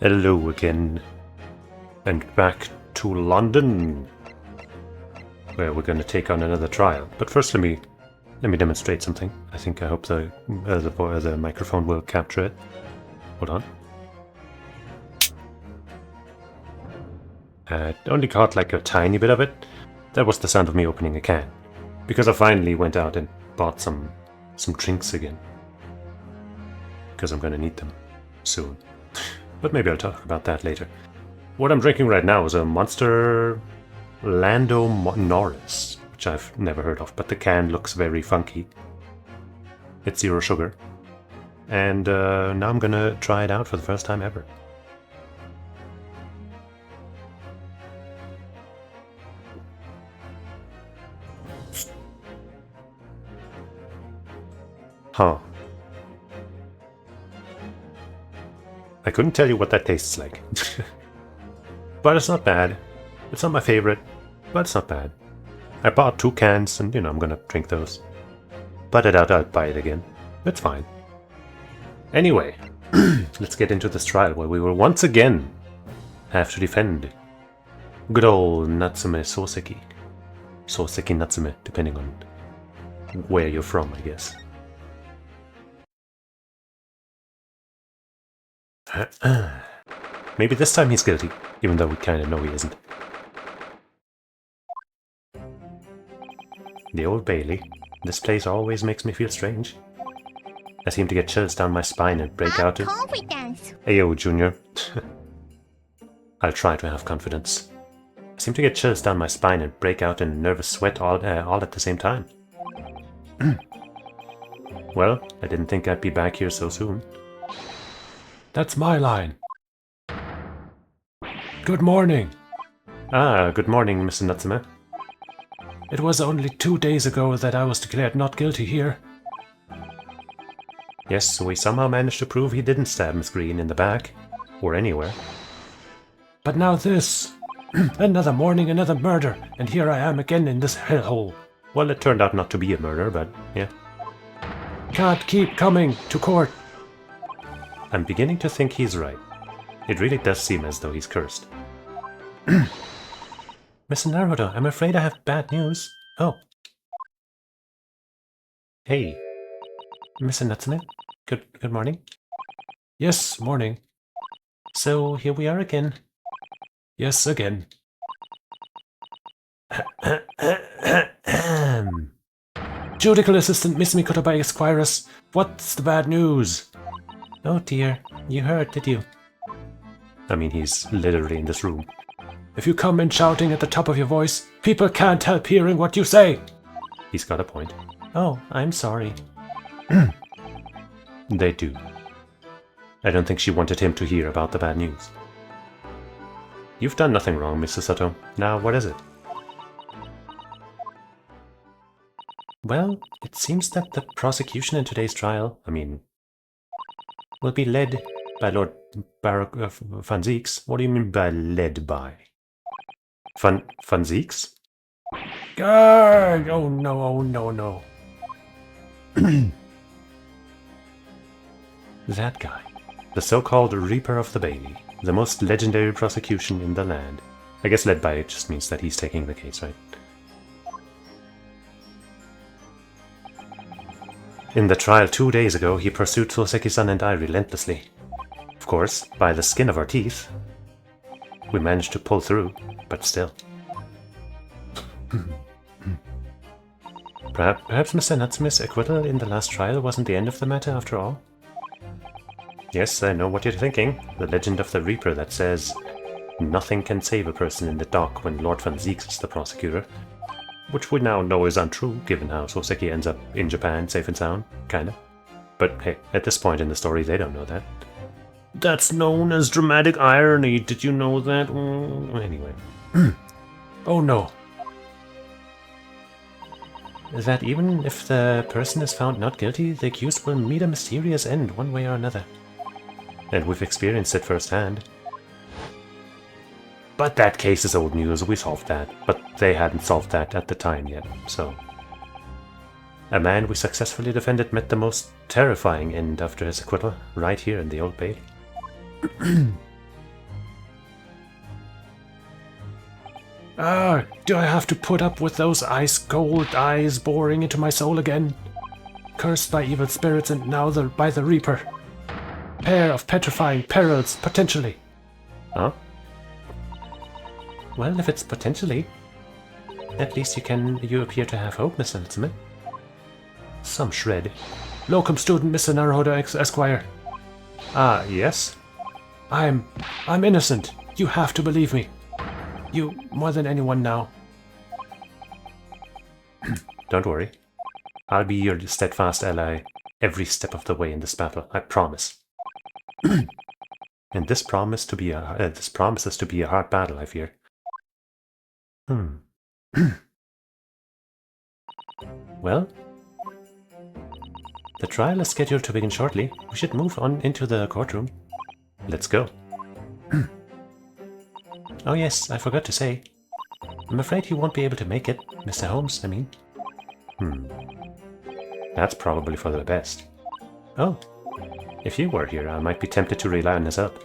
Hello again, and back to London, where we're going to take on another trial. But first, let me demonstrate something. I hope the microphone will capture it. Hold on. It only caught like a tiny bit of it. That was the sound of me opening a can, because I finally went out and bought some drinks again, because I'm going to need them soon. But maybe I'll talk about that later. What I'm drinking right now is a Monster Lando Norris, which I've never heard of, but the can looks very funky. It's 0 sugar. And now I'm gonna try it out for the first time ever. Huh. I couldn't tell you what that tastes like. But it's not bad. It's not my favorite, but it's not bad. I bought 2 cans and, I'm gonna drink those. But I doubt I'll buy it again. It's fine. Anyway, let's get into this trial where we will once again have to defend good old Natsume Soseki. Soseki Natsume, depending on where you're from, I guess. Maybe this time he's guilty, even though we kind of know he isn't. The Old Bailey. This place always makes me feel strange. I seem to get chills down my spine and break out in... Ayo, Junior. I'll try to have confidence. I seem to get chills down my spine and break out in nervous sweat all at the same time. Well, I didn't think I'd be back here so soon. That's my line. Good morning. Ah, good morning, Mr. Natsume. It was only 2 days ago that I was declared not guilty here. Yes, we somehow managed to prove he didn't stab Miss Green in the back, or anywhere. But now this! Another morning, another murder, and here I am again in this hellhole. Well, it turned out not to be a murder, but yeah. Can't keep coming to court. I'm beginning to think he's right. It really does seem as though he's cursed. Mr. Naruto, I'm afraid I have bad news. Oh. Hey. Mr. Natsume? Good morning. Yes, morning. So, here we are again. Yes, again. Judicial Assistant Miss Mikoto by Esquires, what's the bad news? Oh dear, you heard, did you? I mean, he's literally in this room. If you come in shouting at the top of your voice, people can't help hearing what you say. He's got a point. Oh, I'm sorry. They do. I don't think she wanted him to hear about the bad news. You've done nothing wrong, Mr. Sato. Now, what is it? Well, it seems that the prosecution in today's trial, will be led by Lord Van Zieks. What do you mean by led by? Van Zieks? Oh no, oh no, no. That guy. The so-called Reaper of the Bailey. The most legendary prosecution in the land. I guess led by it just means that he's taking the case, right? In the trial 2 days ago, he pursued Soseki-san and I relentlessly. Of course, by the skin of our teeth. We managed to pull through, but still. Perhaps Mr. Natsume's acquittal in the last trial wasn't the end of the matter after all? Yes, I know what you're thinking. The legend of the Reaper that says, nothing can save a person in the dock when Lord Van Zieks is the prosecutor. Which we now know is untrue, given how Soseki ends up in Japan, safe and sound, kinda. But hey, at this point in the story, they don't know that. That's known as dramatic irony, did you know that? Anyway. Oh no. That even if the person is found not guilty, the accused will meet a mysterious end one way or another. And we've experienced it firsthand. But that case is old news, we solved that. But they hadn't solved that at the time yet, so... A man we successfully defended met the most terrifying end after his acquittal, right here in the Old Bailey. Ah, do I have to put up with those ice-cold eyes boring into my soul again? Cursed by evil spirits and now by the Reaper. Pair of petrifying perils, potentially. Huh? Well, if it's potentially, at least you appear to have hope, Mr. Natsume. Some shred. Locum student, Mr. Naruhodo Esquire. Ah, yes? I'm innocent. You have to believe me. You, more than anyone now. Don't worry. I'll be your steadfast ally every step of the way in this battle, I promise. And this promises to be a hard battle, I fear. Well, the trial is scheduled to begin shortly. We should move on into the courtroom. Let's go. Oh yes, I forgot to say. I'm afraid you won't be able to make it, Mr. Holmes, I mean. That's probably for the best. Oh, if you were here, I might be tempted to rely on his help.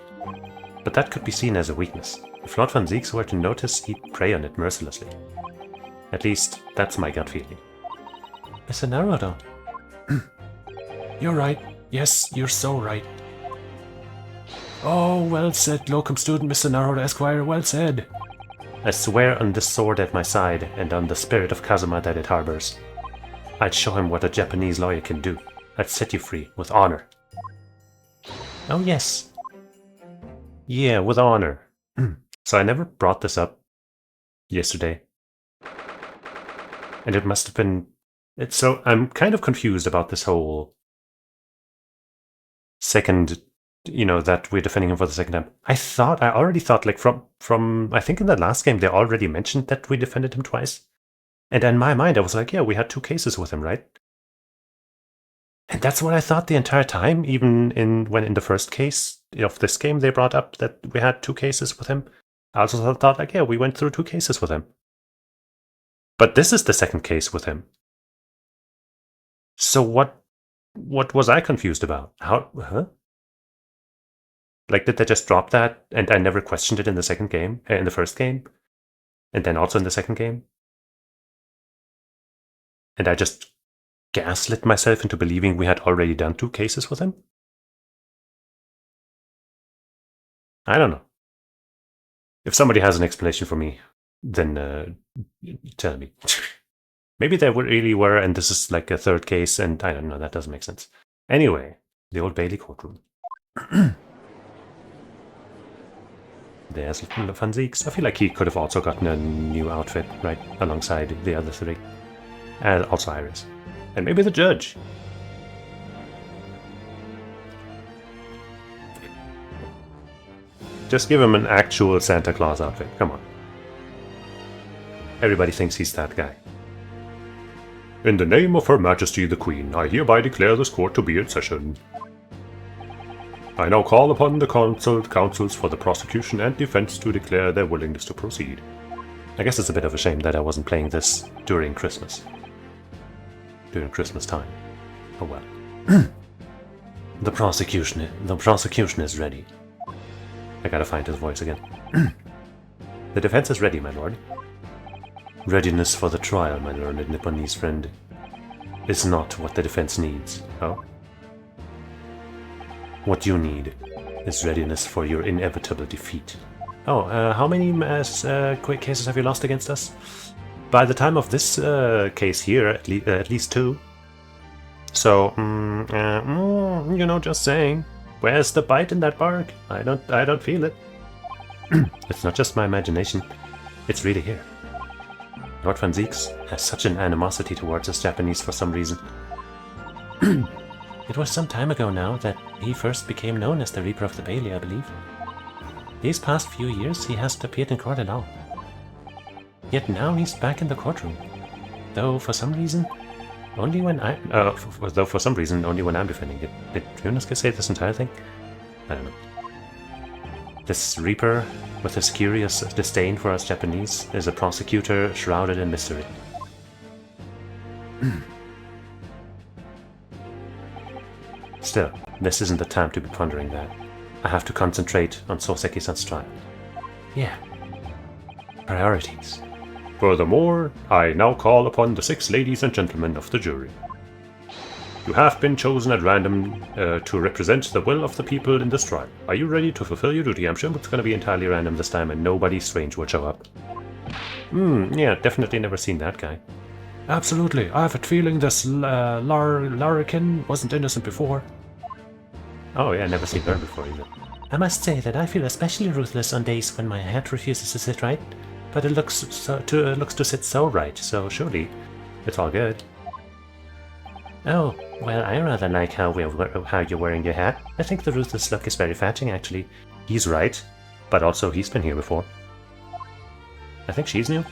But that could be seen as a weakness. If Lord Van Zieks were to notice, he'd prey on it mercilessly. At least, that's my gut feeling. Mr. Naruto. You're right. Yes, you're so right. Oh, well said, locum student, Mr. Naruto Esquire, well said. I swear on this sword at my side, and on the spirit of Kazuma that it harbors. I'd show him what a Japanese lawyer can do. I'd set you free, with honor. Oh yes. Yeah, with honor. So I never brought this up yesterday. And it must have been... So I'm kind of confused about this whole... second... that we're defending him for the second time. I already thought, like, from I think in the last game they already mentioned that we defended him twice. And in my mind I was like, yeah, we had 2 cases with him, right? And that's what I thought the entire time, even when in the first case of this game they brought up that we had 2 cases with him. I also thought, like, yeah, we went through 2 cases with him. But this is the second case with him. So what was I confused about? Huh? Like, did they just drop that and I never questioned it in the second game, in the first game? And then also in the second game? And I just gaslit myself into believing we had already done 2 cases with him? I don't know. If somebody has an explanation for me, then tell me. Maybe they really were, and this is like a 3rd case, and I don't know, that doesn't make sense. Anyway, the Old Bailey courtroom. There's Van Zieks. I feel like he could have also gotten a new outfit, right, alongside the other 3. And also Iris. And maybe the judge. Just give him an actual Santa Claus outfit, come on. Everybody thinks he's that guy. In the name of Her Majesty the Queen, I hereby declare this court to be in session. I now call upon the counsels for the prosecution and defense to declare their willingness to proceed. I guess it's a bit of a shame that I wasn't playing this during Christmas. During Christmas time. Oh well. The prosecution is ready. I gotta find his voice again. The defense is ready, my lord. Readiness for the trial, my learned Nipponese friend, is not what the defense needs. Oh? What you need is readiness for your inevitable defeat. Oh, how many quick cases have you lost against us? By the time of this case here, at least 2. So, just saying. Where's the bite in that bark? I don't feel it. It's not just my imagination. It's really here. Lord Van Zieks has such an animosity towards us Japanese for some reason. It was some time ago now that he first became known as the Reaper of the Bailey, I believe. These past few years he hasn't appeared in court at all. Yet now he's back in the courtroom. Though for some reason, only when I'm defending it. Did Ryunosuke say this entire thing? I don't know. This Reaper, with his curious disdain for us Japanese, is a prosecutor shrouded in mystery. Still, this isn't the time to be pondering that. I have to concentrate on Soseki-san's trial. Yeah. Priorities. Furthermore, I now call upon the 6 ladies and gentlemen of the jury. You have been chosen at random to represent the will of the people in this trial. Are you ready to fulfill your duty? I'm sure it's going to be entirely random this time and nobody strange will show up. Yeah, definitely never seen that guy. Absolutely, I have a feeling this larrikin wasn't innocent before. Oh yeah, never seen her before either. I must say that I feel especially ruthless on days when my head refuses to sit right, but it looks to sit so right, so surely it's all good. Oh, well, I rather like how you're wearing your hat. I think the ruthless look is very fetching, actually. He's right, but also he's been here before. I think she's new.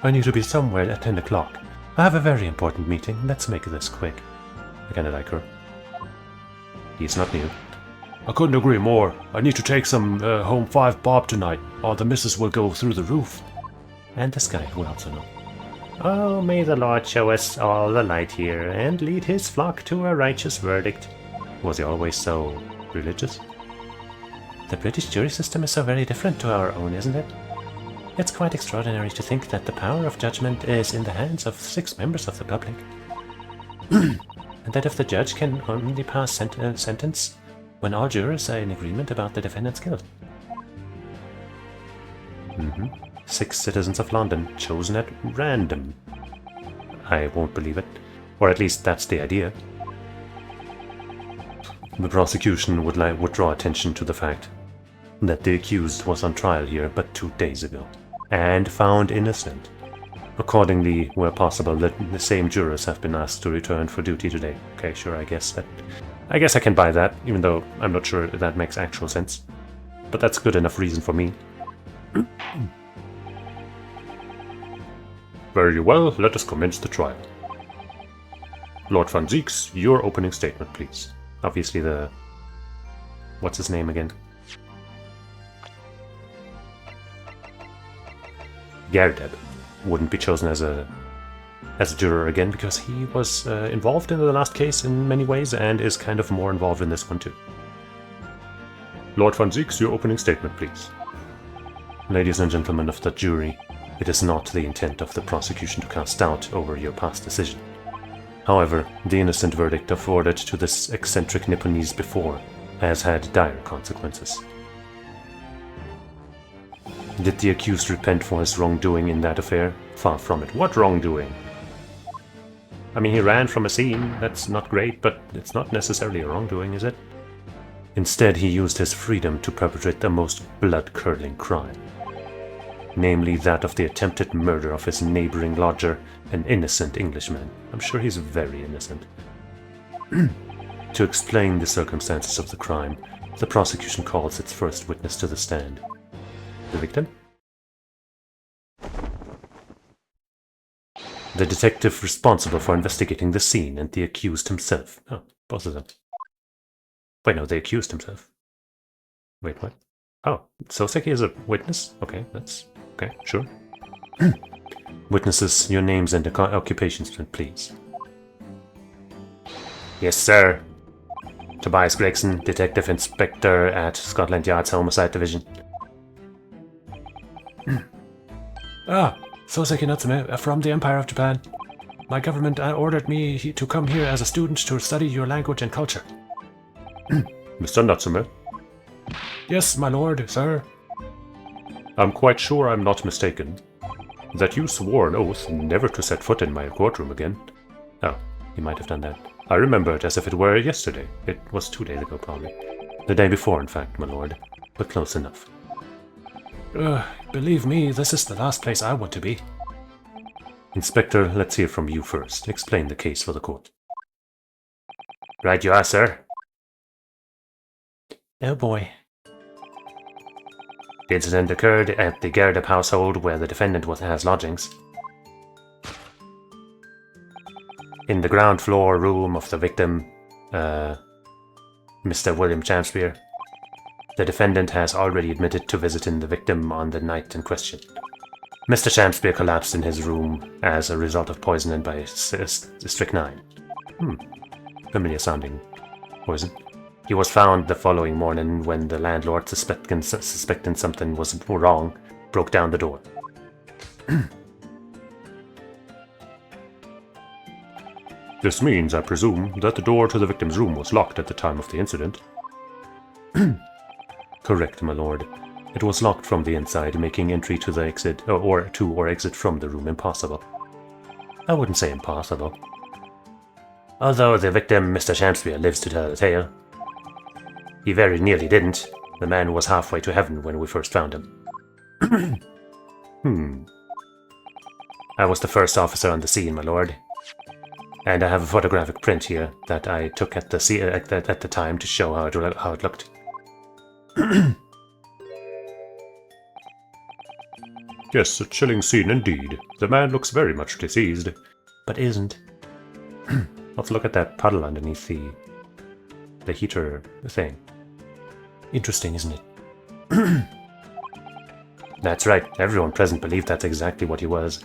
I need to be somewhere at 10 o'clock. I have a very important meeting. Let's make this quick. I kinda like her. He's not new. I couldn't agree more. I need to take some home 5 bob tonight, or the missus will go through the roof. And this guy will also know. Oh, may the Lord show us all the light here, and lead his flock to a righteous verdict. Was he always so religious? The British jury system is so very different to our own, isn't it? It's quite extraordinary to think that the power of judgment is in the hands of 6 members of the public. And that if the judge can only pass sentence when all jurors are in agreement about the defendant's guilt. 6 citizens of London, chosen at random. I won't believe it. Or at least that's the idea. The prosecution would draw attention to the fact that the accused was on trial here but 2 days ago, and found innocent. Accordingly, where possible, the same jurors have been asked to return for duty today. Okay, sure, I guess I can buy that, even though I'm not sure that makes actual sense. But that's good enough reason for me. Very well, let us commence the trial. Lord Van Zieks, your opening statement, please. Obviously the... what's his name again? Gerdeb wouldn't be chosen as a juror again because he was involved in the last case in many ways and is kind of more involved in this one too. Lord Van Zieks, your opening statement, please. Ladies and gentlemen of the jury, it is not the intent of the prosecution to cast doubt over your past decision. However, the innocent verdict afforded to this eccentric Nipponese before has had dire consequences. Did the accused repent for his wrongdoing in that affair? Far from it. What wrongdoing? I mean, he ran from a scene. That's not great, but it's not necessarily a wrongdoing, is it? Instead, he used his freedom to perpetrate the most blood-curdling crime. Namely that of the attempted murder of his neighboring lodger, an innocent Englishman. I'm sure he's very innocent. To explain the circumstances of the crime, the prosecution calls its first witness to the stand. The victim? The detective responsible for investigating the scene and the accused himself. Oh, both of them. Wait, no, the accused himself. Wait, what? Oh, Soseki is a witness? Okay, that's... okay, sure. Witnesses, your names and occupations, please. Yes, sir. Tobias Gregson, Detective Inspector at Scotland Yard's Homicide Division. Soseki Natsume, from the Empire of Japan. My government ordered me to come here as a student to study your language and culture. Mr. Natsume? Yes, my lord, sir. I'm quite sure I'm not mistaken. That you swore an oath never to set foot in my courtroom again. Oh, you might have done that. I remember it as if it were yesterday. It was 2 days ago, probably. The day before, in fact, my lord. But close enough. Believe me, this is the last place I want to be. Inspector, let's hear from you first. Explain the case for the court. Right you are, sir. Oh boy. The incident occurred at the Gerdep household where the defendant has lodgings. In the ground floor room of the victim, Mr. William Champspeare, the defendant has already admitted to visiting the victim on the night in question. Mr. Champspeare collapsed in his room as a result of poisoning by strychnine. Familiar sounding poison. He was found the following morning when the landlord, suspecting something was wrong, broke down the door. This means, I presume, that the door to the victim's room was locked at the time of the incident. Correct, my lord. It was locked from the inside, making entry to the exit or exit from the room impossible. I wouldn't say impossible. Although the victim, Mr. Shakespeare, lives to tell the tale. He very nearly didn't. The man was halfway to heaven when we first found him. I was the first officer on the scene, my lord. And I have a photographic print here that I took at the time to show how it looked. Yes, a chilling scene indeed. The man looks very much diseased, but isn't. Let's look at that puddle underneath the heater thing. Interesting, isn't it? That's right, everyone present believed that's exactly what he was.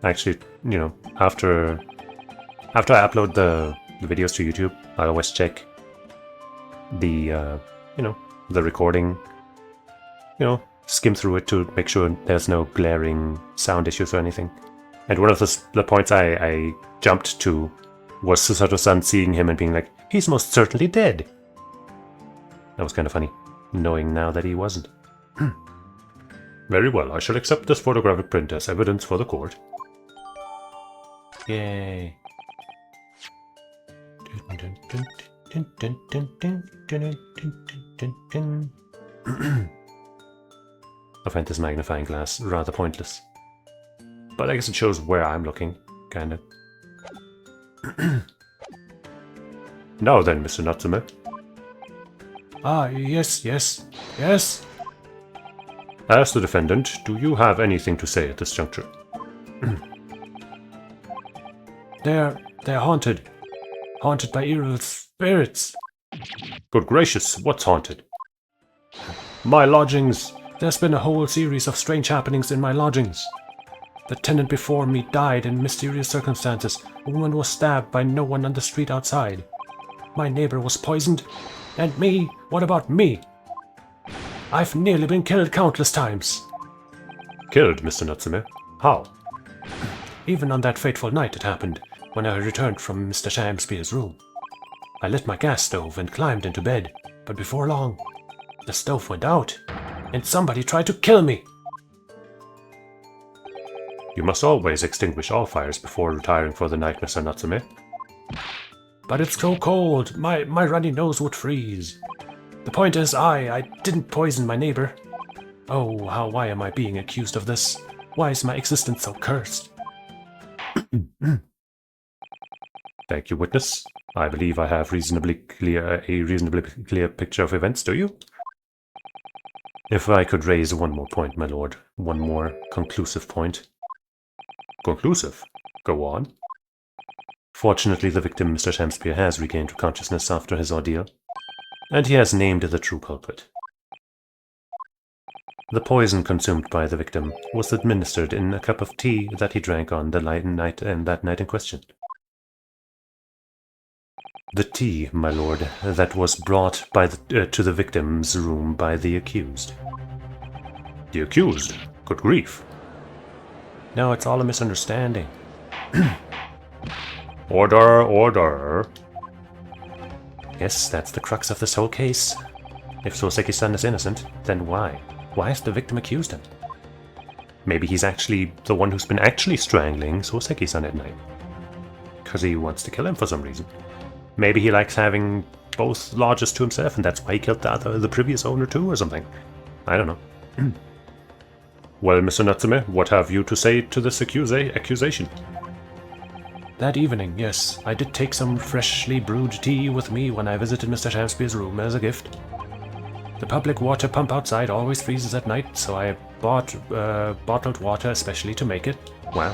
Actually, you know, after I upload the videos to YouTube, I always check the, the recording, skim through it to make sure there's no glaring sound issues or anything. And one of the points I jumped to was Susato-san seeing him and being like, he's most certainly dead. That was kind of funny, knowing now that he wasn't. Very well, I shall accept this photographic print as evidence for the court. Yay. I find this magnifying glass rather pointless. But I guess it shows where I'm looking, kinda. Now then, Mr. Natsume. Ah, yes. As the defendant, do you have anything to say at this juncture? They're haunted. Haunted by evil spirits. Good gracious, what's haunted? My lodgings! There's been a whole series of strange happenings in my lodgings. The tenant before me died in mysterious circumstances. A woman was stabbed by no one on the street outside. My neighbor was poisoned. And me? What about me? I've nearly been killed countless times. Killed, Mr. Natsume? How? Even on that fateful night it happened, when I returned from Mr. Shamspeare's room. I lit my gas stove and climbed into bed, but before long, the stove went out, and somebody tried to kill me. You must always extinguish all fires before retiring for the night, Mr. Natsume. But it's so cold, my runny nose would freeze. The point is, I didn't poison my neighbor. Oh, why am I being accused of this? Why is my existence so cursed? Thank you, witness. I believe I have a reasonably clear picture of events, do you? If I could raise one more point, my lord. One more conclusive point. Conclusive? Go on. Fortunately, the victim, Mr. Shakespeare, has regained consciousness after his ordeal, and he has named the true culprit. The poison consumed by the victim was administered in a cup of tea that he drank on that night in question. The tea, my lord, that was brought to the victim's room by the accused. The accused? Good grief. No, it's all a misunderstanding. Order, order. Yes, that's the crux of this whole case. If Soseki-san is innocent, then why? Why has the victim accused him? Maybe he's actually the one who's been actually strangling Soseki-san at night. Because he wants to kill him for some reason. Maybe he likes having both lodges to himself, and that's why he killed the previous owner too, or something. I don't know. Well, Mr. Natsume, what have you to say to this accusation? That evening, yes, I did take some freshly brewed tea with me when I visited Mr. Shakespeare's room as a gift. The public water pump outside always freezes at night, so I bought bottled water especially to make it. Wow.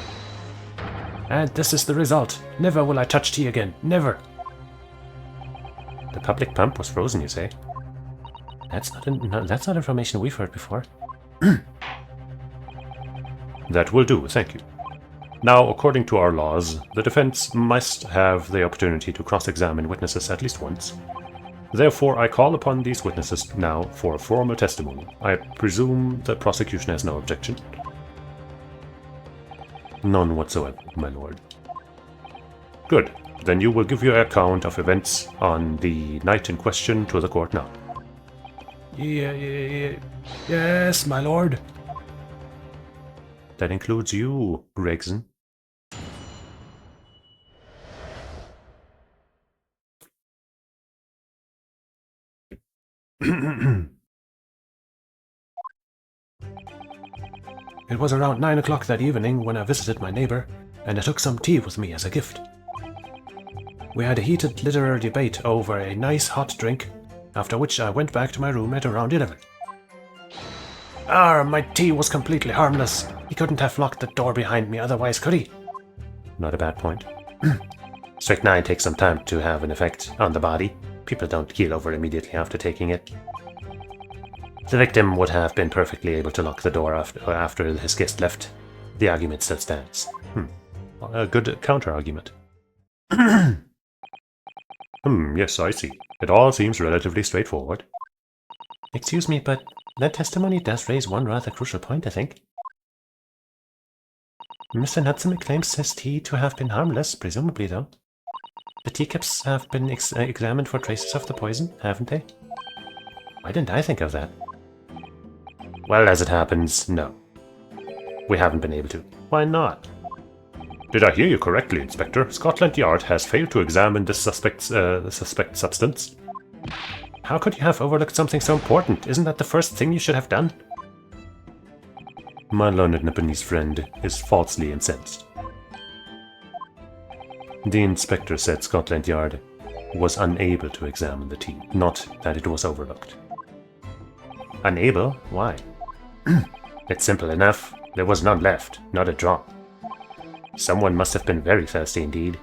And this is the result. Never will I touch tea again. Never. The public pump was frozen, you say? That's not information we've heard before. That will do, thank you. Now, according to our laws, the defense must have the opportunity to cross-examine witnesses at least once. Therefore, I call upon these witnesses now for formal testimony. I presume the prosecution has no objection. None whatsoever, my lord. Good. Then you will give your account of events on the night in question to the court now. Yes, my lord. That includes you, Gregson. It was around 9 o'clock that evening when I visited my neighbor, and I took some tea with me as a gift. We had a heated literary debate over a nice hot drink, after which I went back to my room at around 11. My tea was completely harmless. He couldn't have locked the door behind me otherwise, could he? Not a bad point. Strychnine takes some time to have an effect on the body. People don't keel over immediately after taking it. The victim would have been perfectly able to lock the door after his guest left. The argument still stands. A good counter-argument. Yes, I see. It all seems relatively straightforward. Excuse me, but that testimony does raise one rather crucial point, I think. Mr. Natsume claims his tea to have been harmless, presumably though. The teacups have been examined for traces of the poison, haven't they? Why didn't I think of that? Well, as it happens, no. We haven't been able to. Why not? Did I hear you correctly, Inspector? Scotland Yard has failed to examine the suspect substance. How could you have overlooked something so important? Isn't that the first thing you should have done? My learned Nipponese friend is falsely incensed. The inspector said Scotland Yard was unable to examine the tea, not that it was overlooked. Unable? Why? It's simple enough. There was none left, not a drop. Someone must have been very thirsty indeed.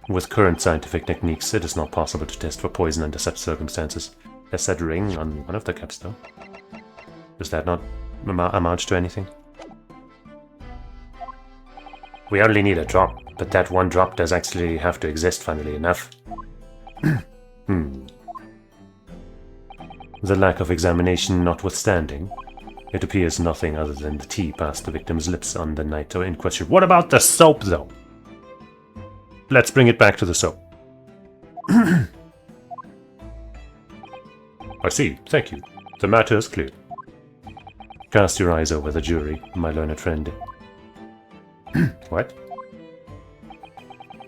With current scientific techniques, it is not possible to test for poison under such circumstances. There's that ring on one of the cups, though. Does that not amount to anything? We only need a drop, but that one drop does actually have to exist, funnily enough. The lack of examination notwithstanding, it appears nothing other than the tea passed the victim's lips on the night in question. What about the soap, though? Let's bring it back to the soap. I see, thank you. The matter is clear. Cast your eyes over the jury, my learned friend. What?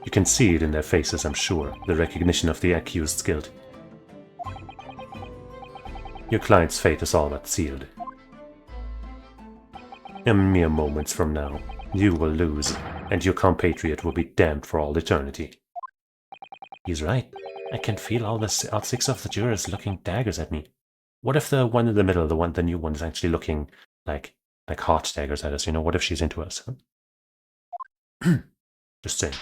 You can see it in their faces, I'm sure, the recognition of the accused's guilt. Your client's fate is all but sealed. In mere moments from now, you will lose, and your compatriot will be damned for all eternity. He's right. I can feel all 6 of the jurors looking daggers at me. What if the one in the middle, the new one, is actually looking like hot daggers at us? You know, what if she's into us? Huh? Just saying.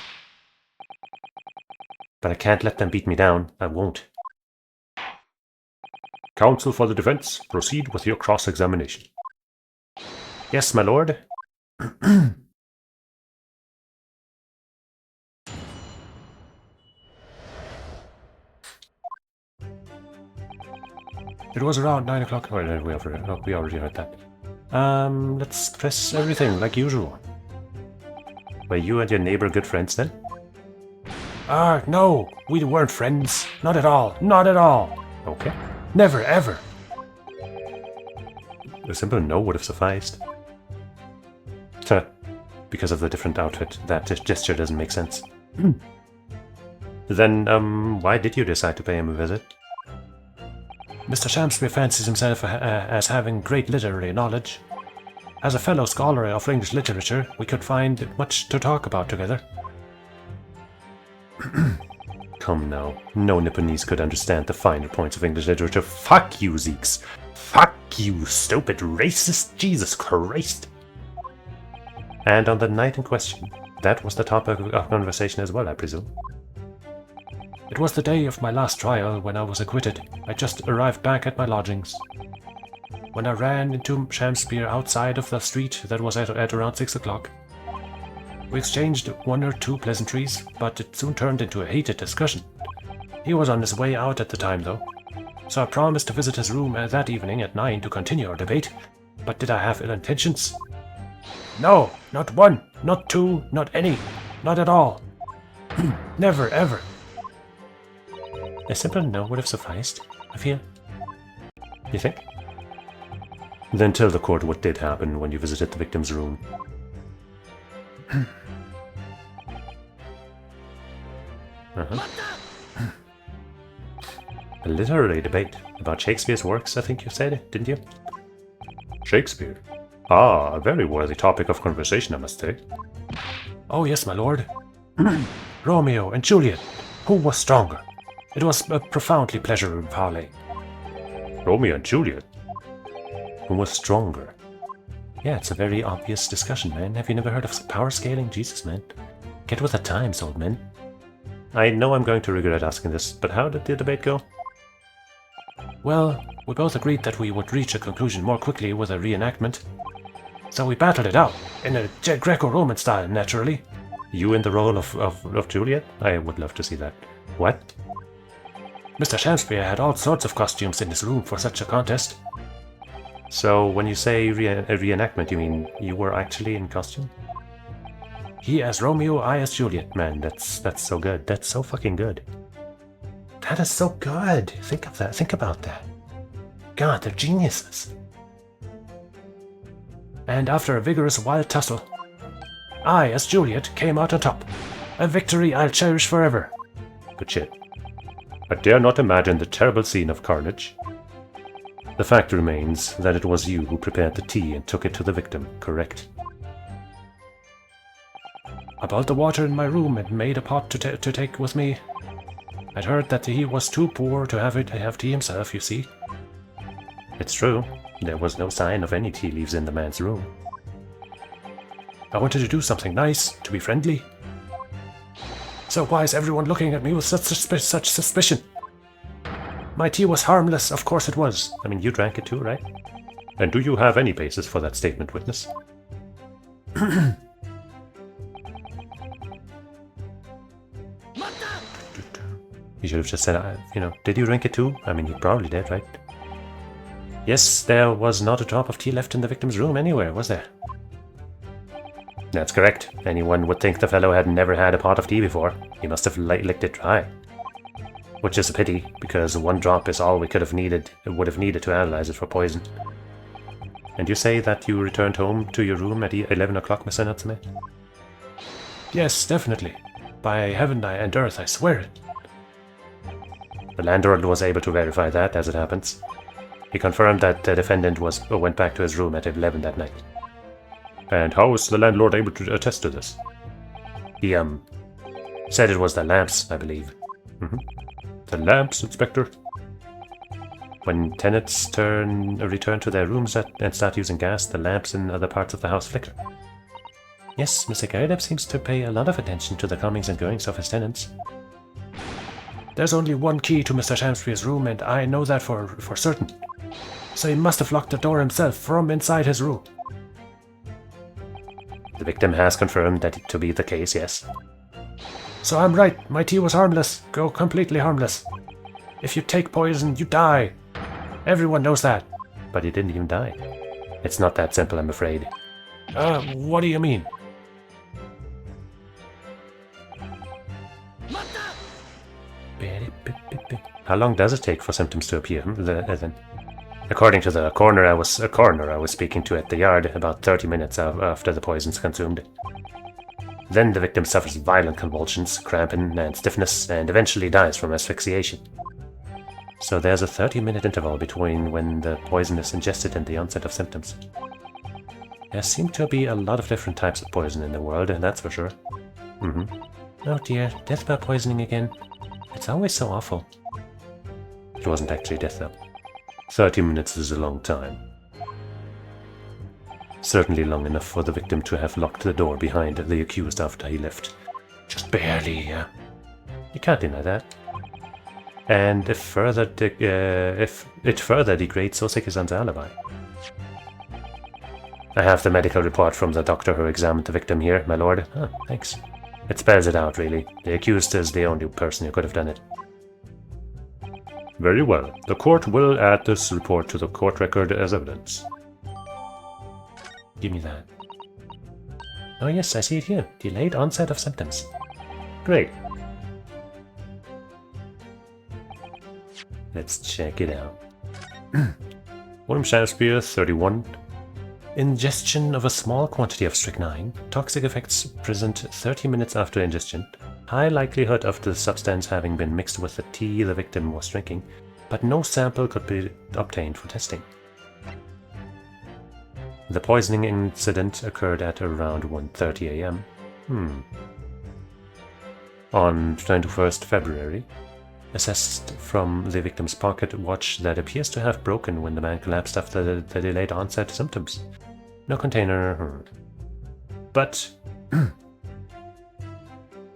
But I can't let them beat me down. I won't. Counsel for the defense, proceed with your cross-examination. Yes, my lord. It was around 9 o'clock. Oh, we already heard that. Let's press everything like usual. Were you and your neighbor good friends then? No, we weren't friends. Not at all. Not at all. Okay. Never, ever. A simple no would have sufficed. Because of the different outfit, that gesture doesn't make sense. Then, why did you decide to pay him a visit? Mr. Shamspeare fancies himself as having great literary knowledge. As a fellow scholar of English literature, we could find much to talk about together. Come now, no Nipponese could understand the finer points of English literature. Fuck you, Zeeks! Fuck you, stupid racist! Jesus Christ! And on the night in question, that was the topic of conversation as well, I presume. It was the day of my last trial when I was acquitted. I just arrived back at my lodgings. When I ran into Shamspeare outside of the street, that was at around 6 o'clock. We exchanged 1 or 2 pleasantries, but it soon turned into a heated discussion. He was on his way out at the time, though. So I promised to visit his room that evening at 9 to continue our debate. But did I have ill intentions? No, not one, not two, not any, not at all. Never, ever. A simple no would have sufficed, I feel. You think? Then tell the court what did happen when you visited the victim's room. A literary debate about Shakespeare's works, I think you said, didn't you? Shakespeare? Ah, a very worthy topic of conversation, I must say. Oh yes, my lord. Romeo and Juliet. Who was stronger? It was a profoundly pleasurable parley. Romeo and Juliet? Who was stronger? Yeah, it's a very obvious discussion, man. Have you never heard of power scaling? Jesus, man. Get with the times, old man. I know I'm going to regret asking this, but how did the debate go? Well, we both agreed that we would reach a conclusion more quickly with a reenactment. So we battled it out, in a Greco-Roman style, naturally. You in the role of Juliet? I would love to see that. What? Mr. Shamspeare had all sorts of costumes in his room for such a contest. So when you say reenactment, you mean you were actually in costume? He as Romeo, I as Juliet. Man, that's so good. That's so fucking good. That is so good. Think of that. Think about that. God, they're geniuses. And after a vigorous wild tussle, I, as Juliet, came out on top. A victory I'll cherish forever. Good shit. I dare not imagine the terrible scene of carnage. The fact remains that it was you who prepared the tea and took it to the victim, correct? I boiled the water in my room and made a pot to take with me. I'd heard that he was too poor to have tea himself, you see. It's true. There was no sign of any tea leaves in the man's room. I wanted to do something nice, to be friendly. So why is everyone looking at me with such suspicion? My tea was harmless, of course it was. I mean, you drank it too, right? And do you have any basis for that statement, witness? You should have just said, did you drink it too? I mean, you probably did, right? Yes, there was not a drop of tea left in the victim's room anywhere, was there? That's correct. Anyone would think the fellow had never had a pot of tea before. He must have licked it dry. Which is a pity, because one drop is all we would have needed to analyze it for poison. And you say that you returned home to your room at 11 o'clock, Mr. Natsume? Yes, definitely. By heaven and earth, I swear it. The landlord was able to verify that, as it happens. He confirmed that the defendant went back to his room at 11 that night. And how was the landlord able to attest to this? He, said it was the lamps, I believe. The lamps, Inspector? When tenants return to their rooms and start using gas, the lamps in other parts of the house flicker. Yes, Mr. Gaidab seems to pay a lot of attention to the comings and goings of his tenants. There's only one key to Mr. Shamspeare's room, and I know that for certain. So he must have locked the door himself from inside his room. The victim has confirmed that to be the case, yes. So I'm right, my tea was harmless, completely harmless. If you take poison, you die. Everyone knows that. But he didn't even die. It's not that simple, I'm afraid. What do you mean? How long does it take for symptoms to appear? According to the coroner I was speaking to at the yard, about 30 minutes after the poison's consumed. Then the victim suffers violent convulsions, cramping and stiffness, and eventually dies from asphyxiation. So there's a 30-minute interval between when the poison is ingested and the onset of symptoms. There seem to be a lot of different types of poison in the world, that's for sure. Oh dear, death by poisoning again. It's always so awful. It wasn't actually death, though. 30 minutes is a long time. Certainly long enough for the victim to have locked the door behind the accused after he left. Just barely, yeah. You can't deny that. And if it further degrades Oseki-san's alibi. I have the medical report from the doctor who examined the victim here, my lord. Oh, thanks. It spells it out, really. The accused is the only person who could have done it. Very well. The court will add this report to the court record as evidence. Give me that. Oh yes, I see it here. Delayed onset of symptoms. Great. Let's check it out. William Shakespeare, 31. Ingestion of a small quantity of strychnine. Toxic effects present 30 minutes after ingestion. High likelihood of the substance having been mixed with the tea the victim was drinking, but no sample could be obtained for testing. The poisoning incident occurred at around 1:30 a.m. On 21st February, assessed from the victim's pocket watch that appears to have broken when the man collapsed after the delayed onset symptoms. No container. But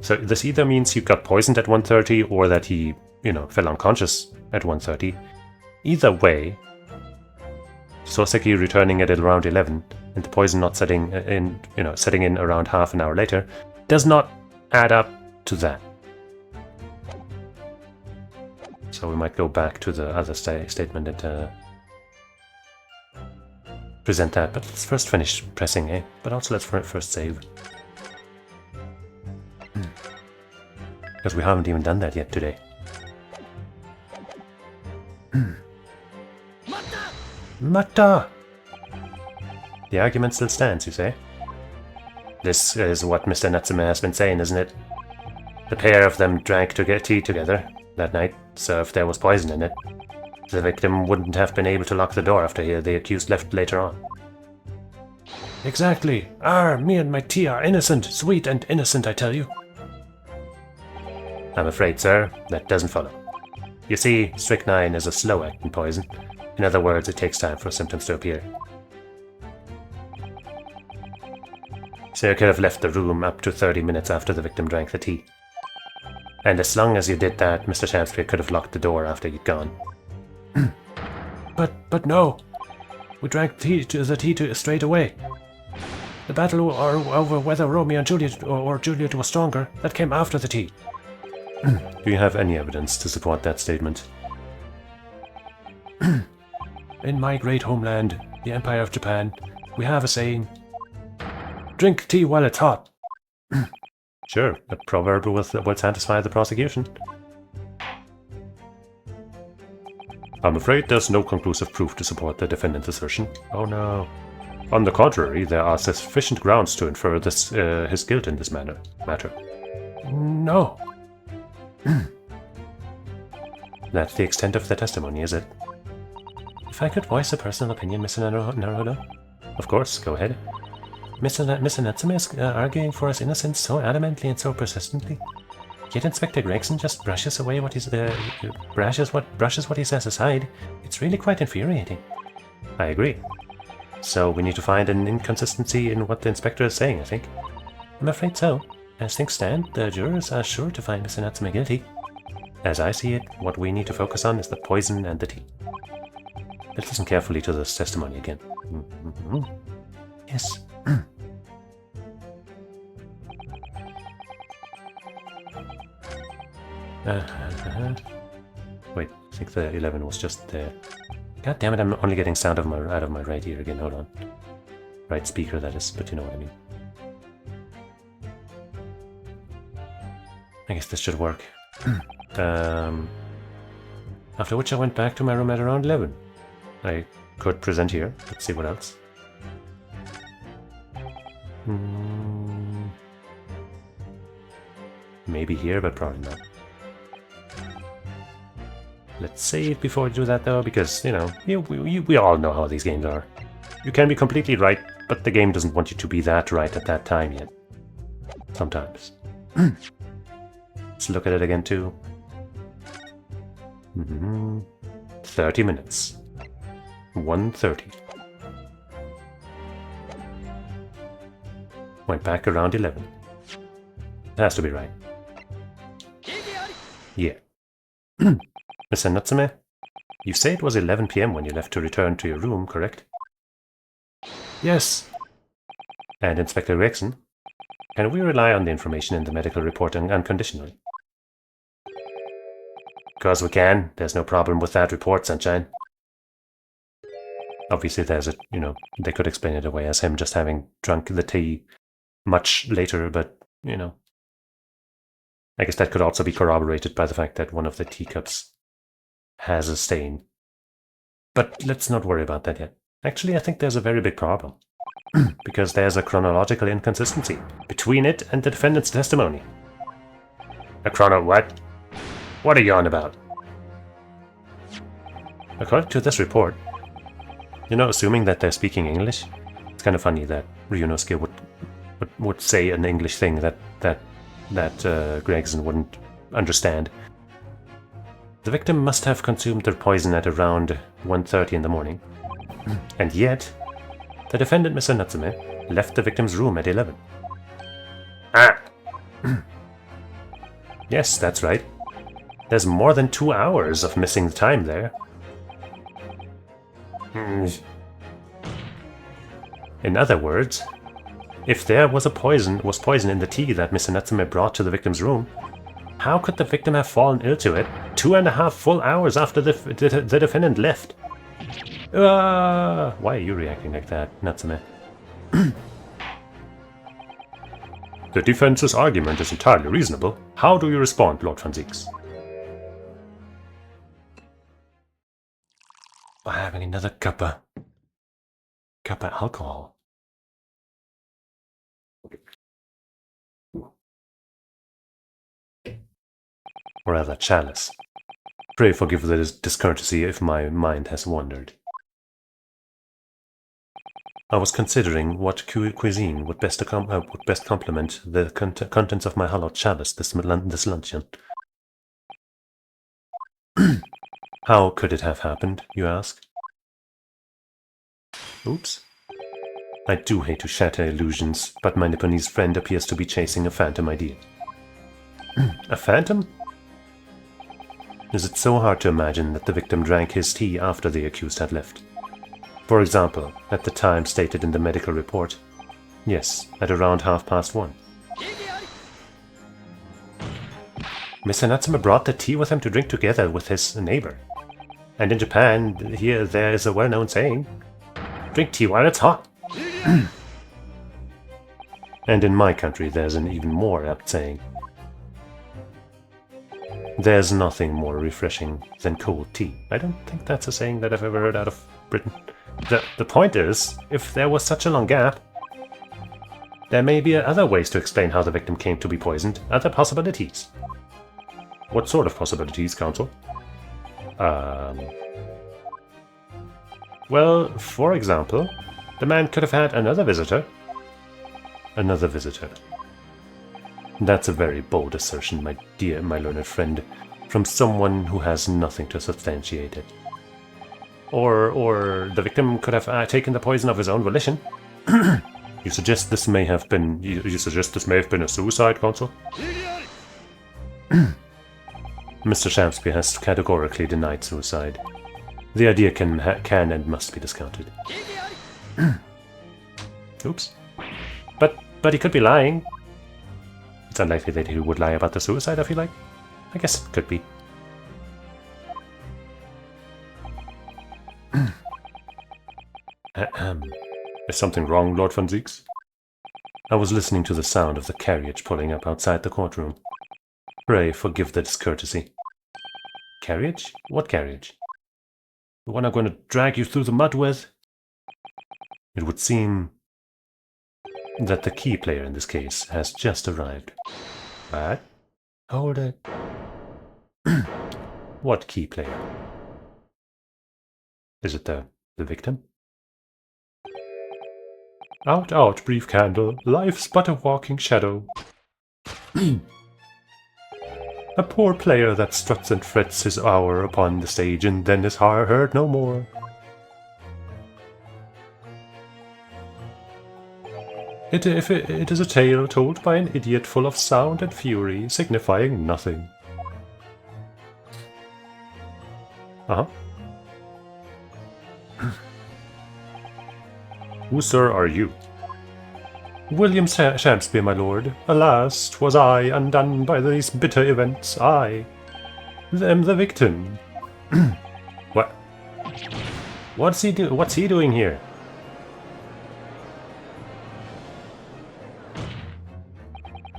so this either means he got poisoned at 1:30 or that he, fell unconscious at 1:30. Either way, Soseki returning at around 11 and the poison not setting in around half an hour later does not add up to that. So we might go back to the other statement and present that, but let's first finish pressing, But also let's first save. Because we haven't even done that yet today. Mata! The argument still stands, you say? This is what Mr. Natsume has been saying, isn't it? The pair of them drank tea together that night, so if there was poison in it, the victim wouldn't have been able to lock the door after the accused left later on. Exactly. Me and my tea are innocent, sweet and innocent, I tell you. I'm afraid, sir, that doesn't follow. You see, strychnine is a slow-acting poison. In other words, it takes time for symptoms to appear. So you could have left the room up to 30 minutes after the victim drank the tea. And as long as you did that, Mr. Shakespeare could have locked the door after you'd gone. But no. We drank the tea straight away. The battle over whether Romeo and Juliet or Juliet was stronger, that came after the tea. Do you have any evidence to support that statement? In my great homeland, the Empire of Japan, we have a saying, drink tea while it's hot. Sure, a proverb will satisfy the prosecution. I'm afraid there's no conclusive proof to support the defendant's assertion. Oh no. On the contrary, there are sufficient grounds to infer his guilt in this matter. No. That's the extent of the testimony, is it? If I could voice a personal opinion, Mr. Naruto? Of course, go ahead. Mr. Natsume is arguing for his innocence so adamantly and so persistently. Yet Inspector Gregson just brushes away what brushes what he says aside. It's really quite infuriating. I agree. So we need to find an inconsistency in what the inspector is saying, I think. I'm afraid so. As things stand, the jurors are sure to find Mr. Natsume guilty. As I see it, what we need to focus on is the poison and the tea. Let's listen carefully to this testimony again. Yes. Wait, I think the 11 was just there. God damn it, I'm only getting sound out of my right ear again, hold on. Right speaker, that is, but you know what I mean. I guess this should work. After which I went back to my room at around 11. I could present here. Let's see what else. Maybe here, but probably not. Let's save before we do that though, because, we all know how these games are. You can be completely right, but the game doesn't want you to be that right at that time yet. Sometimes. Let's look at it again too. 30 minutes. 1:30. Went back around 11. That has to be right. Yeah. Mr. Natsume, you say it was 11 p.m. when you left to return to your room, correct? Yes. And Inspector Gregson, can we rely on the information in the medical report unconditionally? 'Cause we can. There's no problem with that report, Sunshine. Obviously, there's a, they could explain it away as him just having drunk the tea much later, but, I guess that could also be corroborated by the fact that one of the teacups has a stain. But let's not worry about that yet. Actually, I think there's a very big problem. Because there's a chronological inconsistency between it and the defendant's testimony. A chrono what? What are you on about? According to this report, assuming that they're speaking English, it's kind of funny that Ryunosuke would say an English thing that Gregson wouldn't understand. The victim must have consumed their poison at around 1:30 in the morning, and yet the defendant, Mr. Natsume, left the victim's room at 11. Ah! Yes, that's right. There's more than 2 hours of missing time there. In other words, if there was poison in the tea that Mr. Natsume brought to the victim's room, how could the victim have fallen ill to it 2.5 full hours after the defendant left? Why are you reacting like that, Natsume? The defense's argument is entirely reasonable. How do you respond, Lord Van Zieks? By having another cup of alcohol. Or rather, chalice. Pray forgive the discourtesy if my mind has wandered. I was considering what cuisine would best complement the contents of my hollowed chalice this luncheon. How could it have happened, you ask? Oops. I do hate to shatter illusions, but my Nipponese friend appears to be chasing a phantom idea. A phantom? Is it so hard to imagine that the victim drank his tea after the accused had left? For example, at the time stated in the medical report. Yes, at around 1:30. Mr. Natsume brought the tea with him to drink together with his neighbor. And in Japan, there is a well-known saying, drink tea while it's hot. And in my country, there's an even more apt saying. There's nothing more refreshing than cold tea. I don't think that's a saying that I've ever heard out of Britain. The point is, if there was such a long gap, there may be other ways to explain how the victim came to be poisoned, other possibilities. What sort of possibilities, Counsel? Well, for example, the man could have had another visitor. Another visitor. That's a very bold assertion, my learned friend, from someone who has nothing to substantiate it. Or the victim could have taken the poison of his own volition. You suggest this may have been a suicide, Counsel? Mr. Shamsby has categorically denied suicide. The idea can and must be discounted. Oops. But he could be lying. It's unlikely that he would lie about the suicide, I feel like. I guess it could be. Is something wrong, Lord Van Zieks? I was listening to the sound of the carriage pulling up outside the courtroom. Pray forgive the discourtesy. Carriage? What carriage? The one I'm going to drag you through the mud with? It would seem that the key player in this case has just arrived. What? Hold it. What key player? Is it the victim? Out, out, brief candle, life's but a walking shadow. A poor player that struts and frets his hour upon the stage and then is heard no more. It is a tale told by an idiot full of sound and fury, signifying nothing. Uh-huh. Who, sir, are you? William Shamsby, my lord. Alas, 'twas I, undone by these bitter events, I. am the victim. What? What's he doing here?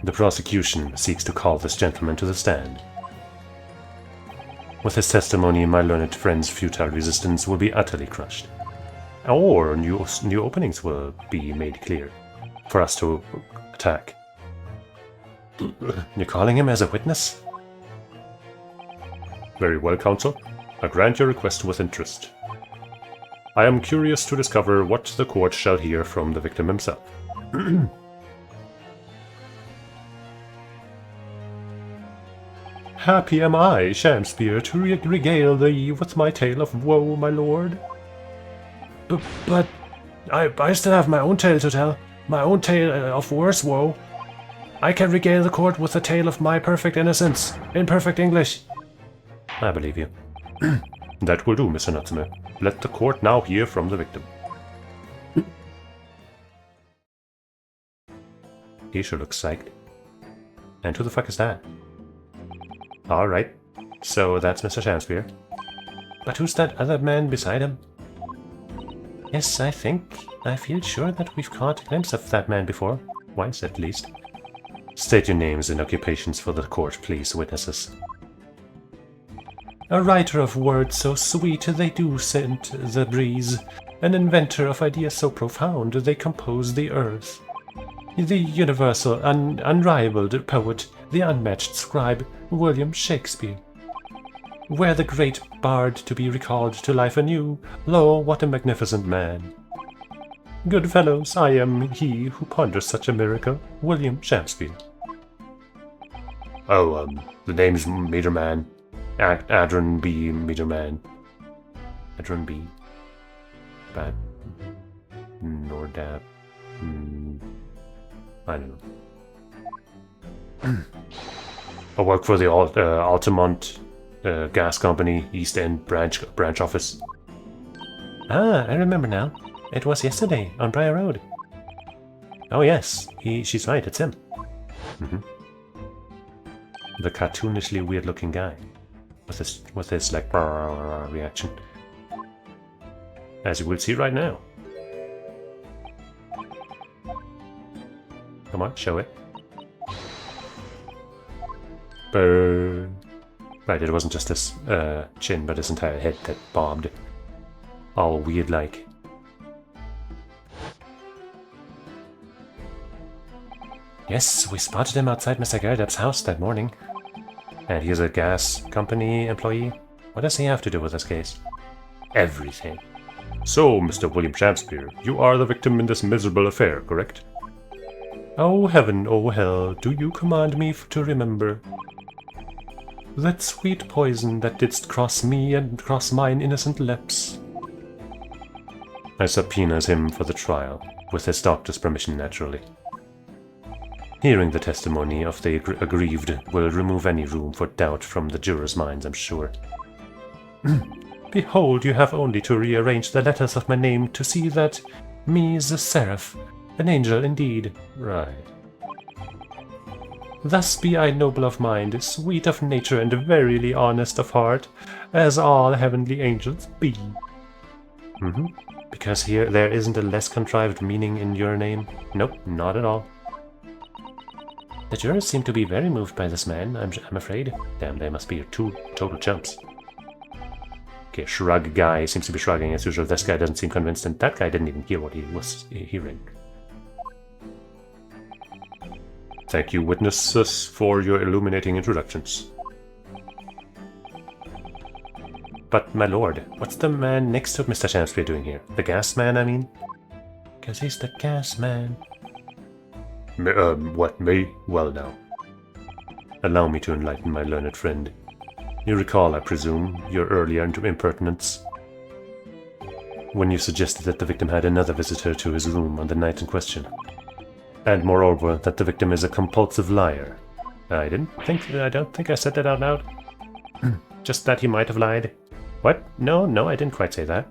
The prosecution seeks to call this gentleman to the stand. With his testimony, my learned friend's futile resistance will be utterly crushed. Or new openings will be made clear for us to attack. You're calling him as a witness? Very well, counsel. I grant your request with interest. I am curious to discover what the court shall hear from the victim himself. Happy am I, Shamspear, to regale thee with my tale of woe, my lord. But I still have my own tale to tell. My own tale of worse woe. I can regale the court with a tale of my perfect innocence, in perfect English. I believe you. That will do, Mr. Natsume. Let the court now hear from the victim. He sure looks psyched. And who the fuck is that? Alright, so that's Mr. Shamspear. But who's that other man beside him? Yes, I feel sure that we've caught a glimpse of that man before. Once, at least. State your names and occupations for the court, please, witnesses. A writer of words so sweet they do scent the breeze, an inventor of ideas so profound they compose the earth. The universal, unrivaled poet, the unmatched scribe, William Shakespeare. Were the great bard to be recalled to life anew, lo, what a magnificent man! Good fellows, I am he who ponders such a miracle, William Shakespeare. Oh, the name's Meter Man. Adron B. Meter Man. Adron B. Bad. Nordab. I don't know. I work for the Altamont Gas Company East End branch office. Ah, I remember now. It was yesterday on Briar Road. Oh yes, she's right. It's him. The cartoonishly weird-looking guy with this like reaction, as you will see right now. Come on, show it. Burn. Right, it wasn't just his chin, but his entire head that bobbed. All weird-like. Yes, we spotted him outside Mr. Gerdep's house that morning. And he's a gas company employee? What does he have to do with this case? Everything. So, Mr. William Shakespeare, you are the victim in this miserable affair, correct? Oh heaven, oh hell, do you command me to remember that sweet poison that didst cross me and cross mine innocent lips? I subpoenas him for the trial, with his doctor's permission naturally. Hearing the testimony of the aggrieved will remove any room for doubt from the jurors' minds, I'm sure. Behold, you have only to rearrange the letters of my name to see that me is a seraph, an angel indeed. Right. Thus be I noble of mind, sweet of nature, and verily honest of heart, as all heavenly angels be. Because there isn't a less contrived meaning in your name? Nope, not at all. The jurors seem to be very moved by this man, I'm afraid. Damn, they must be two total chumps. Okay, shrug guy seems to be shrugging as usual. This guy doesn't seem convinced, and that guy didn't even hear what he was hearing. Thank you, witnesses, for your illuminating introductions. But, my lord, what's the man next to Mr. Shamspeare doing here? The gas man, I mean? Because he's the gas man. What, me? Well now. Allow me to enlighten my learned friend. You recall, I presume, your earlier impertinence? When you suggested that the victim had another visitor to his room on the night in question. And moreover, that the victim is a compulsive liar. I don't think I said that out loud. Just that he might have lied. What? No, I didn't quite say that.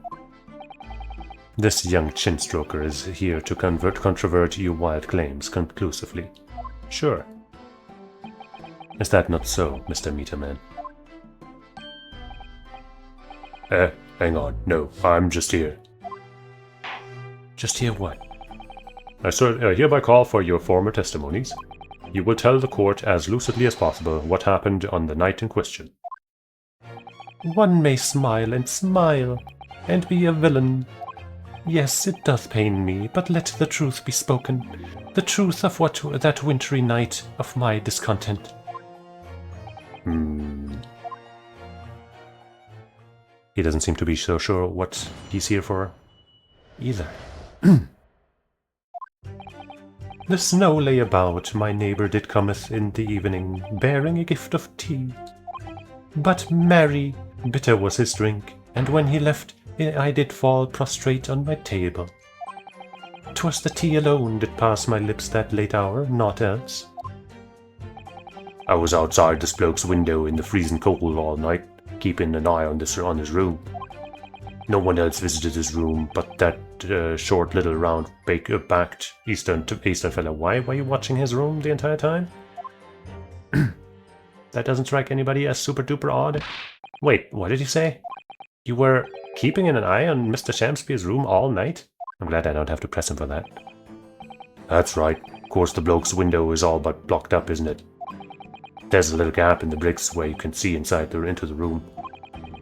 This young chin-stroker is here to controvert your wild claims conclusively. Sure. Is that not so, Mr. Meterman? Hang on. No, I'm just here. Just hear what? I hereby call for your former testimonies. You will tell the court as lucidly as possible what happened on the night in question. One may smile and be a villain. Yes, it doth pain me, but let the truth be spoken. The truth of that wintry night of my discontent. He doesn't seem to be so sure what he's here for either. The snow lay about, my neighbour did cometh in the evening, bearing a gift of tea. But merry, bitter was his drink, and when he left, I did fall prostrate on my table. 'Twas the tea alone did pass my lips that late hour, naught else. I was outside this bloke's window in the freezing cold all night, keeping an eye on his room. No one else visited his room but that short little round-backed Eastern fellow. Why were you watching his room the entire time? That doesn't strike anybody as super-duper odd. Wait, what did you say? You were keeping an eye on Mr. Shamspeare's room all night? I'm glad I don't have to press him for that. That's right. Of course the bloke's window is all but blocked up, isn't it? There's a little gap in the bricks where you can see into the room.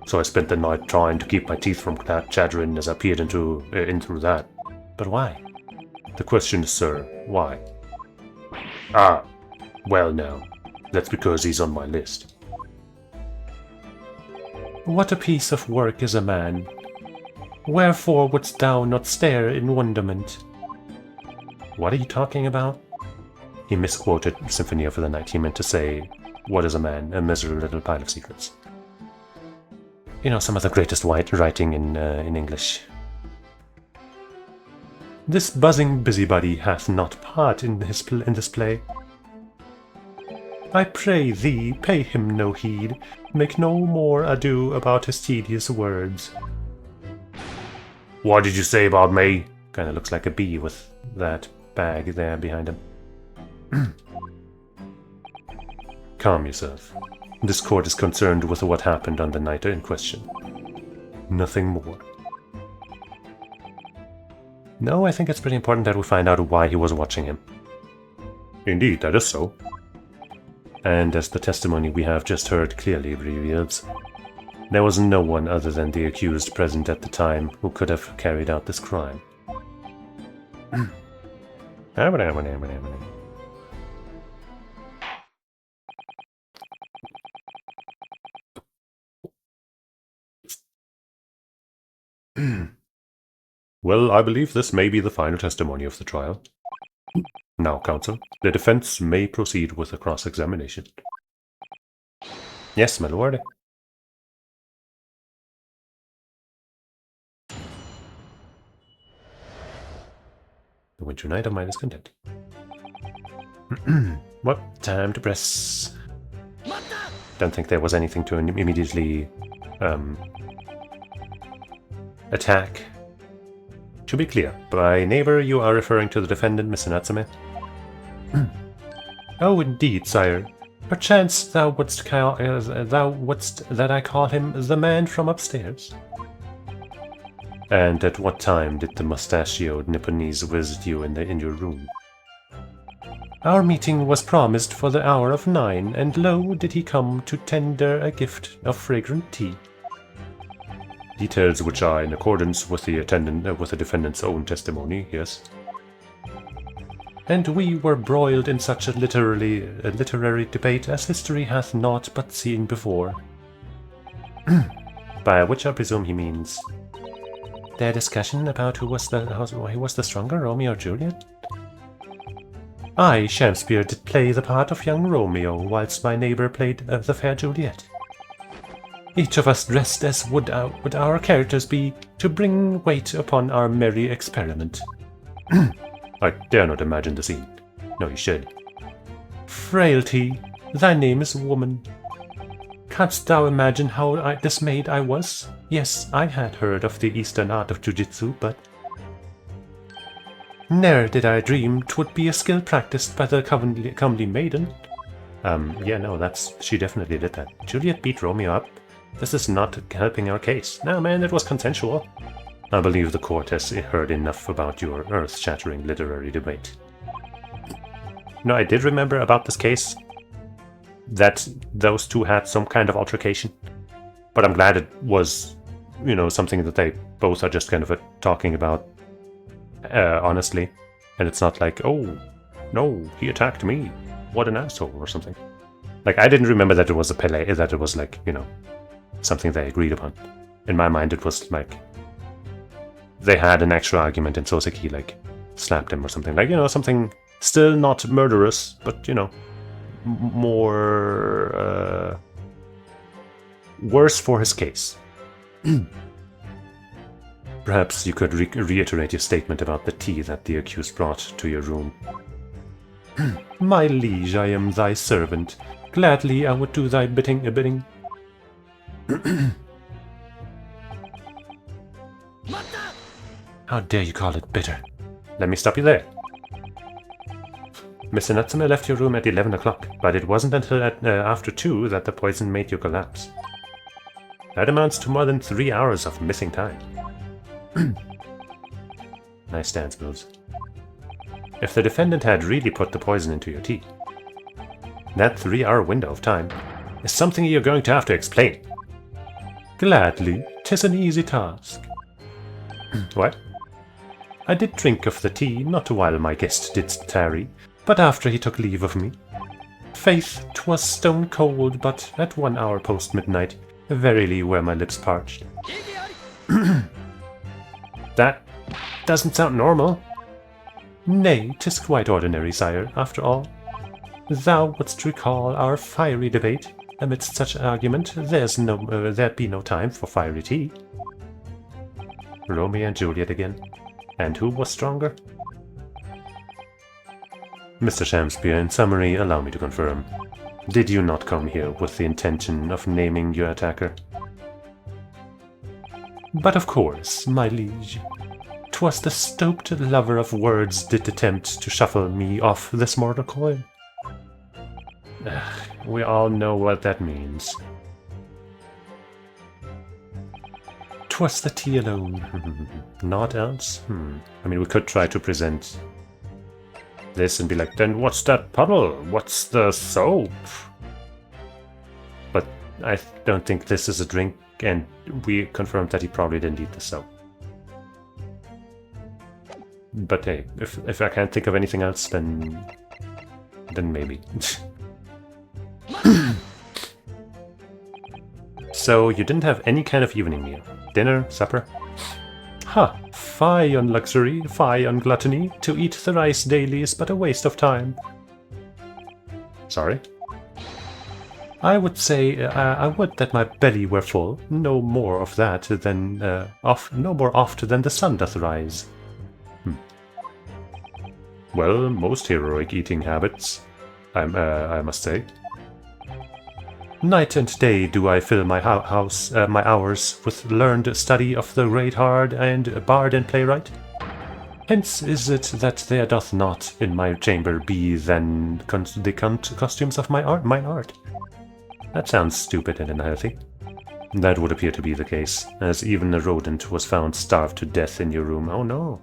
So I spent the night trying to keep my teeth from chattering as I peered in through that. But why? The question is, sir, why? Ah, well now, that's because he's on my list. What a piece of work is a man! Wherefore wouldst thou not stare in wonderment? What are you talking about? He misquoted Symphony of the Night. He meant to say, what is a man? A miserable little pile of secrets. You know, some of the greatest writing in English. This buzzing busybody hath not part in this play. I pray thee, pay him no heed, make no more ado about his tedious words. What did you say about me? Kinda looks like a bee with that bag there behind him. Calm yourself. This court is concerned with what happened on the night in question. Nothing more. No, I think it's pretty important that we find out why he was watching him. Indeed, that is so. And as the testimony we have just heard clearly reveals, there was no one other than the accused present at the time who could have carried out this crime. Well, I believe this may be the final testimony of the trial. Now, counsel, the defense may proceed with the cross-examination. Yes, my lord. The winter night of my discontent. What time to press? Don't think there was anything to immediately attack. To be clear, by neighbor you are referring to the defendant, Mr. Natsume? Oh, indeed, sire. Perchance thou wouldst that I call him the man from upstairs. And at what time did the mustachioed Nipponese visit you in your room? Our meeting was promised for the hour of 9, and lo, did he come to tender a gift of fragrant tea. Details which are in accordance with the defendant's own testimony, yes. And we were broiled in such a literary debate as history hath naught but seen before. By which I presume he means their discussion about who was the stronger, Romeo or Juliet? I, Shakespeare, did play the part of young Romeo, whilst my neighbour played the fair Juliet. Each of us dressed as would our characters be, to bring weight upon our merry experiment. I dare not imagine the scene. No, you should. Frailty, thy name is woman. Canst thou imagine how dismayed I was? Yes, I had heard of the eastern art of jujitsu, but ne'er did I dream 'twould be a skill practiced by the comely maiden. Yeah, no, she definitely did that. Juliet beat Romeo up This is not helping our case. No, man, it was consensual. I believe the court has heard enough about your earth-shattering literary debate. No, I did remember about this case that those two had some kind of altercation. But I'm glad it was, you know, something that they both are just kind of talking about honestly. And it's not like, oh, no, he attacked me. What an asshole, or something. Like, I didn't remember that it was that it was like, you know, something they agreed upon. In my mind, it was like they had an actual argument and Soseki, like, slapped him or something. Like, you know, something still not murderous, but, you know, more worse for his case. Perhaps you could reiterate your statement about the tea that the accused brought to your room. My liege, I am thy servant. Gladly I would do thy bidding. How dare you call it bitter? Let me stop you there. Mr. Natsume left your room at 11 o'clock, but it wasn't until after 2 that the poison made you collapse. That amounts to more than 3 hours of missing time. Nice dance moves. If the defendant had really put the poison into your tea, that 3-hour window of time is something you're going to have to explain. Gladly, 'tis an easy task. What? I did drink of the tea, not while my guest did tarry, but after he took leave of me. Faith, 'twas stone cold, but at 1 hour post midnight, verily were my lips parched. That doesn't sound normal. Nay, 'tis quite ordinary, sire, after all. Thou wouldst recall our fiery debate. Amidst such argument, there'd be no time for fiery tea. Romeo and Juliet again. And who was stronger? Mr. Shamspeare, in summary, allow me to confirm. Did you not come here with the intention of naming your attacker? But of course, my liege. 'Twas the stoped lover of words did attempt to shuffle me off this mortal coil. We all know what that means. 'Twas the tea alone. Not else? I mean, we could try to present this and be like, then what's that puddle? What's the soap? But I don't think this is a drink, and we confirmed that he probably didn't eat the soap. But hey, if I can't think of anything else, then maybe. So you didn't have any kind of evening meal? Dinner? Supper? Ha! Fie on luxury, fie on gluttony. To eat thrice daily is but a waste of time. Sorry? I would say I would that my belly were full, no more of that than no more oft than the sun doth rise. Well, most heroic eating habits, I must say. Night and day do I fill my my hours with learned study of the great bard and playwright. Hence is it that there doth not in my chamber be then the costumes of mine art. That sounds stupid and unhealthy. That would appear to be the case, as even a rodent was found starved to death in your room. Oh no.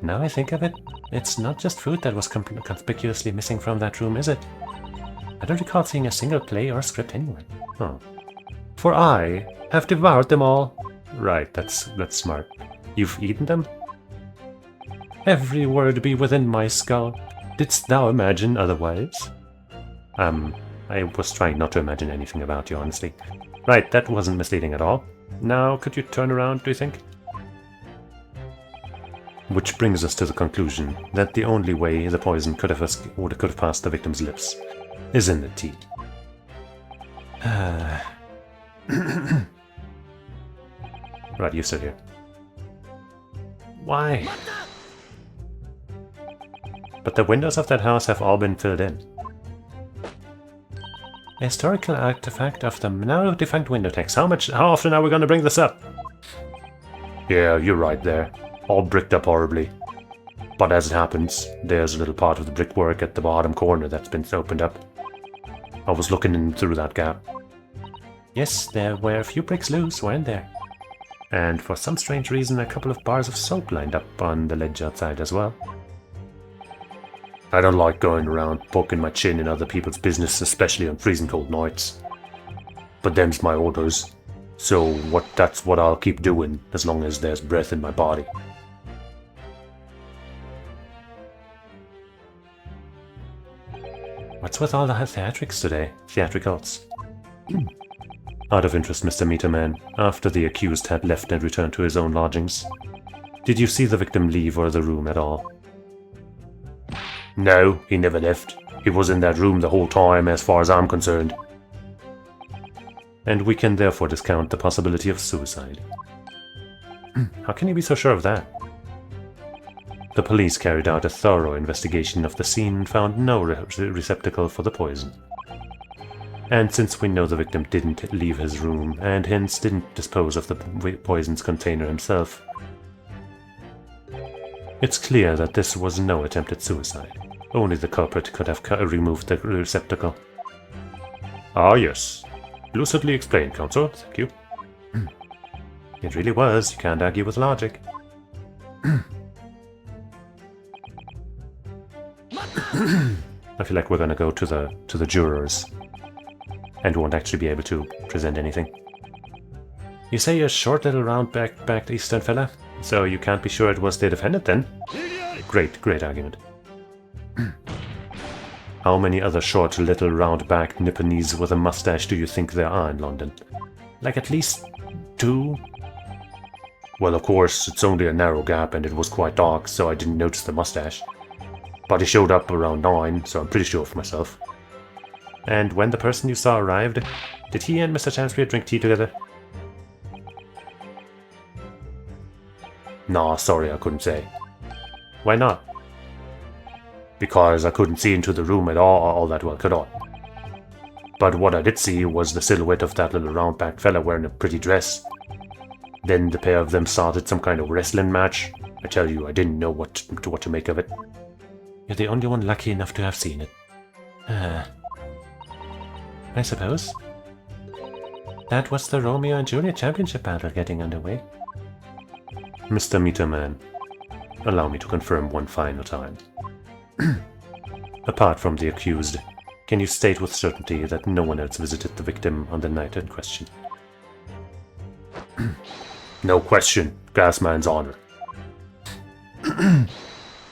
Now I think of it, it's not just food that was conspicuously missing from that room, is it? I don't recall seeing a single play or script anywhere. Oh. For I have devoured them all. Right, that's smart. You've eaten them? Every word be within my skull. Didst thou imagine otherwise? I was trying not to imagine anything about you, honestly. Right, that wasn't misleading at all. Now, could you turn around, do you think? Which brings us to the conclusion that the only way the poison could have passed the victim's lips is in the tea. Right, you sit here. Why? But the windows of that house have all been filled in. A historical artifact of the now defunct window text. How often are we going to bring this up? Yeah, you're right there. All bricked up horribly. But as it happens, there's a little part of the brickwork at the bottom corner that's been opened up. I was looking in through that gap. Yes, there were a few bricks loose, weren't there? And for some strange reason, a couple of bars of soap lined up on the ledge outside as well. I don't like going around poking my chin in other people's business, especially on freezing cold nights. But them's my orders, so that's what I'll keep doing as long as there's breath in my body. What's with all the theatrics today? Theatricals. Out of interest, Mr. Meterman, after the accused had left and returned to his own lodgings, did you see the victim leave or the room at all? No, he never left. He was in that room the whole time, as far as I'm concerned. And we can therefore discount the possibility of suicide. How can you be so sure of that? The police carried out a thorough investigation of the scene and found no receptacle for the poison. And since we know the victim didn't leave his room, and hence didn't dispose of the poison's container himself, it's clear that this was no attempt at suicide. Only the culprit could have removed the receptacle. Ah, yes. Lucidly explained, Counsel. Thank you. It really was. You can't argue with logic. I feel like we're gonna go to the jurors and won't actually be able to present anything. You say you're a short little round-backed Eastern fella, so you can't be sure it was the defendant then? Great argument. How many other short little round-backed Nipponese with a mustache do you think there are in London? Like at least 2? Well, of course, it's only a narrow gap and it was quite dark, so I didn't notice the mustache. But he showed up around 9, so I'm pretty sure for myself. And when the person you saw arrived, did he and Mr. Chancery drink tea together? Nah, sorry, I couldn't say. Why not? Because I couldn't see into the room at all that well, could I? But what I did see was the silhouette of that little round-backed fella wearing a pretty dress. Then the pair of them started some kind of wrestling match. I tell you, I didn't know what to make of it. You're the only one lucky enough to have seen it. I suppose. That was the Romeo and Juliet championship battle getting underway. Mr. Meterman, allow me to confirm one final time. Apart from the accused, can you state with certainty that no one else visited the victim on the night in question? No question. Gasman's honor.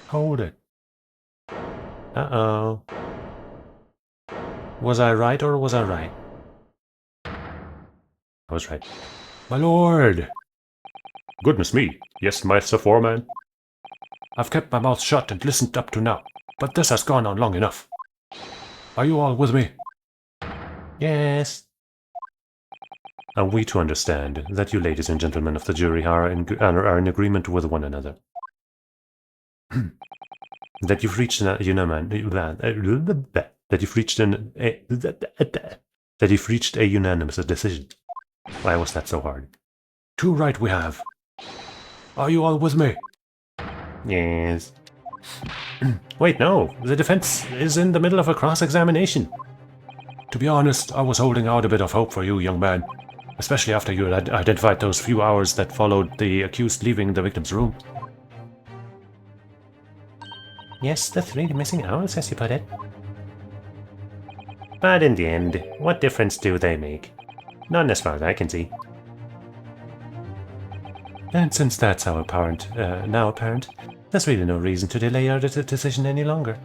Hold it. Uh-oh. Was I right or was I right? I was right. My lord! Goodness me. Yes, Master Foreman. I've kept my mouth shut and listened up to now, but this has gone on long enough. Are you all with me? Yes. Are we to understand that you ladies and gentlemen of the jury are in agreement with one another? That you've reached that you've reached a unanimous decision. Why was that so hard? Too right we have. Are you all with me? Yes. Wait, no. The defense is in the middle of a cross-examination. To be honest, I was holding out a bit of hope for you, young man. Especially after you had identified those few hours that followed the accused leaving the victim's room. Yes, the 3 missing hours, as you put it. But in the end, what difference do they make? None as far as I can see. And since that's now apparent, there's really no reason to delay our decision any longer.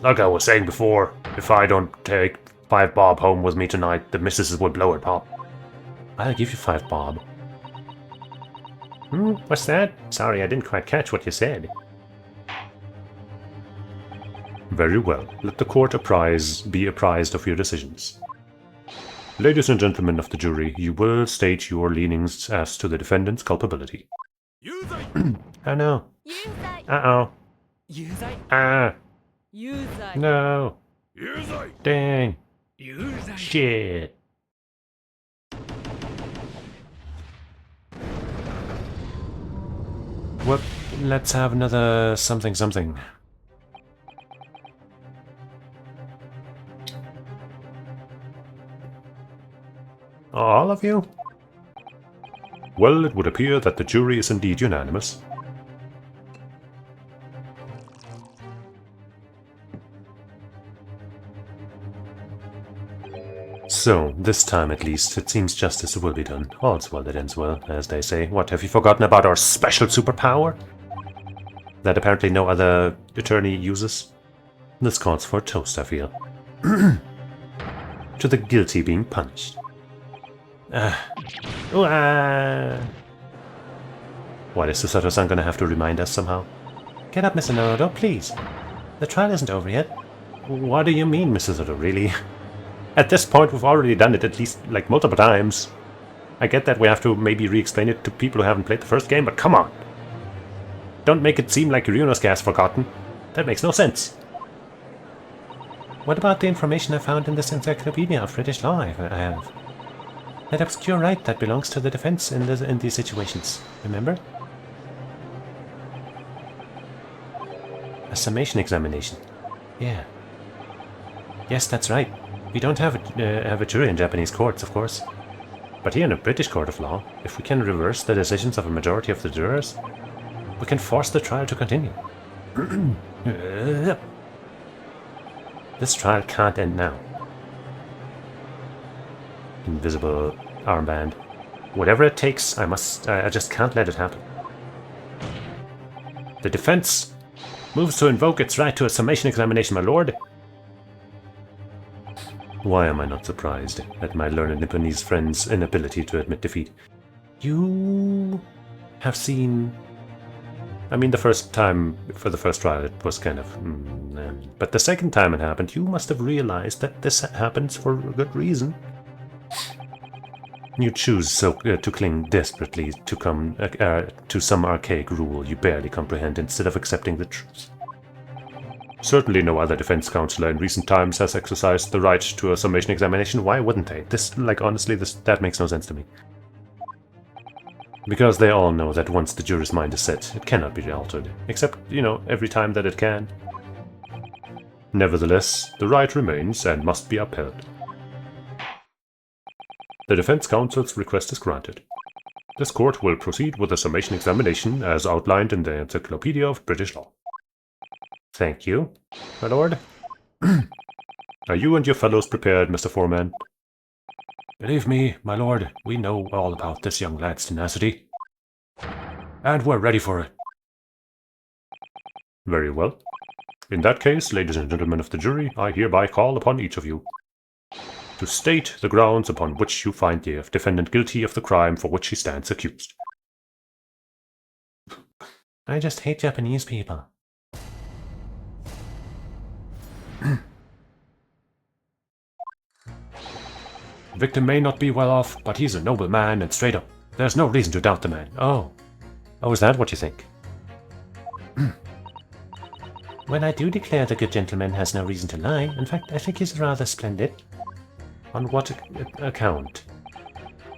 Like I was saying before, if I don't take 5 bob home with me tonight, the missus will blow her top. I'll give you 5 bob. What's that? Sorry, I didn't quite catch what you said. Very well. Let the court be apprised of your decisions. Ladies and gentlemen of the jury, you will state your leanings as to the defendant's culpability. Oh no. Uh-oh. Ah. No. Dang. Shit. Well, let's have another something. All of you? Well, it would appear that the jury is indeed unanimous. So, this time at least, it seems justice will be done. All's well that ends well, as they say. What, have you forgotten about our special superpower? That apparently no other attorney uses? This calls for a toast, I feel. To the guilty being punished. What, is Susato-san gonna have to remind us somehow? Get up, Mr. Naruto, please. The trial isn't over yet. What do you mean, Mrs. Susato, really? At this point, we've already done it at least, like, multiple times. I get that we have to maybe re-explain it to people who haven't played the first game, but come on! Don't make it seem like Ryunosuke has forgotten. That makes no sense. What about the information I found in this encyclopedia of British law I have? That obscure right that belongs to the defense in these situations, remember? A summation examination. Yeah. Yes, that's right. We don't have a jury in Japanese courts, of course. But here in a British court of law, if we can reverse the decisions of a majority of the jurors, we can force the trial to continue. This trial can't end now. Invisible armband. Whatever it takes, I just can't let it happen. The defense moves to invoke its right to a summation examination, my lord. Why am I not surprised at my learned Nipponese friend's inability to admit defeat? You have seen... I mean, the first time, for the first trial, it was kind of... but the second time it happened, you must have realized that this happens for a good reason. You choose to cling desperately to some archaic rule you barely comprehend instead of accepting the truth. Certainly no other defense counselor in recent times has exercised the right to a summation examination. Why wouldn't they? Honestly, that makes no sense to me. Because they all know that once the jury's mind is set, it cannot be altered. Except, every time that it can. Nevertheless, the right remains and must be upheld. The defense counsel's request is granted. This court will proceed with the summation examination as outlined in the Encyclopedia of British Law. Thank you, my lord. Are you and your fellows prepared, Mr. Foreman? Believe me, my lord, we know all about this young lad's tenacity. And we're ready for it. Very well. In that case, ladies and gentlemen of the jury, I hereby call upon each of you to state the grounds upon which you find the defendant guilty of the crime for which he stands accused. I just hate Japanese people. The victim may not be well off, but he's a noble man and straight up. There's no reason to doubt the man. Oh, is that what you think? Well, I do declare the good gentleman has no reason to lie. In fact, I think he's rather splendid. On what account?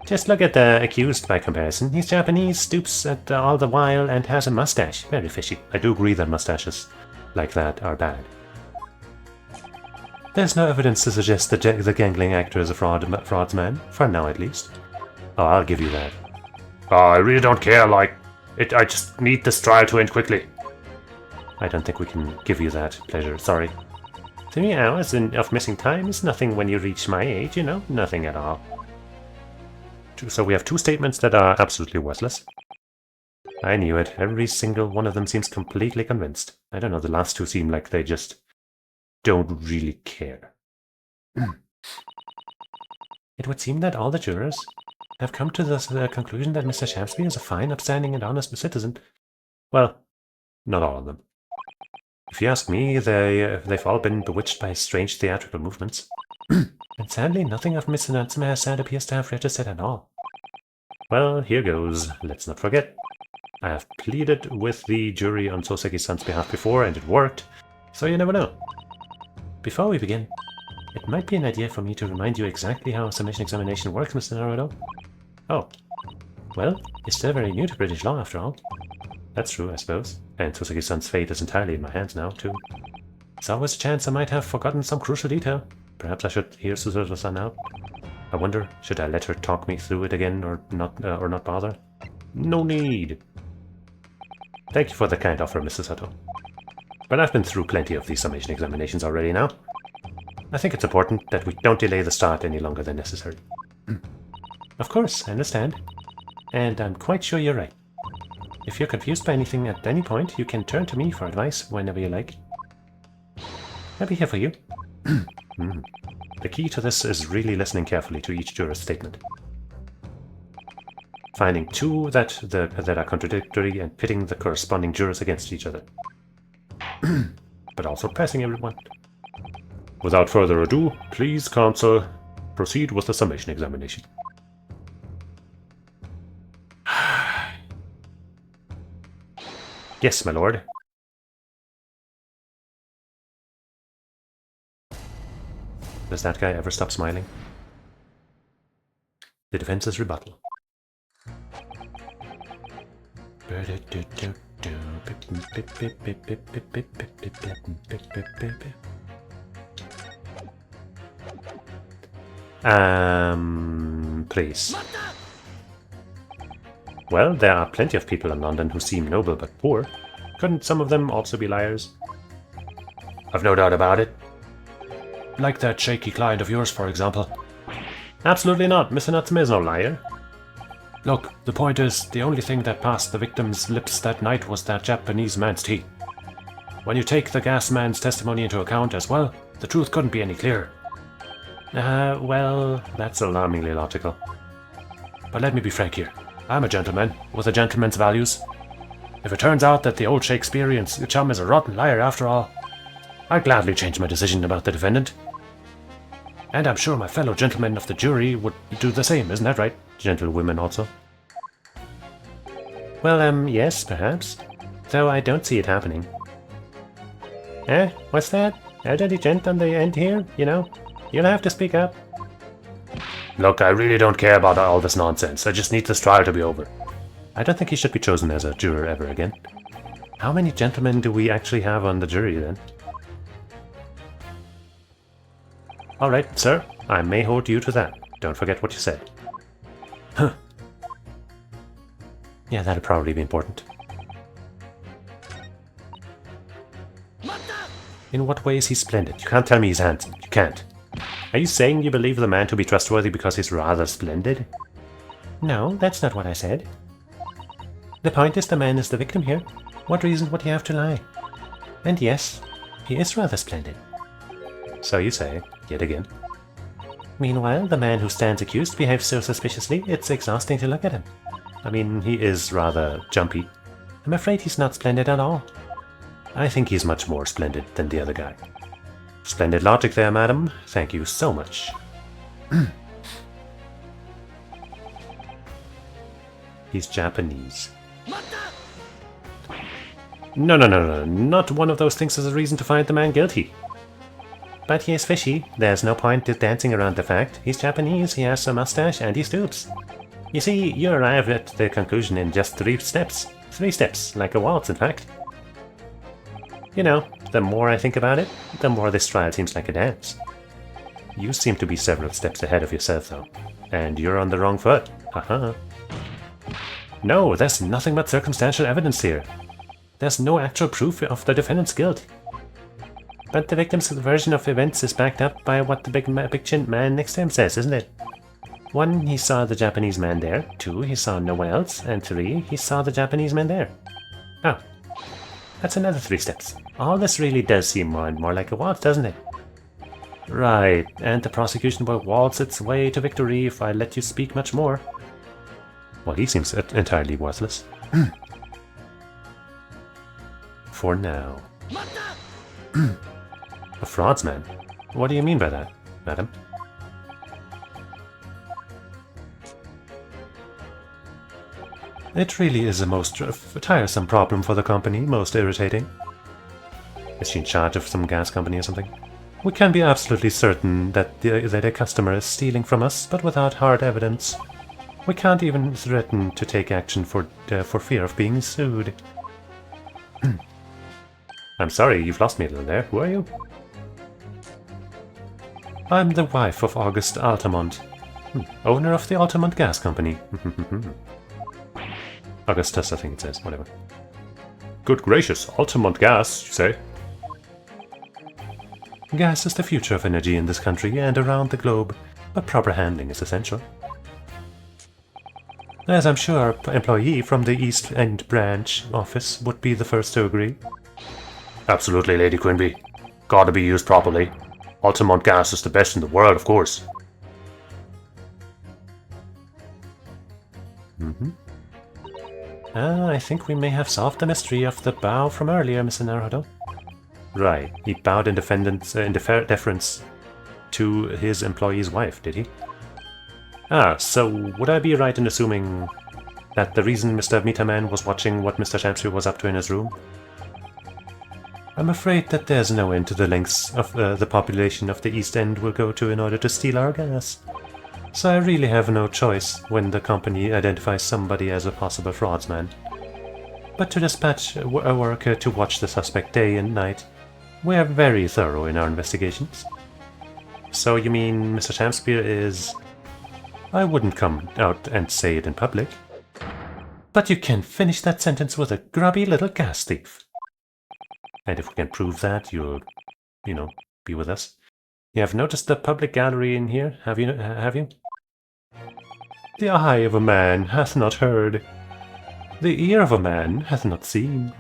Just look at the accused by comparison. He's Japanese, stoops at all the while, and has a mustache. Very fishy. I do agree that mustaches like that are bad. There's no evidence to suggest that the gangling actor is a fraudsman, for now at least. Oh, I'll give you that. I really don't care, I just need this trial to end quickly. I don't think we can give you that pleasure, sorry. 3 hours of missing time is nothing when you reach my age, nothing at all. So we have 2 statements that are absolutely worthless. I knew it. Every single one of them seems completely convinced. I don't know, the last 2 seem like they just don't really care. It would seem that all the jurors have come to the conclusion that Mr. Shamsby is a fine, upstanding, and honest citizen. Well, not all of them. If you ask me, they've all been bewitched by strange theatrical movements. And sadly, nothing of Mr. Natsume has said appears to have registered at all. Well, here goes. Let's not forget. I have pleaded with the jury on Soseki-san's behalf before, and it worked. So you never know. Before we begin, it might be an idea for me to remind you exactly how a summation examination works, Mr. Naruto. Oh. Well, you're still very new to British law, after all. That's true, I suppose. And Soseki-san's fate is entirely in my hands now, too. There's always a chance I might have forgotten some crucial detail. Perhaps I should hear Susato-san out. I wonder, should I let her talk me through it again or not bother? No need! Thank you for the kind offer, Mrs. Hutto. But I've been through plenty of these summation examinations already now. I think it's important that we don't delay the start any longer than necessary. Of course, I understand. And I'm quite sure you're right. If you're confused by anything at any point, you can turn to me for advice whenever you like. I'll be here for you. The key to this is really listening carefully to each juror's statement. Finding two that are contradictory and pitting the corresponding jurors against each other. But also pressing everyone. Without further ado, please, counsel, proceed with the summation examination. Yes, my lord. Does that guy ever stop smiling? The defense's rebuttal. Please. Well, there are plenty of people in London who seem noble but poor. Couldn't some of them also be liars? I've no doubt about it. Like that shaky client of yours, for example. Absolutely not. Mr. Natsume is no liar. Look, the point is, the only thing that passed the victim's lips that night was that Japanese man's tea. When you take the gas man's testimony into account as well, the truth couldn't be any clearer. Well, that's alarmingly logical. But let me be frank here. I'm a gentleman, with a gentleman's values. If it turns out that the old Shakespearean chum is a rotten liar after all, I'd gladly change my decision about the defendant. And I'm sure my fellow gentlemen of the jury would do the same, isn't that right? Gentlewomen also. Well, yes, perhaps. Though I don't see it happening. What's that? Elderly gent on the end here, you know? You'll have to speak up. Look, I really don't care about all this nonsense. I just need this trial to be over. I don't think he should be chosen as a juror ever again. How many gentlemen do we actually have on the jury, then? Alright, sir. I may hold you to that. Don't forget what you said. Huh. Yeah, that'll probably be important. In what way is he splendid? You can't tell me he's handsome. You can't. Are you saying you believe the man to be trustworthy because he's rather splendid? No, that's not what I said. The point is the man is the victim here. What reason would he have to lie? And yes, he is rather splendid. So you say, yet again. Meanwhile, the man who stands accused behaves so suspiciously, it's exhausting to look at him. I mean, he is rather jumpy. I'm afraid he's not splendid at all. I think he's much more splendid than the other guy. Splendid logic there, madam. Thank you so much. He's Japanese. No, not one of those things is a reason to find the man guilty. But he is fishy. There's no point to dancing around the fact. He's Japanese, he has a mustache, and he stoops. You see, you arrive at the conclusion in just 3 steps. 3 steps, like a waltz, in fact. You know, the more I think about it, the more this trial seems like a dance. You seem to be several steps ahead of yourself, though. And you're on the wrong foot. Haha. No, there's nothing but circumstantial evidence here. There's no actual proof of the defendant's guilt. But the victim's version of events is backed up by what the big chin man next to him says, isn't it? 1, he saw the Japanese man there. 2, he saw no one else. And 3, he saw the Japanese man there. Oh. That's another 3 steps. All this really does seem more and more like a waltz, doesn't it? Right, and the prosecution will waltz its way to victory if I let you speak much more. Well, he seems entirely worthless. For now. A fraudsman? What do you mean by that, madam? It really is a most tiresome problem for the company, most irritating. Is she in charge of some gas company or something? We can be absolutely certain that a customer is stealing from us, but without hard evidence. We can't even threaten to take action for fear of being sued. I'm sorry, you've lost me a little there. Who are you? I'm the wife of August Altamont. Owner of the Altamont Gas Company. Augustus, I think it says. Whatever. Good gracious, Altamont Gas, you say? Gas is the future of energy in this country and around the globe, but proper handling is essential. As I'm sure an employee from the East End branch office would be the first to agree. Absolutely, Lady Quimby. Gotta be used properly. Altamont Gas is the best in the world, of course. I think we may have solved the mystery of the bow from earlier, Mr. Naruto. Right, he bowed in deference to his employee's wife, did he? So would I be right in assuming that the reason Mr. Mitaman was watching what Mr. Champsbury was up to in his room? I'm afraid that there's no end to the lengths of the population of the East End will go to in order to steal our gas. So I really have no choice when the company identifies somebody as a possible fraudsman. But to dispatch a worker to watch the suspect day and night, we are very thorough in our investigations. So you mean Mr. Champspeare is... I wouldn't come out and say it in public. But you can finish that sentence with a grubby little gas thief. And if we can prove that, you'll, be with us. You have noticed the public gallery in here, have you? The eye of a man hath not heard. The ear of a man hath not seen.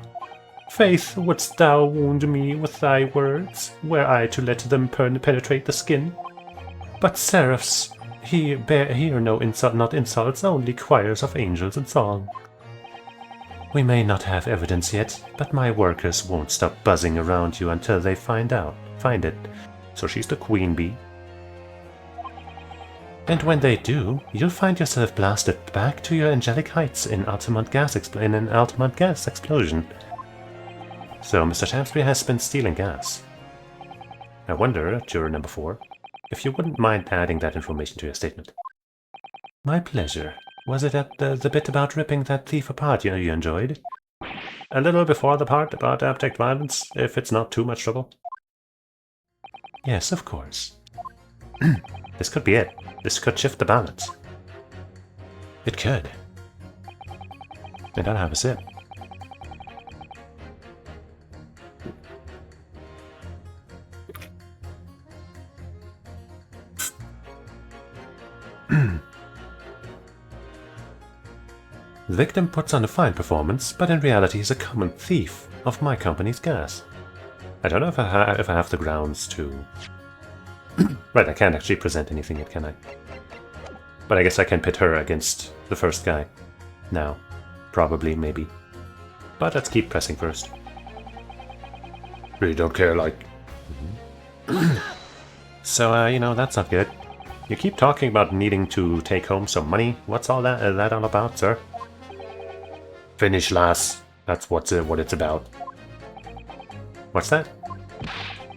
Faith, wouldst thou wound me with thy words, were I to let them penetrate the skin? But seraphs hear no not insults, only choirs of angels and song. We may not have evidence yet, but my workers won't stop buzzing around you until they find it. So she's the queen bee. And when they do, you'll find yourself blasted back to your angelic heights in an Altamont gas explosion. So Mr. Champsbury has been stealing gas. I wonder, juror number 4, if you wouldn't mind adding that information to your statement. My pleasure. Was it at the bit about ripping that thief apart you enjoyed? A little before the part about abject violence, if it's not too much trouble. Yes, of course. This could be it. This could shift the balance. It could. And I'll have a sip. The victim puts on a fine performance, but in reality is a common thief of my company's gas. I don't know if I have the grounds to... Right, I can't actually present anything yet, can I? But I guess I can pit her against the first guy. Now. Probably, maybe. But let's keep pressing first. Really don't care, like... So, that's not good. You keep talking about needing to take home some money. What's all that all about, sir? Finish, lass. That's what it's about. What's that?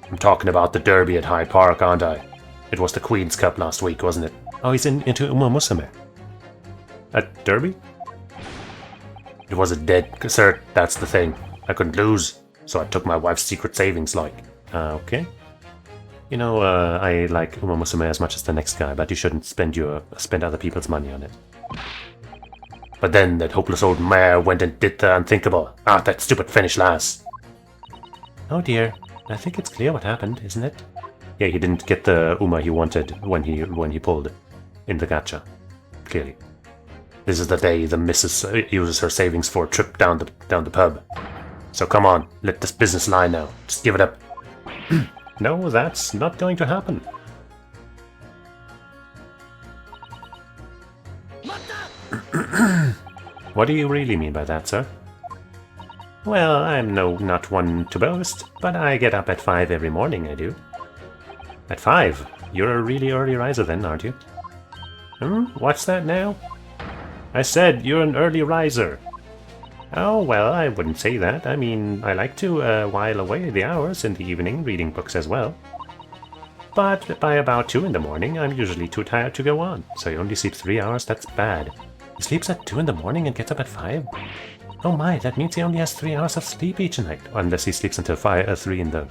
I'm talking about the derby at Hyde Park, aren't I? It was the Queen's Cup last week, wasn't it? Oh, he's into Uma Musume. At derby? It was a dead cert, that's the thing. I couldn't lose, so I took my wife's secret savings, like. Okay. I like Uma Musume as much as the next guy, but you shouldn't spend other people's money on it. But then that hopeless old mare went and did the unthinkable. That stupid Finnish lass. Oh dear, I think it's clear what happened, isn't it? Yeah, he didn't get the Uma he wanted when he pulled in the gacha. Clearly. This is the day the missus uses her savings for a trip down the pub. So come on, let this business lie now. Just give it up. No, that's not going to happen. What do you really mean by that, sir? Well, I'm not one to boast, but I get up at 5 every morning, I do. At 5? You're a really early riser then, aren't you? What's that now? I said you're an early riser. Oh, well, I wouldn't say that. I mean, I like to while away the hours in the evening reading books as well. But by about 2 in the morning, I'm usually too tired to go on. So you only sleep 3 hours? That's bad. He sleeps at 2 in the morning and gets up at 5? Oh my, that means he only has 3 hours of sleep each night. Unless he sleeps until 3 in the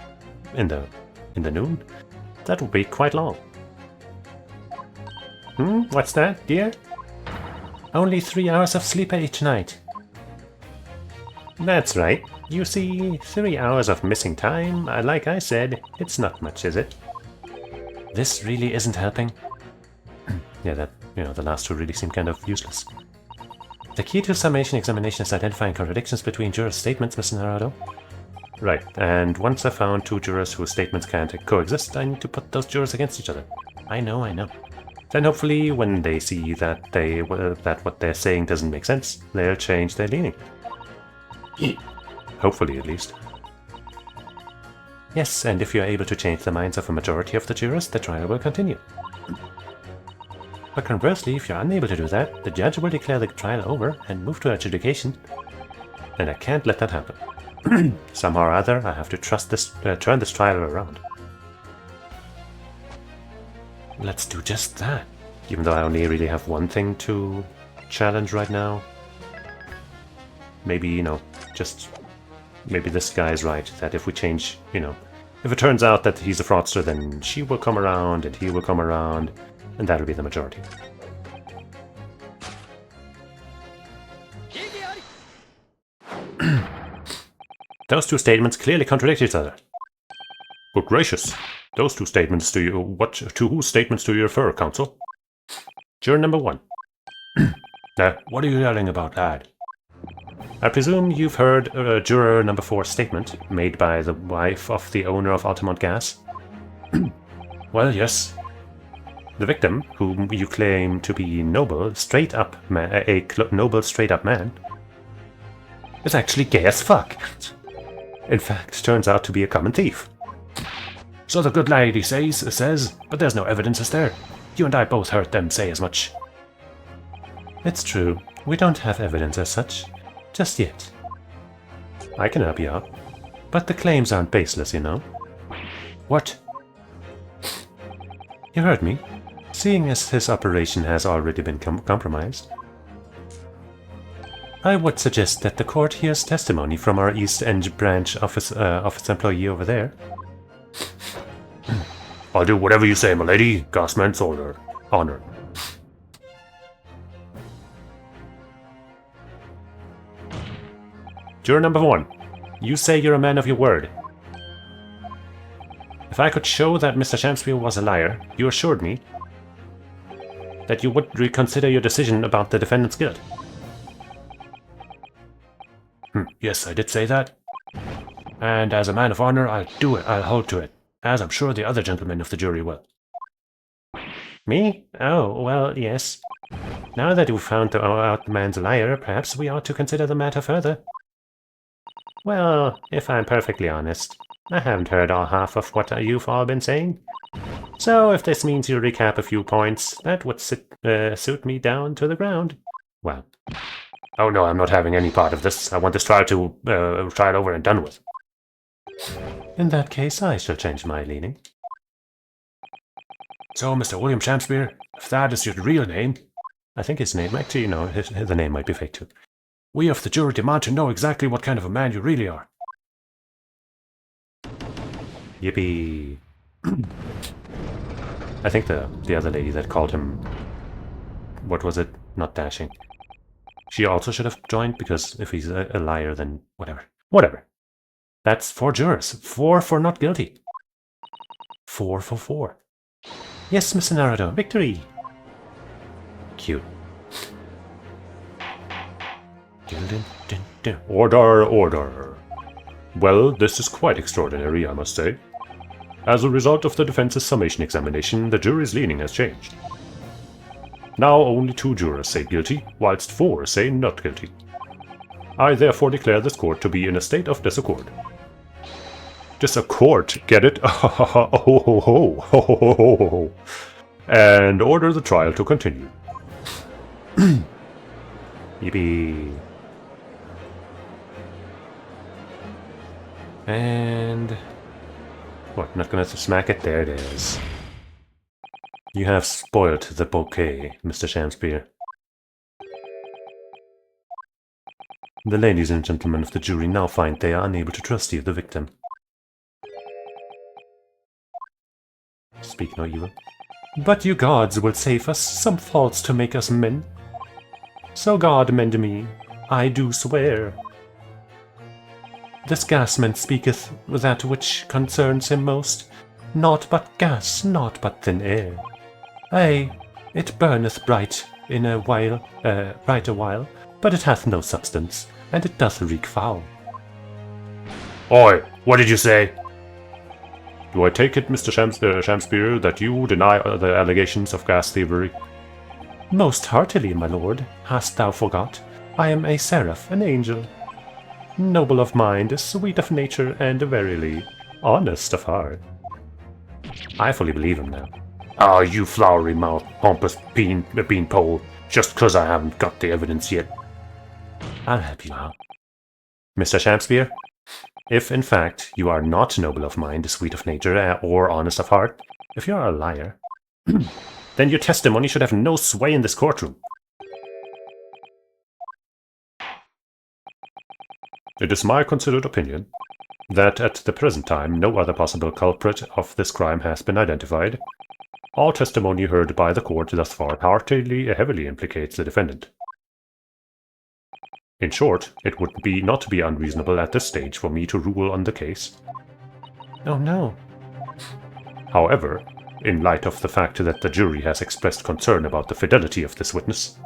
noon. That would be quite long. What's that, dear? Only 3 hours of sleep each night. That's right. You see, 3 hours of missing time, like I said, it's not much, is it? This really isn't helping. Yeah, the last two really seem kind of useless. The key to summation examination is identifying contradictions between jurors' statements, Mr. Naruto. Right, and once I've found two jurors whose statements can't coexist, I need to put those jurors against each other. I know. Then hopefully, when they see that that what they're saying doesn't make sense, they'll change their leaning. Hopefully, at least. Yes, and if you're able to change the minds of a majority of the jurors, the trial will continue. But conversely, if you're unable to do that, the judge will declare the trial over and move to adjudication. And I can't let that happen. Somehow or other, I have to turn this trial around. Let's do just that. Even though I only really have one thing to challenge right now. Maybe, maybe this guy's right, that if we change, if it turns out that he's a fraudster, then she will come around and he will come around, and that'll be the majority. Those two statements clearly contradict each other. Good gracious. Those two statements to whose statements do you refer, counsel? Juror number 1. What are you yelling about, lad? I presume you've heard juror number 4's statement, made by the wife of the owner of Altamont Gas? Well, yes. The victim, whom you claim to be noble, straight-up noble, straight-up man, is actually gay as fuck. In fact, turns out to be a common thief. So the good lady says, but there's no evidence, is there? You and I both heard them say as much. It's true. We don't have evidence as such. Just yet. I can help you out. But the claims aren't baseless, you know. What? You heard me. Seeing as his operation has already been compromised, I would suggest that the court hears testimony from our East End branch office employee over there. I'll do whatever you say, milady. Gossman's order. Honor. Juror number 1. You say you're a man of your word. If I could show that Mr. Shamspeare was a liar, you assured me that you would reconsider your decision about the defendant's guilt. Yes, I did say that. And as a man of honor, I'll do it. I'll hold to it. As I'm sure the other gentlemen of the jury will. Me? Oh, well, yes. Now that we've found out the man's a liar, perhaps we ought to consider the matter further. Well, if I'm perfectly honest, I haven't heard half of what you've all been saying. So if this means you recap a few points, that would suit me down to the ground. Well. Oh no, I'm not having any part of this. I want this trial over and done with. In that case, I shall change my leaning. So, Mr. William Shamspeare, if that is your real name... I think his name, actually, the name might be fake too. We of the jury demand to know exactly what kind of a man you really are. Yippee. I think the other lady that called him... What was it? Not dashing. She also should have joined, because if he's a liar, then whatever. Whatever. That's 4 jurors. 4 for not guilty. 4 for 4. Yes, Mr. Naruto, victory! Cute. Order, order. Well, this is quite extraordinary, I must say. As a result of the defense's summation examination, the jury's leaning has changed. Now only 2 jurors say guilty, whilst 4 say not guilty. I therefore declare this court to be in a state of disaccord. Disaccord, get it? And order the trial to continue. Yippee. And... What, not gonna smack it? There it is. You have spoilt the bouquet, Mr. Shamspeare. The ladies and gentlemen of the jury now find they are unable to trust you, the victim. Speak no evil. But you gods will save us some faults to make us men. So God mend me, I do swear. This gasman speaketh that which concerns him most, naught but gas, naught but thin air. Ay, it burneth bright in a while, bright a while, but it hath no substance, and it doth reek foul. Oi, what did you say? Do I take it, Mr. Shamspeare, that you deny the allegations of gas thievery? Most heartily, my lord. Hast thou forgot? I am a seraph, an angel. Noble of mind, sweet of nature, and verily, honest of heart. I fully believe him now. Ah, you flowery mouth, pompous beanpole, just 'cause I haven't got the evidence yet. I'll help you out. Mr. Shamspeare, if in fact you are not noble of mind, sweet of nature, or honest of heart, if you are a liar, then your testimony should have no sway in this courtroom. It is my considered opinion that at the present time no other possible culprit of this crime has been identified. All testimony heard by the court thus far heavily implicates the defendant. In short, it would not be unreasonable at this stage for me to rule on the case. Oh no. However, in light of the fact that the jury has expressed concern about the fidelity of this witness,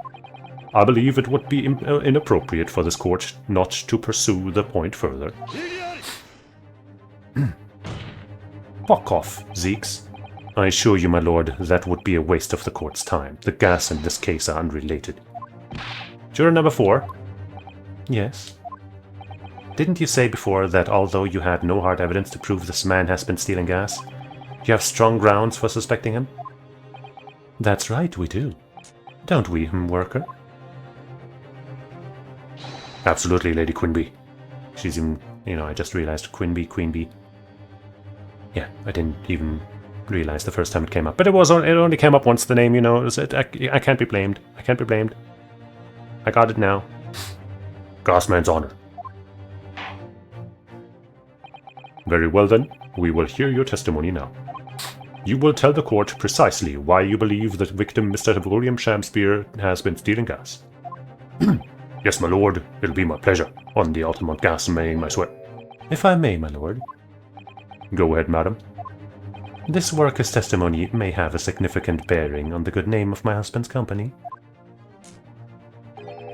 I believe it would be inappropriate for this court not to pursue the point further. Fuck off, Zeeks. I assure you, my lord, that would be a waste of the court's time. The gas and this case are unrelated. Juror number 4. Yes? Didn't you say before that although you had no hard evidence to prove this man has been stealing gas, you have strong grounds for suspecting him? That's right, we do. Don't we, worker? Absolutely, Lady Quinby. She's even, I just realized Queen Bee. Yeah, I didn't even realize the first time it came up. But it only came up once, the name, I can't be blamed. I can't be blamed. I got it now. Gasman's honor. Very well then, we will hear your testimony now. You will tell the court precisely why you believe the victim, Mr. William Shamspeare, has been stealing gas. Yes, my lord, it'll be my pleasure. On the Altamont gas, may I swear. If I may, my lord. Go ahead, madam. This worker's testimony may have a significant bearing on the good name of my husband's company.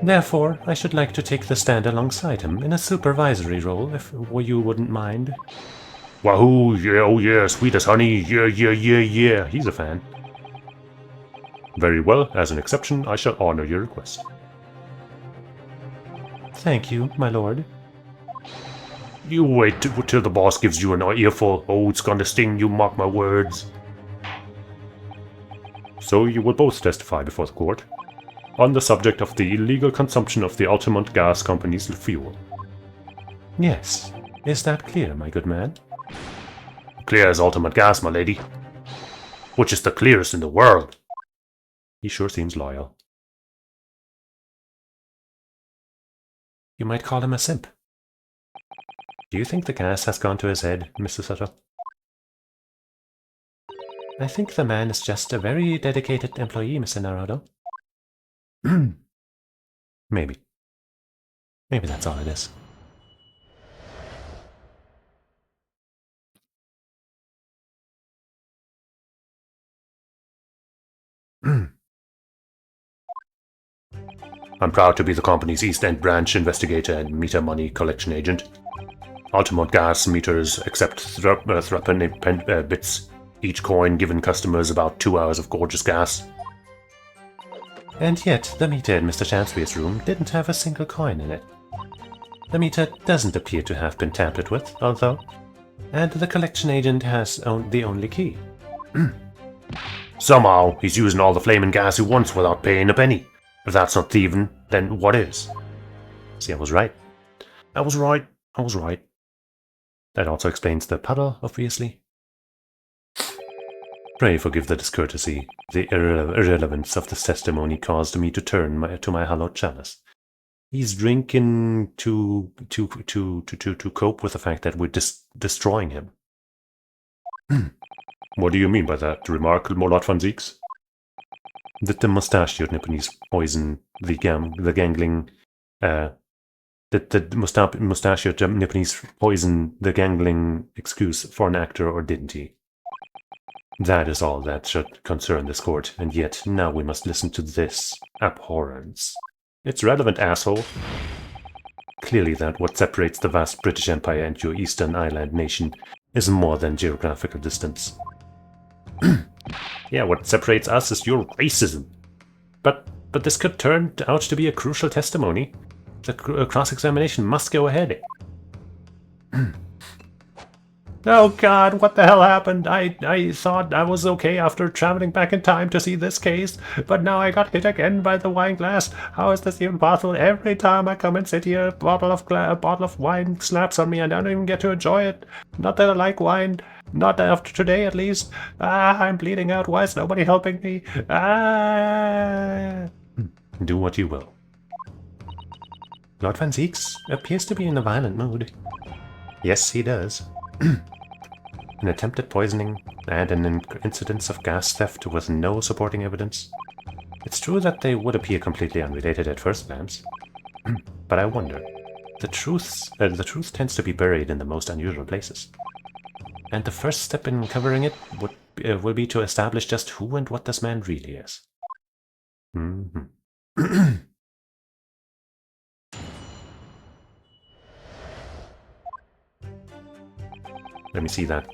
Therefore, I should like to take the stand alongside him in a supervisory role, if you wouldn't mind. Wahoo! Yeah, oh yeah, sweet as honey. Yeah. He's a fan. Very well, as an exception, I shall honor your request. Thank you, my lord. You wait till the boss gives you an earful. Oh, it's gonna sting, you mark my words. So you will both testify before the court on the subject of the illegal consumption of the Altamont Gas Company's fuel. Yes. Is that clear, my good man? Clear as Altamont Gas, my lady. Which is the clearest in the world. He sure seems loyal. You might call him a simp. Do you think the gas has gone to his head, Mr. Sutter? I think the man is just a very dedicated employee, Mr. Naruto. Maybe. Maybe that's all it is. I'm proud to be the company's East End branch investigator and meter money collection agent. Altamont gas meters accept threepenny bits, each coin giving customers about 2 hours of gorgeous gas. And yet, the meter in Mr. Shamspeare's room didn't have a single coin in it. The meter doesn't appear to have been tampered with, although, and the collection agent has the only key. Somehow, he's using all the flaming gas he wants without paying a penny. If that's not thieving, then what is? See, I was right. I was right. That also explains the puddle, obviously. Pray forgive the discourtesy. The irrelevance of this testimony caused me to turn to my hallowed chalice. He's drinking to cope with the fact that we're destroying him. What do you mean by that, remark, Molot van Zieks? That the mustachioed Nipponese poison the gangling... that the mustachioed Nipponese poison the gangling excuse for an actor, or didn't he? That is all that should concern this court, and yet now we must listen to this abhorrence. It's relevant, asshole. Clearly that what separates the vast British Empire and your eastern island nation is more than geographical distance. Yeah, what separates us is your racism. But this could turn out to be a crucial testimony. The cross-examination must go ahead. Oh god, what the hell happened? I thought I was okay after traveling back in time to see this case, but now I got hit again by the wine glass. How is this even possible? Every time I come and sit here, a bottle of wine slaps on me and I don't even get to enjoy it. Not that I like wine. Not after today, at least. I'm bleeding out. Why is nobody helping me? Do what you will. Lord Van Zieks appears to be in a violent mood. Yes, he does. An attempted poisoning and an incidence of gas theft with no supporting evidence. It's true that they would appear completely unrelated at first glance. But I wonder. The truth tends to be buried in the most unusual places. And the first step in covering it will be to establish just who and what this man really is. Let me see that.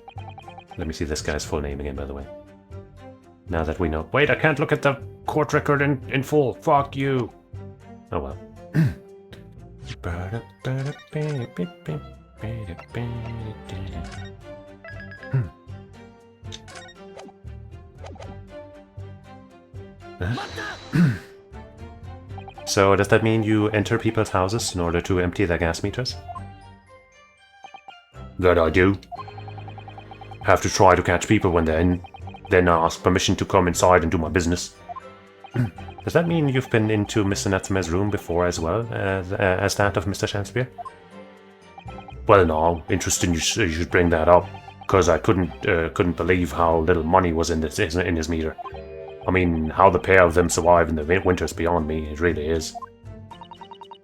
Let me see this guy's full name again, by the way. Now that we know. Wait, I can't look at the court record in full. Fuck you. Oh well. So does that mean you enter people's houses in order to empty their gas meters? That I do. Have to try to catch people when they're in, then ask permission to come inside and do my business. Does that mean you've been into Mr. Natsume's room before as well as that of Mr. Shakespeare? Well, no. Interesting you should bring that up, because I couldn't believe how little money was in his meter. I mean, how the pair of them survive in the winter's beyond me. It really is.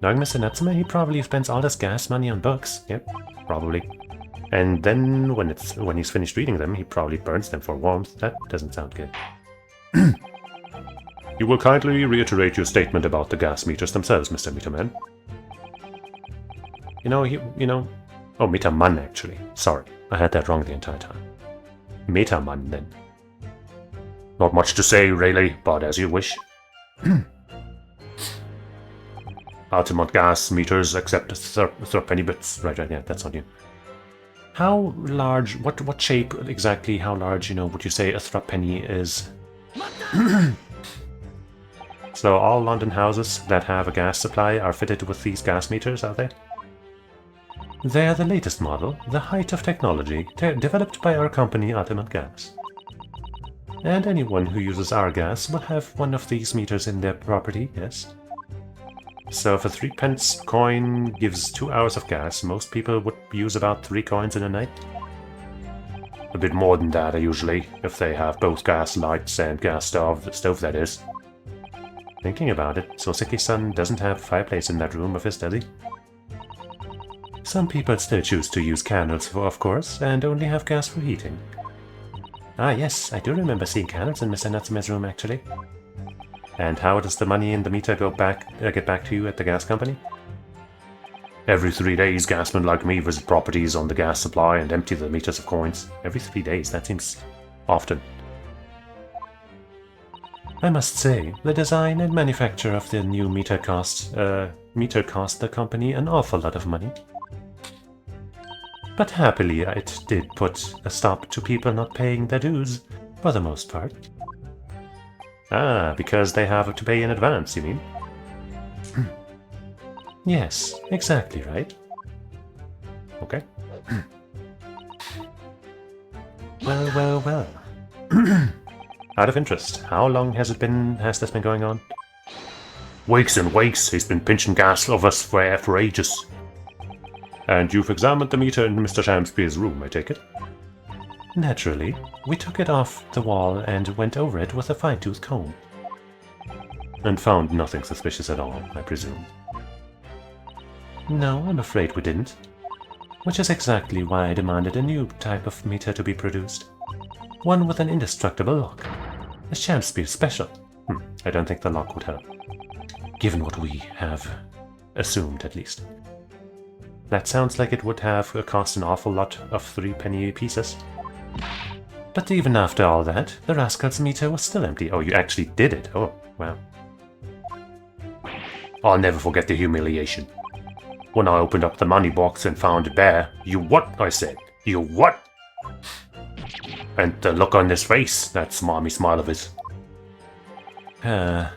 Knowing Mr. Natsume, he probably spends all his gas money on books. Yep, probably. And then when he's finished reading them, he probably burns them for warmth. That doesn't sound good. You will kindly reiterate your statement about the gas meters themselves, Mr. Meterman. Oh, Meterman, actually. Sorry, I had that wrong the entire time. Meterman, then. Not much to say, really, but as you wish. Altamont gas meters accept threepenny bits. Right, yeah, that's on you. How large, what shape exactly, how large, would you say a threepenny is? So all London houses that have a gas supply are fitted with these gas meters, are they? They are the latest model, the height of technology, developed by our company, Altamont Gas. And anyone who uses our gas will have one of these meters in their property, yes? So if a 3-pence coin gives 2 hours of gas, most people would use about 3 coins in a night. A bit more than that, usually, if they have both gas lights and gas stove that is. Thinking about it, Soseki-san doesn't have a fireplace in that room of his study. Some people still choose to use candles, of course, and only have gas for heating. Ah yes, I do remember seeing candles in Mr. Natsume's room, actually. And how does the money in the meter get back to you at the gas company? Every 3 days, gasmen like me visit properties on the gas supply and empty the meters of coins. Every 3 days, that seems often. I must say, the design and manufacture of the new meter cost the company an awful lot of money. But happily, it did put a stop to people not paying their dues, for the most part. Ah, because they have to pay in advance, you mean? Yes, exactly right. Okay. Well. Out of interest, how long has this been going on? Weeks and weeks. He's been pinching gas of us for ages. And you've examined the meter in Mr. Shakespeare's room, I take it? Naturally, we took it off the wall and went over it with a fine-tooth comb. And found nothing suspicious at all, I presume. No, I'm afraid we didn't. Which is exactly why I demanded a new type of meter to be produced. One with an indestructible lock. A Shakespeare special. I don't think the lock would help. Given what we have assumed, at least. That sounds like it would have cost an awful lot of 3-penny pieces. But even after all that, the rascal's meter was still empty. Oh, you actually did it. Oh, wow. I'll never forget the humiliation. When I opened up the money box and found it there. You what? I said. You what? And the look on his face, that smarmy smile of his. I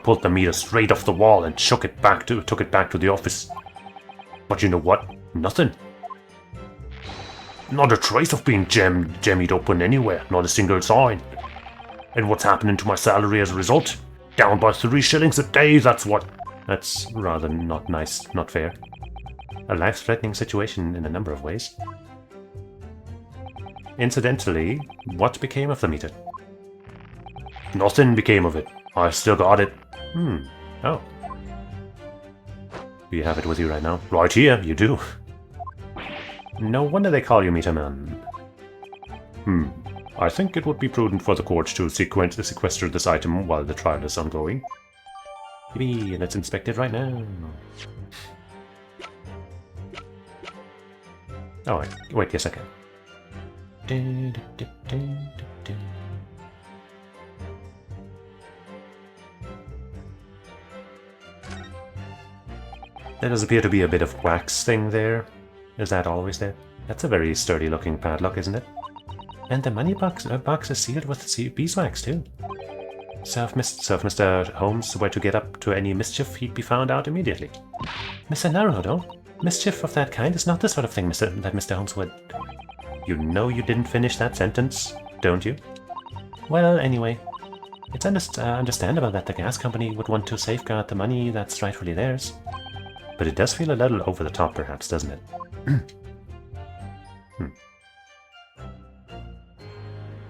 pulled the meter straight off the wall and took it back to the office. But you know what? Nothing. Not a trace of being jemmied open anywhere, not a single sign. And what's happening to my salary as a result? Down by 3 shillings a day, that's what. That's rather not nice, not fair. A life-threatening situation in a number of ways. Incidentally, what became of the meter? Nothing became of it. I still got it. Oh. You have it with you right now? Right here, you do. No wonder they call you Meter Man. I think it would be prudent for the court to sequester this item while the trial is ongoing. Maybe let's inspect it right now. Oh, wait, yes I can. There does appear to be a bit of wax thing there. Is that always there? That's a very sturdy looking padlock, isn't it? And the money box is sealed with beeswax too. So if Mr. Holmes were to get up to any mischief, he'd be found out immediately. Mr. Naruhodo, mischief of that kind is not the sort of thing that Mr. Holmes would... You know you didn't finish that sentence, don't you? Well, anyway, it's understandable that the gas company would want to safeguard the money that's rightfully theirs. But it does feel a little over the top, perhaps, doesn't it?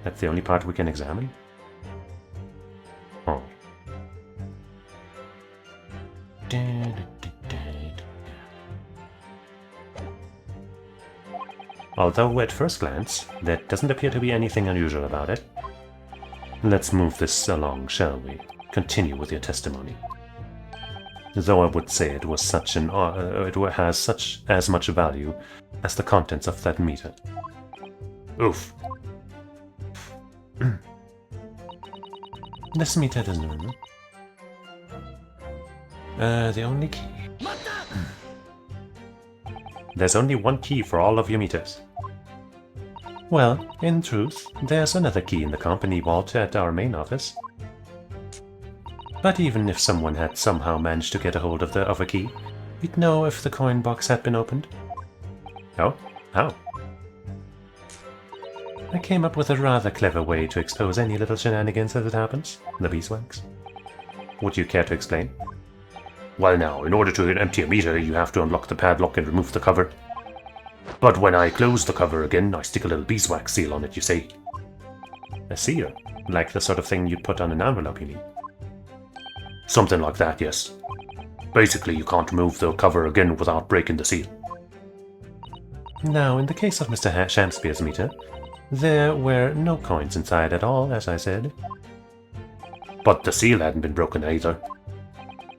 That's the only part we can examine? Oh. Although at first glance, there doesn't appear to be anything unusual about it. Let's move this along, shall we? Continue with your testimony. Though I would say it was such an it has as much value as the contents of that meter. Oof. This meter doesn't. The only key. There's only one key for all of your meters. Well, in truth, there's another key in the company vault at our main office. But even if someone had somehow managed to get a hold of a key, we'd know if the coin box had been opened. Oh? How? I came up with a rather clever way to expose any little shenanigans as it happens. The beeswax. Would you care to explain? Well now, in order to empty a meter, you have to unlock the padlock and remove the cover. But when I close the cover again, I stick a little beeswax seal on it, you see. A seal? Like the sort of thing you'd put on an envelope, you mean? Something like that, yes. Basically, you can't remove the cover again without breaking the seal. Now, in the case of Mr. Shakespeare's meter, there were no coins inside at all, as I said. But the seal hadn't been broken either.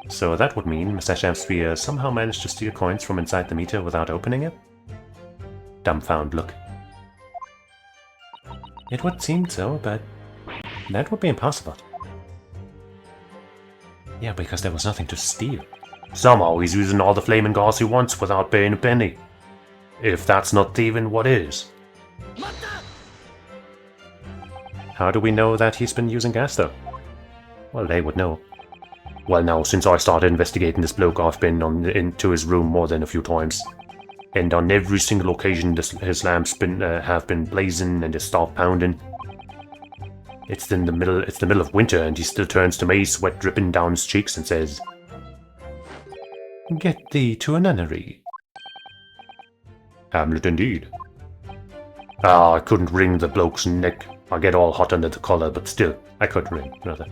So that would mean Mr. Shakespeare somehow managed to steal coins from inside the meter without opening it? Dumbfound look. It would seem so, but that would be impossible. Yeah, because there was nothing to steal. Somehow he's using all the flaming gas he wants without paying a penny. If that's not thieving, what is? How do we know that he's been using gas, though? Well, they would know. Well, now, since I started investigating this bloke, I've been into his room more than a few times. And on every single occasion, his lamps have been blazing and his stove pounding. It's the middle of winter, and he still turns to me, sweat dripping down his cheeks, and says, "Get thee to a nunnery." Hamlet indeed. Ah, I couldn't wring the bloke's neck. I get all hot under the collar, but still, I could wring, rather.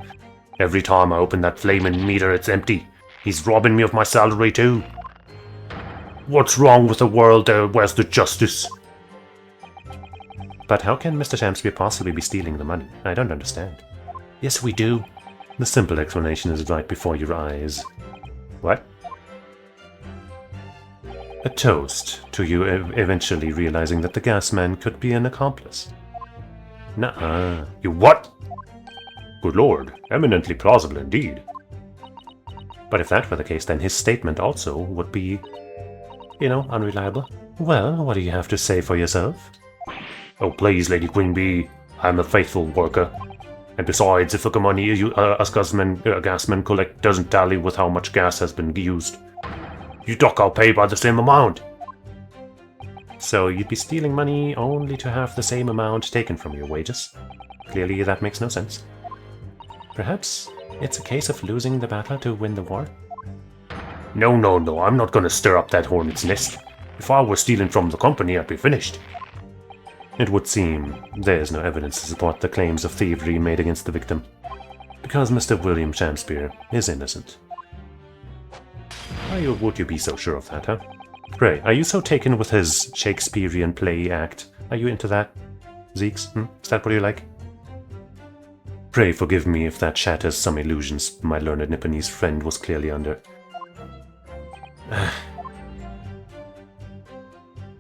Every time I open that flaming meter, it's empty. He's robbing me of my salary too. What's wrong with the world there? Where's the justice? But how can Mr. Shamsby possibly be stealing the money? I don't understand. Yes, we do. The simple explanation is right before your eyes. What? A toast to you eventually realizing that the gas man could be an accomplice. Nuh-uh. You what? Good lord, eminently plausible indeed. But if that were the case, then his statement also would be, you know, unreliable. Well, what do you have to say for yourself? Oh, please, Lady Queenbee, I'm a faithful worker. And besides, if the money us gasmen collect doesn't tally with how much gas has been used, you doc I'll pay by the same amount. So you'd be stealing money only to have the same amount taken from your wages? Clearly that makes no sense. Perhaps it's a case of losing the battle to win the war? No, I'm not gonna stir up that hornet's nest. If I were stealing from the company, I'd be finished. It would seem there is no evidence to support the claims of thievery made against the victim, because Mr. William Shamspeare is innocent. Why would you be so sure of that, huh? Pray, are you so taken with his Shakespearean play act? Are you into that, Zeeks? Is that what you like? Pray forgive me if that shatters some illusions my learned Nipponese friend was clearly under.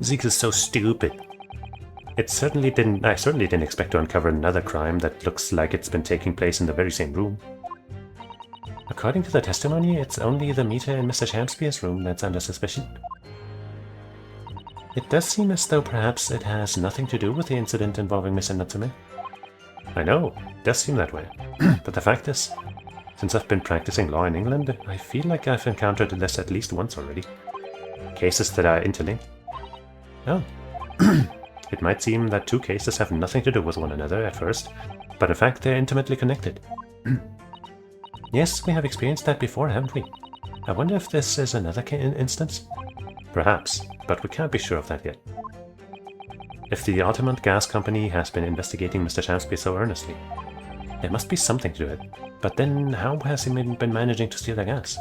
Zeeks is so stupid. I certainly didn't expect to uncover another crime that looks like it's been taking place in the very same room. According to the testimony, it's only the meter in Mr. Shamspeare's room that's under suspicion. It does seem as though perhaps it has nothing to do with the incident involving Mr. Natsume. I know, it does seem that way. But the fact is, since I've been practicing law in England, I feel like I've encountered this at least once already. Cases that are interlinked. Oh. It might seem that two cases have nothing to do with one another at first, but in fact they're intimately connected. Yes, we have experienced that before, haven't we? I wonder if this is another instance? Perhaps, but we can't be sure of that yet. If the Altamont Gas Company has been investigating Mr. Shamspeare so earnestly, there must be something to it. But then how has he been managing to steal the gas?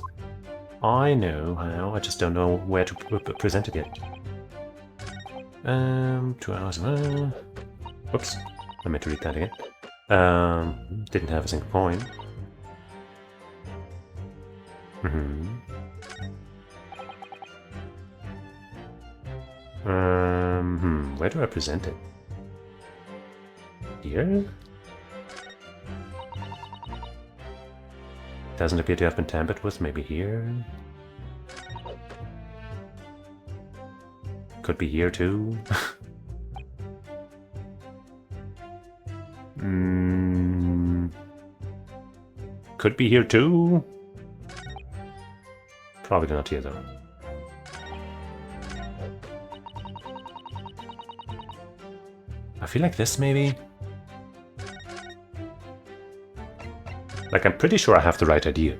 I know how, I just don't know where to present it yet. 2 hours. Whoops, I meant to read that again. Didn't have a single coin. Where do I present it? Here? Doesn't appear to have been tampered with, maybe here? Could be here too. Could be here too. Probably not here though. I feel like this maybe. Like I'm pretty sure I have the right idea.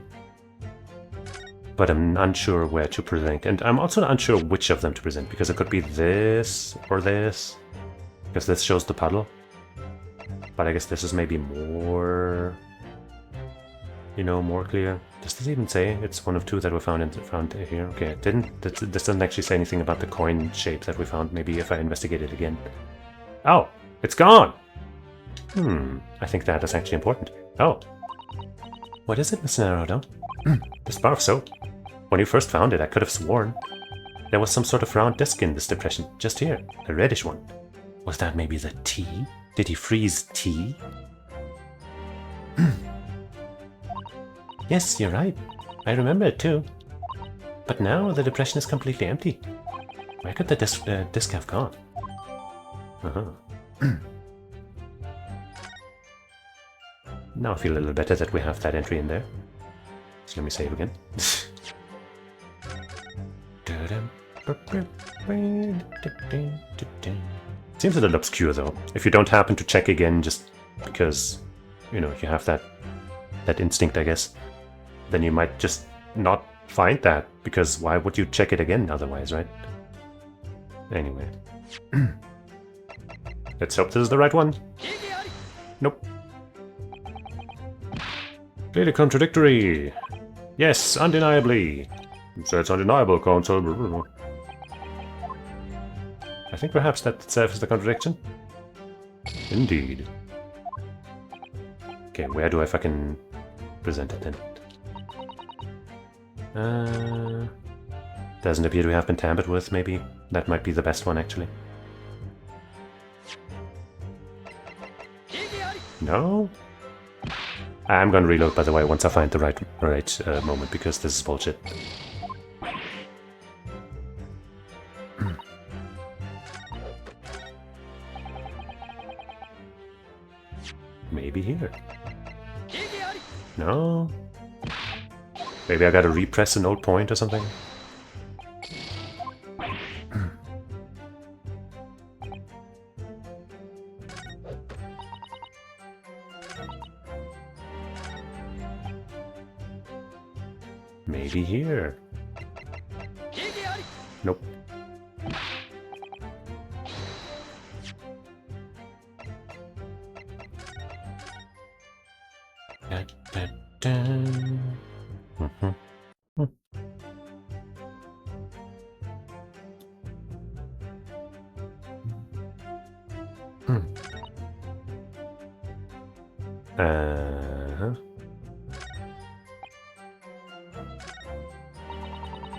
But I'm unsure where to present, and I'm also unsure which of them to present, because it could be this or this, because this shows the puddle. But I guess this is maybe more, you know, more clear. Does this even say it's one of two that we found here? Okay, it didn't. This doesn't actually say anything about the coin shape that we found. Maybe if I investigate it again. Oh, it's gone. I think that is actually important. Oh, what is it, Mr. Naruto? This bar of soap. When you first found it, I could have sworn there was some sort of round disc in this depression, just here, a reddish one. Was that maybe the tea? Did he freeze tea? Yes, you're right. I remember it too. But now the depression is completely empty. Where could the disc have gone? Now I feel a little better that we have that entry in there. So let me save again. Seems a little obscure though. If you don't happen to check again just because, you know, you have that instinct, I guess, then you might just not find that, because why would you check it again otherwise, right? Anyway. Let's hope this is the right one. Nope. Clearly contradictory. Yes, undeniably. So it's undeniable, console. I think perhaps that itself is the contradiction. Indeed. Okay, where do I fucking present it then? Doesn't appear to have been tampered with, maybe. That might be the best one, actually. No? I'm gonna reload, by the way, once I find the right moment, because this is bullshit. Maybe here. No? Maybe I gotta repress an old point or something? Maybe here. Nope.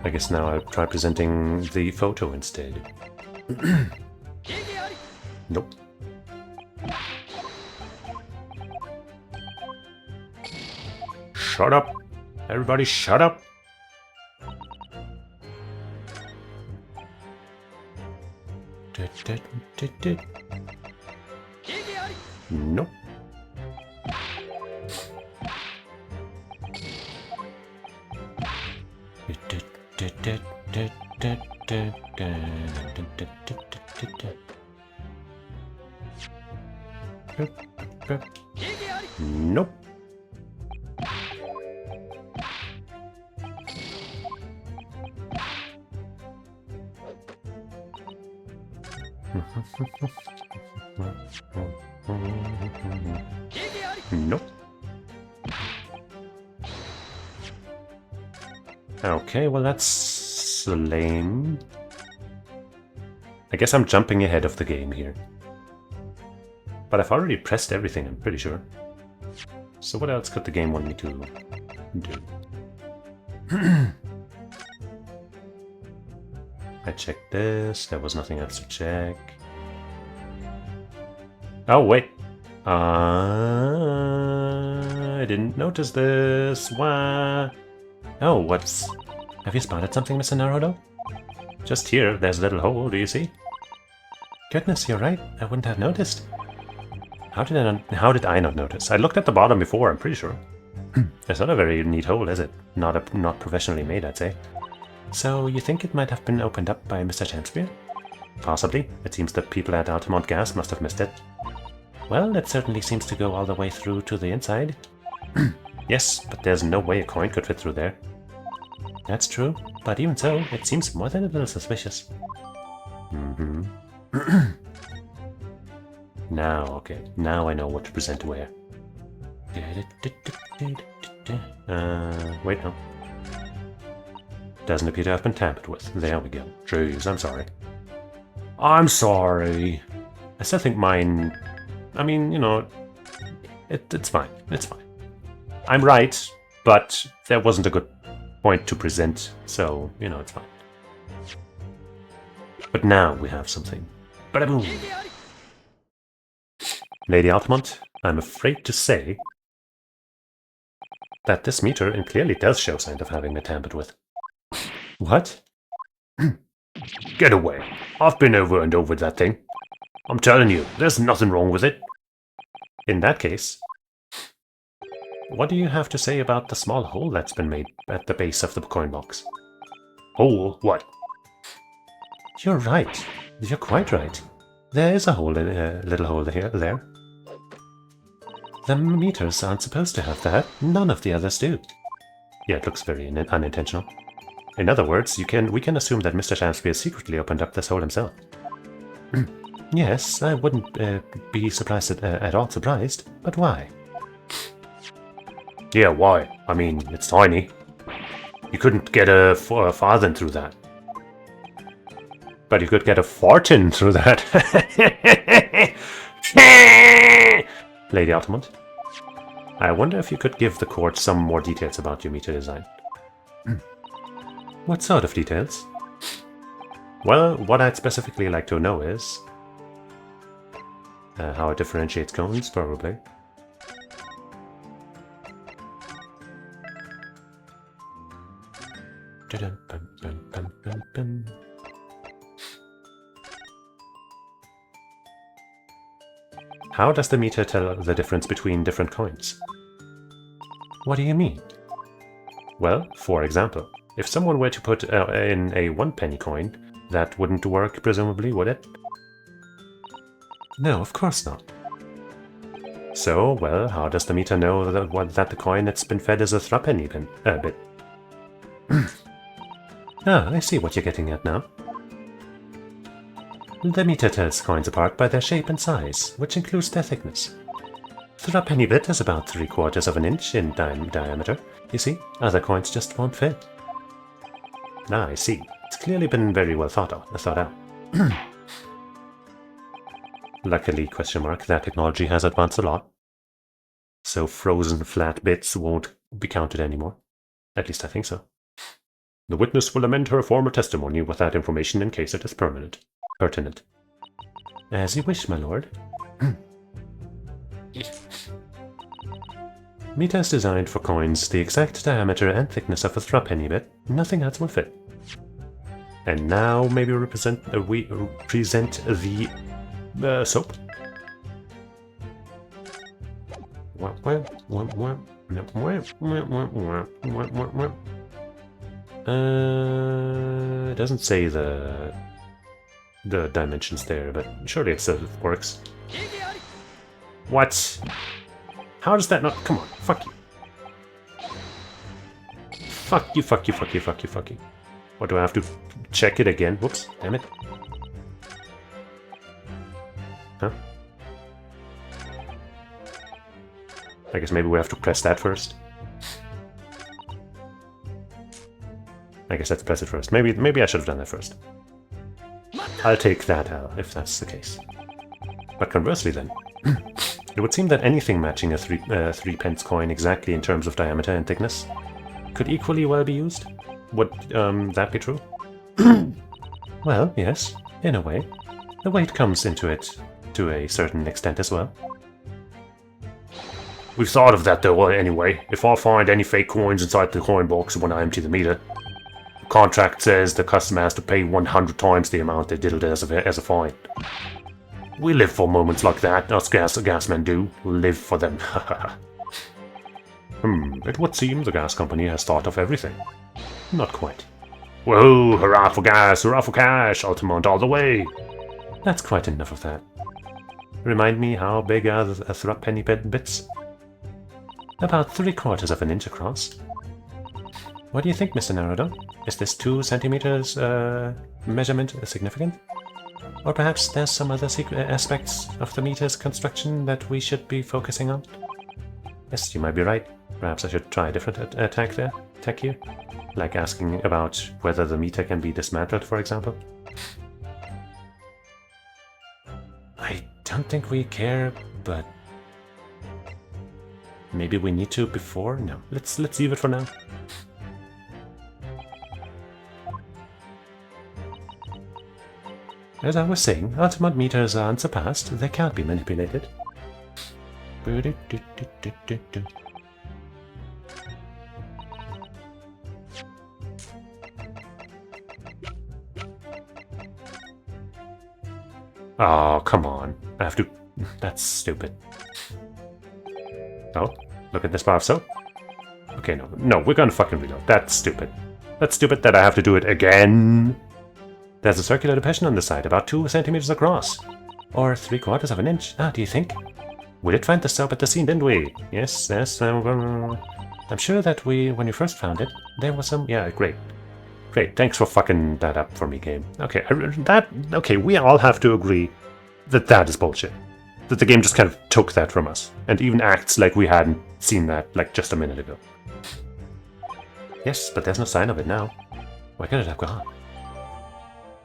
I guess now I'll try presenting the photo instead. Nope. Shut up! Everybody shut up! Nope. Nope. Nope. Okay, well that's lame. I guess I'm jumping ahead of the game here. But I've already pressed everything, I'm pretty sure. So what else could the game want me to do? I checked this, there was nothing else to check. Oh, wait. I didn't notice this. Why? Oh, what's... Have you spotted something, Mr. Naruto? Just here, there's a little hole, do you see? Goodness, you're right. I wouldn't have noticed. How did I not notice? I looked at the bottom before, I'm pretty sure. It's not a very neat hole, is it? Not professionally made, I'd say. So, you think it might have been opened up by Mr. Chancebeard? Possibly. It seems that people at Altamont Gas must have missed it. Well, it certainly seems to go all the way through to the inside. Yes, but there's no way a coin could fit through there. That's true, but even so, it seems more than a little suspicious. Now, okay, now I know what to present where. Wait, no. Doesn't appear to have been tampered with. There we go. Jeez, I'm sorry. I'm sorry. I still think mine... I mean, you know, it's fine. It's fine. I'm right, but there wasn't a good point to present, so, you know, it's fine. But now we have something. Bada-boom! Lady Altamont, I'm afraid to say that this meter clearly does show signs of having been tampered with. What? Get away. I've been over and over that thing. I'm telling you, there's nothing wrong with it. In that case, what do you have to say about the small hole that's been made at the base of the coin box? Hole? What? You're right. You're quite right. There is a hole, little hole there. The meters aren't supposed to have that. None of the others do. Yeah, it looks very unintentional. In other words, we can assume that Mr. Chancebeard secretly opened up this hole himself. Yes, I wouldn't be surprised at all surprised, but why? Yeah, why? I mean, it's tiny. You couldn't get a farthing through that. But you could get a fortune through that. Lady Altamont, I wonder if you could give the court some more details about your meter design. What sort of details? Well, what I'd specifically like to know is how it differentiates cones, probably. How does the meter tell the difference between different coins? What do you mean? Well, for example, if someone were to put in a 1 penny coin, that wouldn't work, presumably, would it? No, of course not. So, well, how does the meter know that the coin that's been fed is a threepenny bit? Ah, I see what you're getting at now. The meter tells coins apart by their shape and size, which includes their thickness. Threepenny bit is about 3/4 of an inch in diameter. You see, other coins just won't fit. Ah, I see. It's clearly been very well thought out. Luckily, that technology has advanced a lot. So frozen flat bits won't be counted anymore. At least I think so. The witness will amend her former testimony with that information in case it is pertinent. As you wish, my lord. Meter is designed for coins the exact diameter and thickness of a threepenny bit. Nothing else will fit. And now maybe we present the soap. It doesn't say the dimensions there, but surely it still works. What? How does that not? Come on, fuck you. Fuck you. What, do I have to check it again? Whoops, damn it. Huh? I guess maybe we have to press that first. I guess let's press it first. Maybe I should have done that first. I'll take that L, if that's the case. But conversely then, it would seem that anything matching a 3 pence coin exactly in terms of diameter and thickness could equally well be used. Would that be true? Well, yes, in a way. The weight comes into it to a certain extent as well. We've thought of that though anyway. If I find any fake coins inside the coin box when I empty the meter, the contract says the customer has to pay 100 times the amount they diddled as a fine. We live for moments like that, us gasmen do. Live for them. It would seem the gas company has thought of everything. Not quite. Whoa, hurrah for gas, hurrah for cash, Altamont all the way! That's quite enough of that. Remind me, how big are the threepenny bits? About 3/4 of an inch across. What do you think, Mr. Naruto? Is this 2 centimeters measurement significant? Or perhaps there's some other secret aspects of the meter's construction that we should be focusing on? Yes, you might be right. Perhaps I should try a different attack here? Like asking about whether the meter can be dismantled, for example? I don't think we care, but maybe we need to before? No, let's leave it for now. As I was saying, ultimate meters are unsurpassed. They can't be manipulated. Oh, come on. I have to... That's stupid. Oh, look at this bar of soap. Okay, no, we're gonna fucking reload. That's stupid. That's stupid that I have to do it again. There's a circular depression on the side, about 2 centimeters across. Or 3/4 of an inch. Ah, do you think? We did find the soap at the scene, didn't we? Yes. I'm sure that when you first found it, there was some... Yeah, great. Great, thanks for fucking that up for me, game. Okay, okay, we all have to agree that is bullshit. That the game just kind of took that from us, and even acts like we hadn't seen that like just a minute ago. Yes, but there's no sign of it now. Why could it have gone?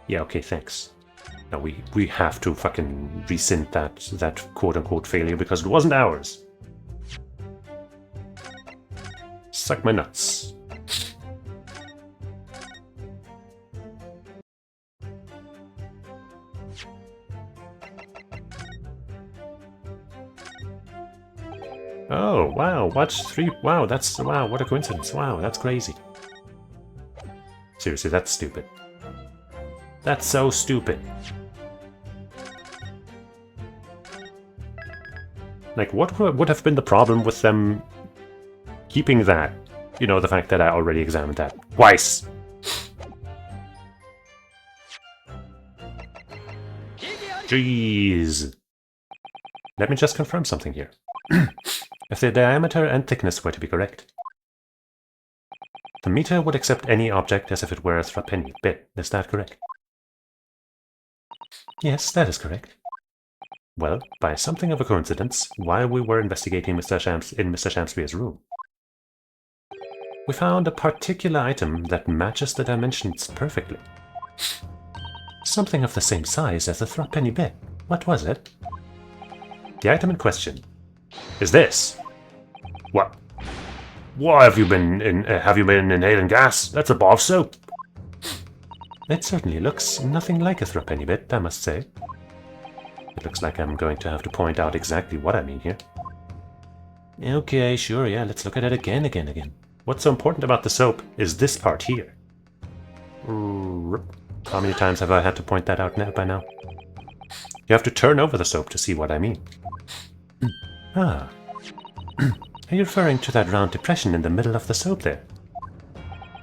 Yeah, okay, thanks. Now we have to fucking rescind that quote-unquote failure because it wasn't ours. Suck my nuts. Oh, wow, watch 3. Wow, what a coincidence. Wow, that's crazy. Seriously, that's stupid. That's so stupid. Like, what would have been the problem with them keeping that? You know, the fact that I already examined that twice. Jeez. Let me just confirm something here. If the diameter and thickness were to be correct, the meter would accept any object as if it were a threepenny bit. Is that correct? Yes, that is correct. Well, by something of a coincidence, while we were investigating in Mr. Shamspeare's room, we found a particular item that matches the dimensions perfectly. Something of the same size as a threepenny bit. What was it? The item in question is this. What? Why have you been inhaling gas? That's a bar of soap. It certainly looks nothing like a threepenny bit, I must say. It looks like I'm going to have to point out exactly what I mean here. Okay, sure, yeah, let's look at it again. What's so important about the soap is this part here. How many times have I had to point that out by now? You have to turn over the soap to see what I mean. Ah. Are you referring to that round depression in the middle of the soap there?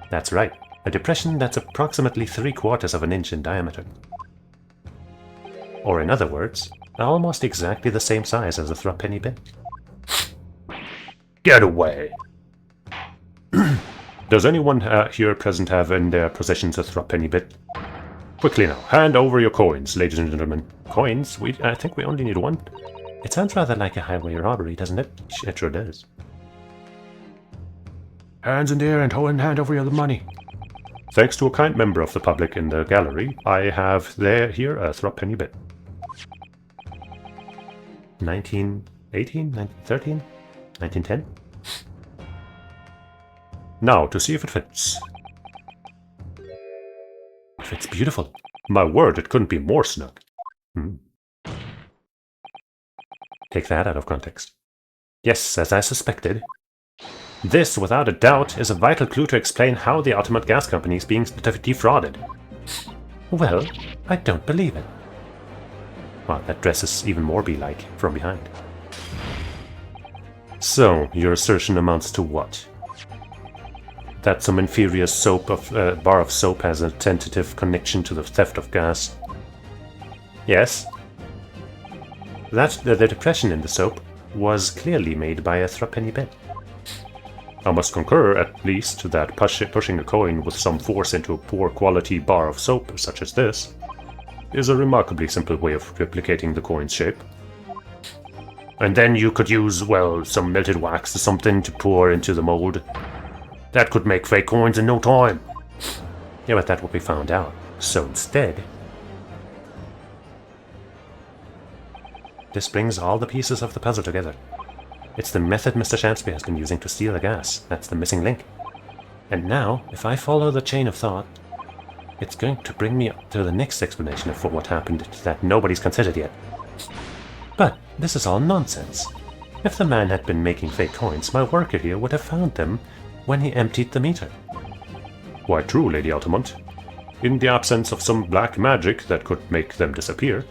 That's right. A depression that's approximately 3/4 of an inch in diameter. Or in other words, almost exactly the same size as a threepenny bit. Get away! Does anyone here present have in their possessions a threepenny bit? Quickly now, hand over your coins, ladies and gentlemen. Coins? I think we only need one. It sounds rather like a highway robbery, doesn't it? It sure does. Hands in the air and hand over the money. Thanks to a kind member of the public in the gallery, I have here a threepenny bit. 1918? 1913? 1910? Now, to see if it fits. It fits beautiful. My word, it couldn't be more snug. Take that out of context. Yes, as I suspected. This, without a doubt, is a vital clue to explain how the Ultimate Gas Company is being defrauded. Well, I don't believe it. Well, that dresses even more bee-like from behind. So, your assertion amounts to what? That some inferior bar of soap has a tentative connection to the theft of gas? Yes. That the depression in the soap was clearly made by a threepenny bit. I must concur, at least, that pushing a coin with some force into a poor quality bar of soap, such as this, is a remarkably simple way of replicating the coin's shape. And then you could use, well, some melted wax or something to pour into the mold. That could make fake coins in no time. Yeah, but that would be found out. So instead, this brings all the pieces of the puzzle together. It's the method Mr. Shamspeare has been using to steal the gas. That's the missing link. And now, if I follow the chain of thought, it's going to bring me up to the next explanation for what happened that nobody's considered yet. But this is all nonsense. If the man had been making fake coins, my worker here would have found them when he emptied the meter. Why true, Lady Altamont. In the absence of some black magic that could make them disappear.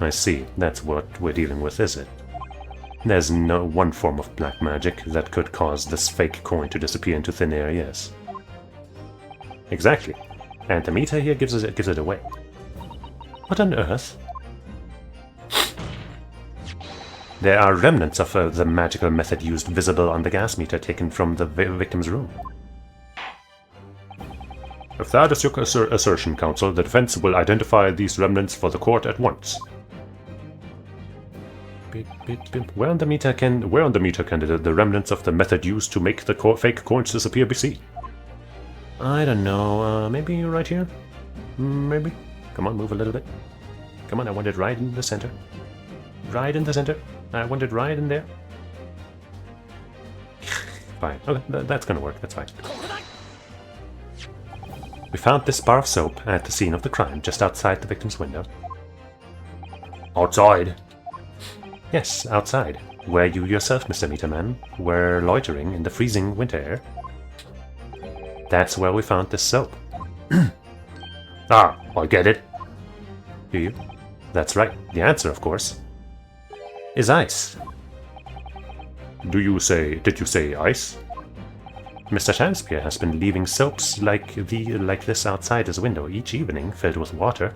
I see, that's what we're dealing with, is it? There's no one form of black magic that could cause this fake coin to disappear into thin air, yes. Exactly. And the meter here gives it away. What on earth? There are remnants of the magical method used visible on the gas meter taken from the victim's room. If that is your assertion, Counsel, the defense will identify these remnants for the court at once. Beep, beep, beep. Where on the meter can the remnants of the method used to make the fake coins disappear be seen? I don't know. Maybe right here? Maybe? Come on, move a little bit. Come on, I want it right in the center. Right in the center. I want it right in there. Fine. Okay, that's gonna work. That's fine. We found this bar of soap at the scene of the crime, just outside the victim's window. Outside? Yes, outside, where you yourself, Mr. Meterman, were loitering in the freezing winter air. That's where we found this soap. Ah, I get it. Do you? That's right. The answer, of course, is ice. Did you say ice? Mr. Shakespeare has been leaving soaps like this outside his window each evening, filled with water.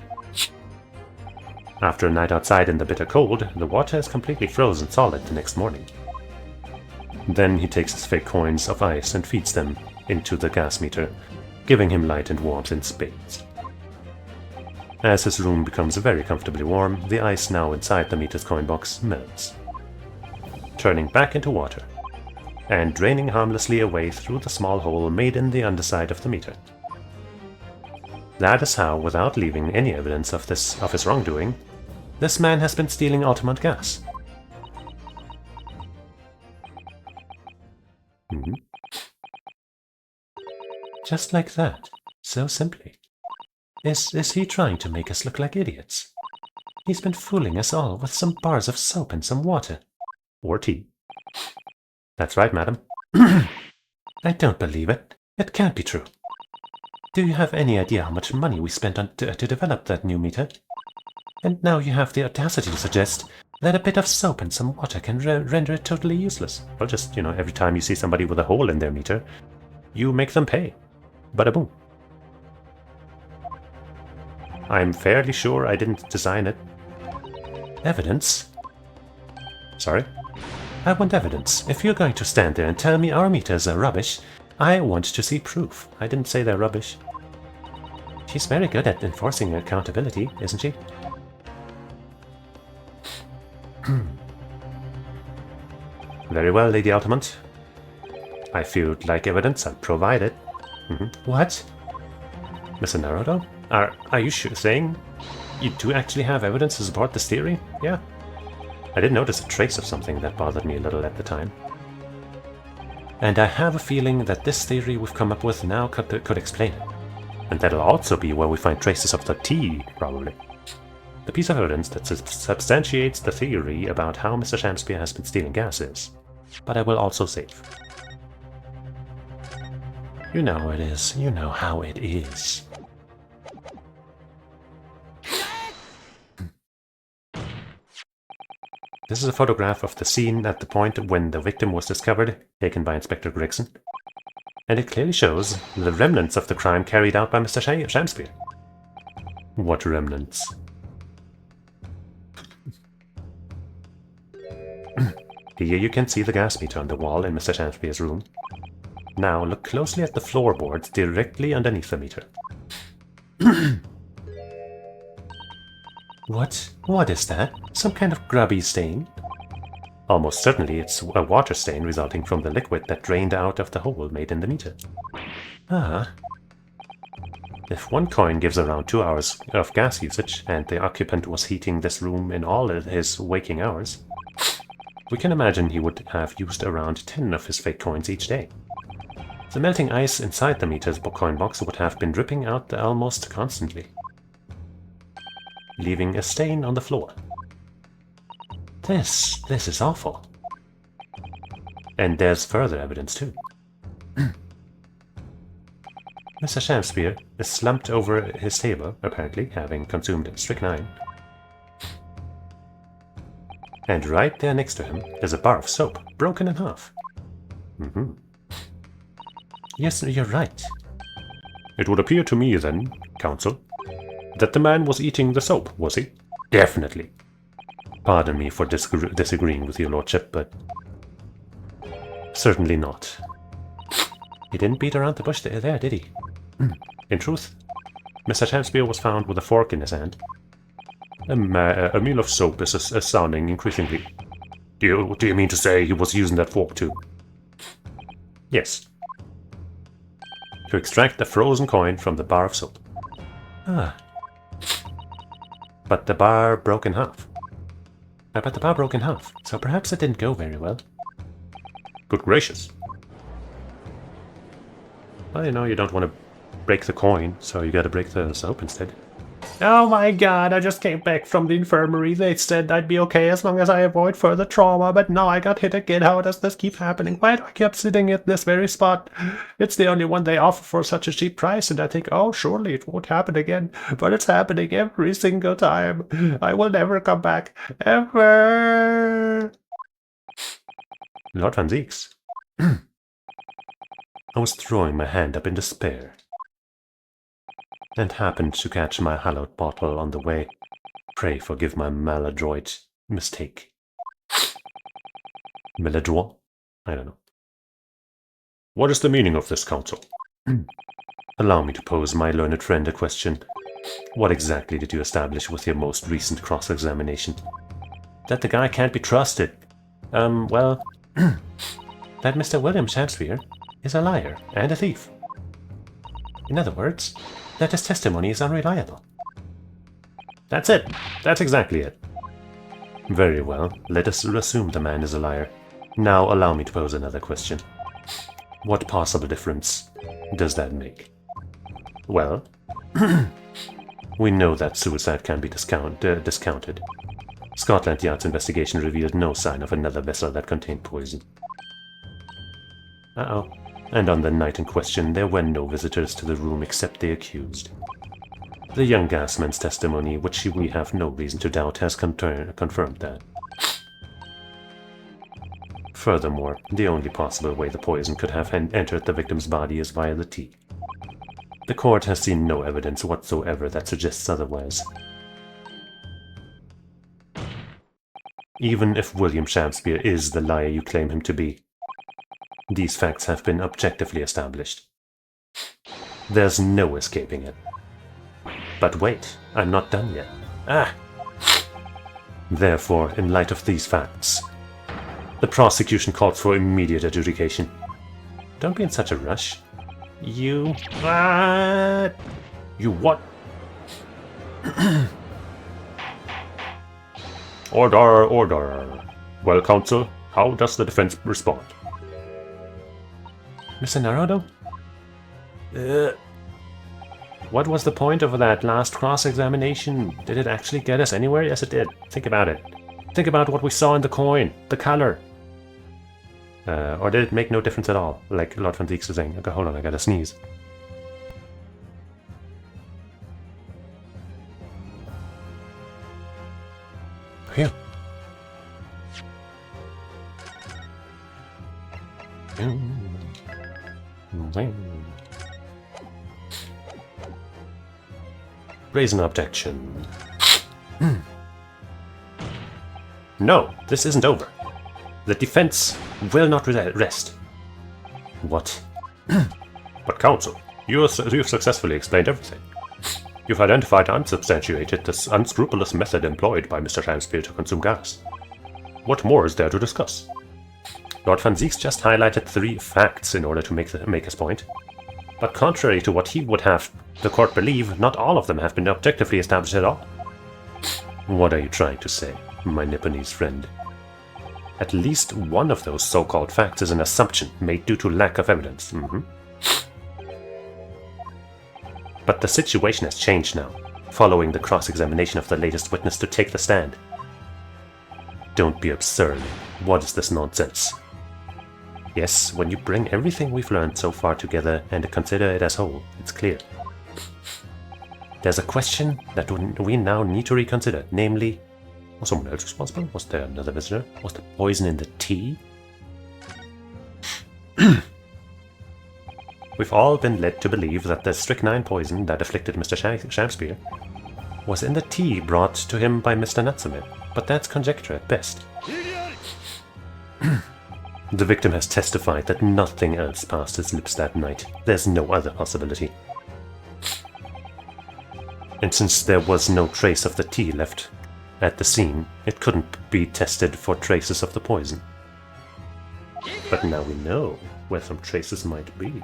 After a night outside in the bitter cold, the water is completely frozen solid the next morning. Then he takes his fake coins of ice and feeds them into the gas meter, giving him light and warmth in spades. As his room becomes very comfortably warm, the ice now inside the meter's coin box melts, turning back into water, and draining harmlessly away through the small hole made in the underside of the meter. That is how, without leaving any evidence of his wrongdoing, this man has been stealing Altamont gas. Just like that, so simply. Is he trying to make us look like idiots? He's been fooling us all with some bars of soap and some water. Or tea. That's right, madam. I don't believe it. It can't be true. Do you have any idea how much money we spent to develop that new meter? And now you have the audacity to suggest that a bit of soap and some water can render it totally useless. Well, just, every time you see somebody with a hole in their meter, you make them pay. Bada boom. I'm fairly sure I didn't design it. Evidence? Sorry? I want evidence. If you're going to stand there and tell me our meters are rubbish, I want to see proof. I didn't say they're rubbish. She's very good at enforcing accountability, isn't she? Very well, Lady Altamont. I feel like evidence. I'll provide it. What? Mr. Naruto? Are you saying you do actually have evidence to support this theory? Yeah. I did notice a trace of something that bothered me a little at the time. And I have a feeling that this theory we've come up with now could explain it. And that'll also be where we find traces of the tea, probably. The piece of evidence that substantiates the theory about how Mr. Shakespeare has been stealing gases. But I will also save. You know how it is. You know how it is. This is a photograph of the scene at the point when the victim was discovered, taken by Inspector Gregson. And it clearly shows the remnants of the crime carried out by Mr. Shakespeare. What remnants? Here you can see the gas meter on the wall in Mr. Shakespeare's room. Now look closely at the floorboards directly underneath the meter. What is that? Some kind of grubby stain? Almost certainly it's a water stain resulting from the liquid that drained out of the hole made in the meter. Ah. If one coin gives around 2 hours of gas usage, and the occupant was heating this room in all of his waking hours, we can imagine he would have used around 10 of his fake coins each day. The melting ice inside the meter's coin box would have been dripping out almost constantly, leaving a stain on the floor. This is awful. And there's further evidence too. Mr. Shakespeare is slumped over his table, apparently having consumed strychnine. And right there next to him is a bar of soap, broken in half. Yes, you're right. It would appear to me then, Counsel, that the man was eating the soap, was he? Definitely. Pardon me for disagreeing with your lordship, but certainly not. He didn't beat around the bush there, did he? In truth, Mr. Shakespeare was found with a fork in his hand. A meal of soap is sounding increasingly. Do you mean to say he was using that fork too? Yes. To extract a frozen coin from the bar of soap. Ah. But the bar broke in half. So perhaps it didn't go very well. Good gracious. Well, you know, you don't want to break the coin, so you gotta break the soap instead. Oh my god, I just came back from the infirmary. They said I'd be okay as long as I avoid further trauma, but now I got hit again. How does this keep happening? Why do I keep sitting at this very spot? It's the only one they offer for such a cheap price, and I think, oh, surely it won't happen again. But it's happening every single time. I will never come back. Ever! Lord Van Zieks. I was throwing my hand up in despair, and happened to catch my hallowed bottle on the way. Pray forgive my maladroit mistake. Maladroit? I don't know. What is the meaning of this, counsel? Allow me to pose my learned friend a question. What exactly did you establish with your most recent cross-examination? That the guy can't be trusted. Well, that Mr. William Shakespeare is a liar and a thief. In other words, that his testimony is unreliable. That's it. That's exactly it. Very well. Let us assume the man is a liar. Now allow me to pose another question. What possible difference does that make? Well, we know that suicide can be discounted. Scotland Yard's investigation revealed no sign of another vessel that contained poison. Uh-oh. And on the night in question, there were no visitors to the room except the accused. The young gasman's testimony, which we have no reason to doubt, has confirmed that. Furthermore, the only possible way the poison could have entered the victim's body is via the tea. The court has seen no evidence whatsoever that suggests otherwise. Even if William Shakespeare is the liar you claim him to be, these facts have been objectively established. There's no escaping it. But wait, I'm not done yet. Therefore, in light of these facts, the prosecution called for immediate adjudication. Don't be in such a rush. You... You what? Order. Well, counsel, how does the defense respond? Mr. Naruto? What was the point of that last cross-examination? Did it actually get us anywhere? Yes, it did. Think about it. Think about what we saw in the coin, the color. Or did it make no difference at all? Like Lord Van Zieks was saying. Okay, hold on, I gotta sneeze. Here. Raise an objection. No, this isn't over. The defense will not rest. What? But counsel, you've successfully explained everything. You've identified and unsubstantiated this unscrupulous method employed by Mr. Shakespeare to consume gas. What more is there to discuss? Lord Van Zieks just highlighted 3 facts in order to make his point. But contrary to what he would have the court believe, not all of them have been objectively established at all. What are you trying to say, my Nipponese friend? At least one of those so-called facts is an assumption made due to lack of evidence. But the situation has changed now, following the cross-examination of the latest witness to take the stand. Don't be absurd. What is this nonsense? Yes, when you bring everything we've learned so far together and consider it as whole, it's clear. There's a question that we now need to reconsider, namely, was someone else responsible? Was there another visitor? Was the poison in the tea? We've all been led to believe that the strychnine poison that afflicted Mr. Shakespeare was in the tea brought to him by Mr. Natsume, but that's conjecture at best. The victim has testified that nothing else passed his lips that night. There's no other possibility. And since there was no trace of the tea left at the scene, it couldn't be tested for traces of the poison. But now we know where some traces might be.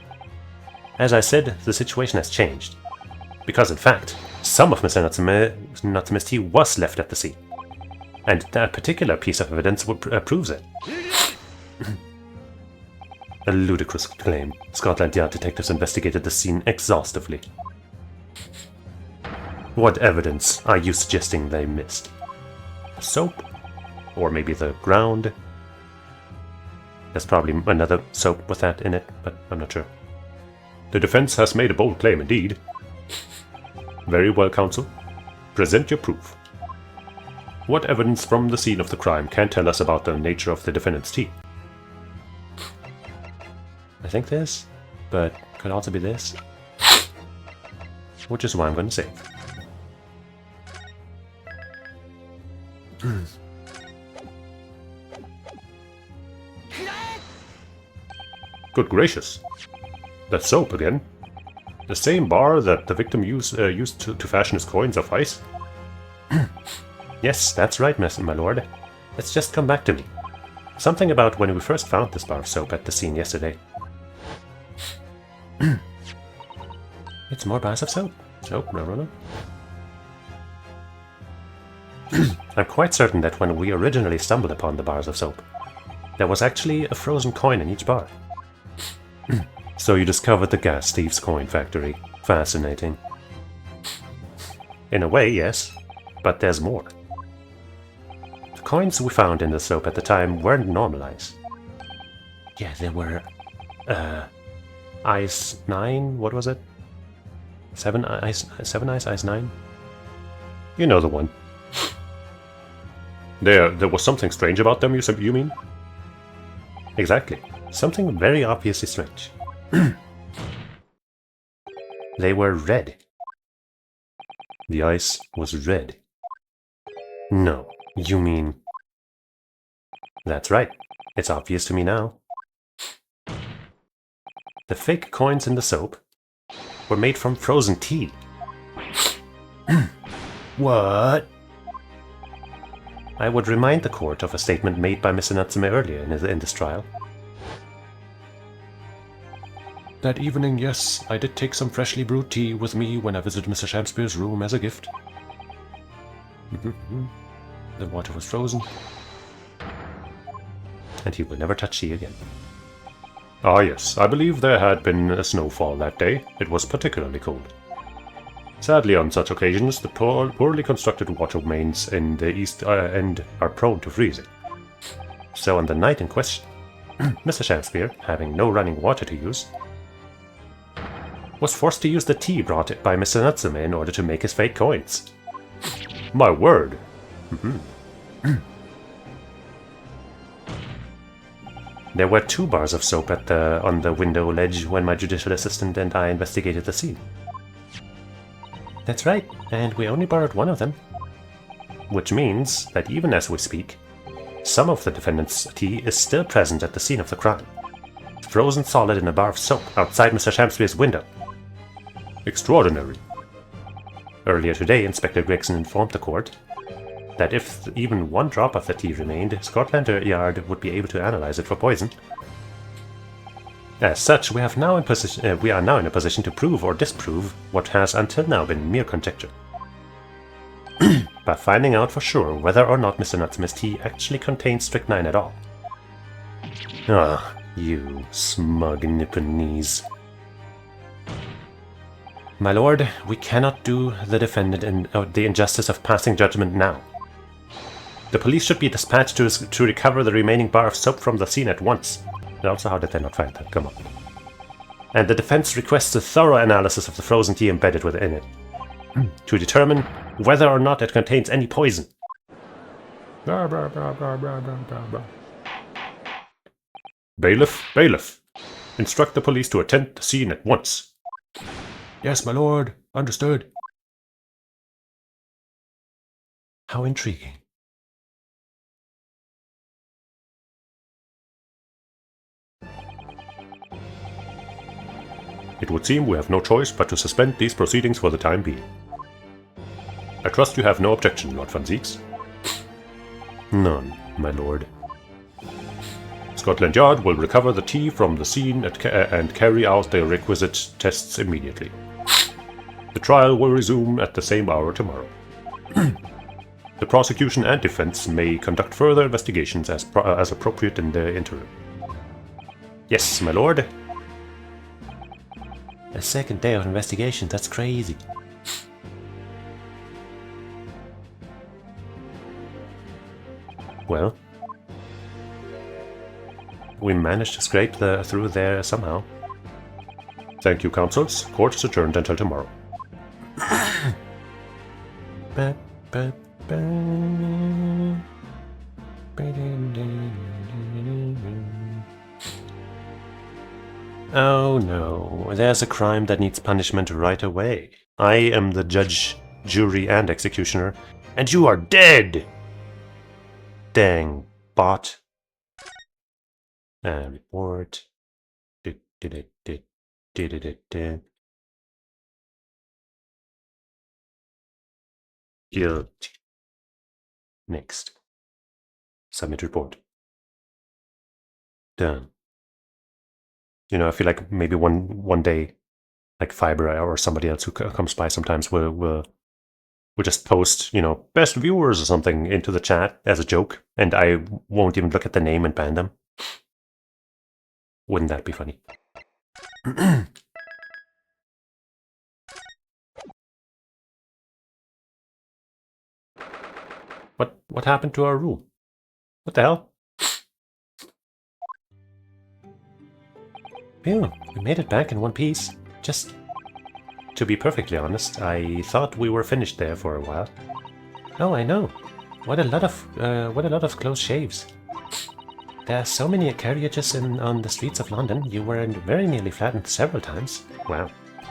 As I said, the situation has changed. Because in fact, some of Mr. Natsume's tea was left at the scene. And that particular piece of evidence proves it. A ludicrous claim. Scotland Yard detectives investigated the scene exhaustively. What evidence are you suggesting they missed? The soap? Or maybe the ground? There's probably another soap with that in it, but I'm not sure. The defense has made a bold claim indeed. Very well, counsel. Present your proof. What evidence from the scene of the crime can tell us about the nature of the defendant's tea? I think this, but could also be this. Which is why I'm going to save. Good gracious. That soap again. The same bar that the victim used to fashion his coins of ice? Yes, that's right, my lord. It's just come back to me. Something about when we first found this bar of soap at the scene yesterday. It's more bars of soap. Soap, no. I'm quite certain that when we originally stumbled upon the bars of soap, there was actually a frozen coin in each bar. So you discovered the gas thieves' coin factory. Fascinating. In a way, yes, but there's more. The coins we found in the soap at the time weren't normalized. Yeah, they were, Ice 9, what was it? 7 Ice, Ice 9? You know the one. There was something strange about them, you mean? Exactly. Something very obviously strange. They were red. The ice was red. No, you mean... That's right. It's obvious to me now. The fake coins in the soap were made from frozen tea. What? I would remind the court of a statement made by Mr. Natsume earlier in this trial. That evening, yes, I did take some freshly brewed tea with me when I visited Mr. Shakespeare's room as a gift. The water was frozen. And he will never touch tea again. Ah yes, I believe there had been a snowfall that day. It was particularly cold. Sadly, on such occasions, the poorly constructed water mains in the east end are prone to freezing. So on the night in question, Mr. Shakespeare, having no running water to use, was forced to use the tea brought by Mr. Natsume in order to make his fake coins. My word! There were 2 bars of soap on the window ledge when my judicial assistant and I investigated the scene. That's right, and we only borrowed one of them. Which means that even as we speak, some of the defendant's tea is still present at the scene of the crime, frozen solid in a bar of soap outside Mr. Shakespeare's window. Extraordinary. Earlier today, Inspector Gregson informed the court that if even one drop of the tea remained, Scotland Yard would be able to analyze it for poison. As such, we are now in a position to prove or disprove what has until now been mere conjecture. By finding out for sure whether or not Mr. Natsume's tea actually contains strychnine at all. Ah, you smug Nipponese. My lord, we cannot do the defendant the injustice of passing judgment now. The police should be dispatched to recover the remaining bar of soap from the scene at once. And also, how did they not find that? Come on. And the defense requests a thorough analysis of the frozen tea embedded within it, to determine whether or not it contains any poison. Bailiff, bailiff, instruct the police to attend the scene at once. Yes, my lord. Understood. How intriguing. It would seem we have no choice but to suspend these proceedings for the time being. I trust you have no objection, Lord Van Zieks. None, my lord. Scotland Yard will recover the tea from the scene and carry out the requisite tests immediately. The trial will resume at the same hour tomorrow. The prosecution and defense may conduct further investigations as appropriate in the interim. Yes, my lord. A second day of investigation, that's crazy. Well, we managed to scrape through there somehow. Thank you, counsels. Court is adjourned until tomorrow. Oh no, there's a crime that needs punishment right away. I am the judge, jury, and executioner, and you are dead! Dang, bot. And report. Guilty. Next. Submit report. Done. You know, I feel like maybe one day, like Fiber or somebody else who comes by sometimes will just post, you know, best viewers or something into the chat as a joke, and I won't even look at the name and ban them. Wouldn't that be funny? What happened to our room? What the hell? Phew, we made it back in one piece. Just to be perfectly honest, I thought we were finished there for a while. Oh, I know. What a lot of close shaves. There are so many carriages on the streets of London. You were very nearly flattened several times. Wow.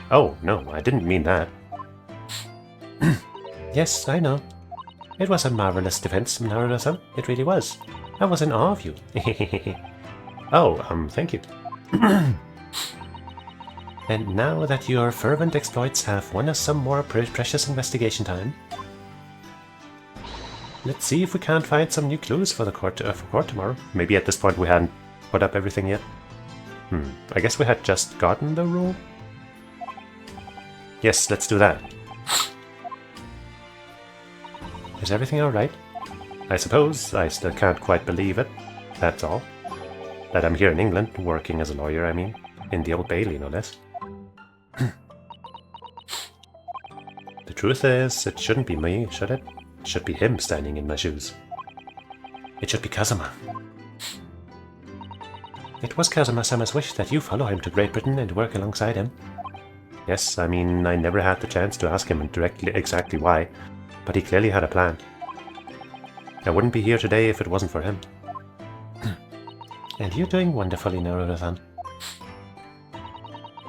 Oh, no, I didn't mean that. Yes, I know. It was a marvelous defense, Naruto-san. It really was. I was in awe of you. Oh, thank you. And now that your fervent exploits have won us some more precious investigation time, let's see if we can't find some new clues for the court tomorrow. Maybe at this point we hadn't put up everything yet. I guess we had just gotten the room. Yes, let's do that. Is everything alright? I suppose. I still can't quite believe it. That's all. That I'm here in England, working as a lawyer, I mean. In the Old Bailey, no less. The truth is, it shouldn't be me, should it? It should be him standing in my shoes. It should be Kazuma. It was Kazuma-sama's wish that you follow him to Great Britain and work alongside him. Yes, I mean, I never had the chance to ask him exactly why, but he clearly had a plan. I wouldn't be here today if it wasn't for him. And you're doing wonderfully, Naruto-san.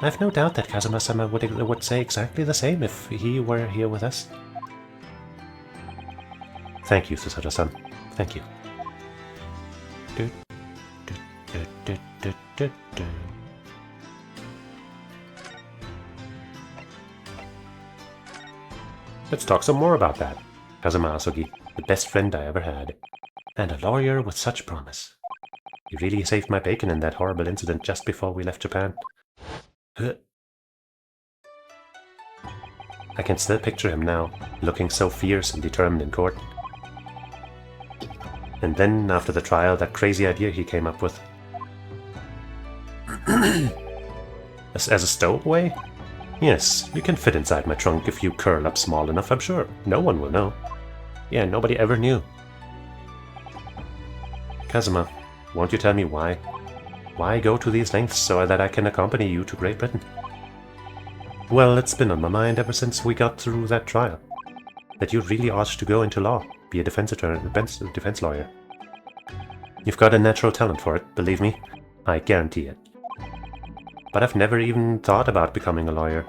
I've no doubt that Kazuma-sama would say exactly the same if he were here with us. Thank you, Susato-san. Thank you. Let's talk some more about that. Kazuma Asogi, the best friend I ever had. And a lawyer with such promise. He really saved my bacon in that horrible incident just before we left Japan. I can still picture him now, looking so fierce and determined in court. And then, after the trial, that crazy idea he came up with. As a stowaway? Yes, you can fit inside my trunk if you curl up small enough, I'm sure. No one will know. Yeah, nobody ever knew. Kazuma, won't you tell me why? Why go to these lengths so that I can accompany you to Great Britain? Well, it's been on my mind ever since we got through that trial. That you really ought to go into law, be a defense lawyer. You've got a natural talent for it, believe me. I guarantee it. But I've never even thought about becoming a lawyer.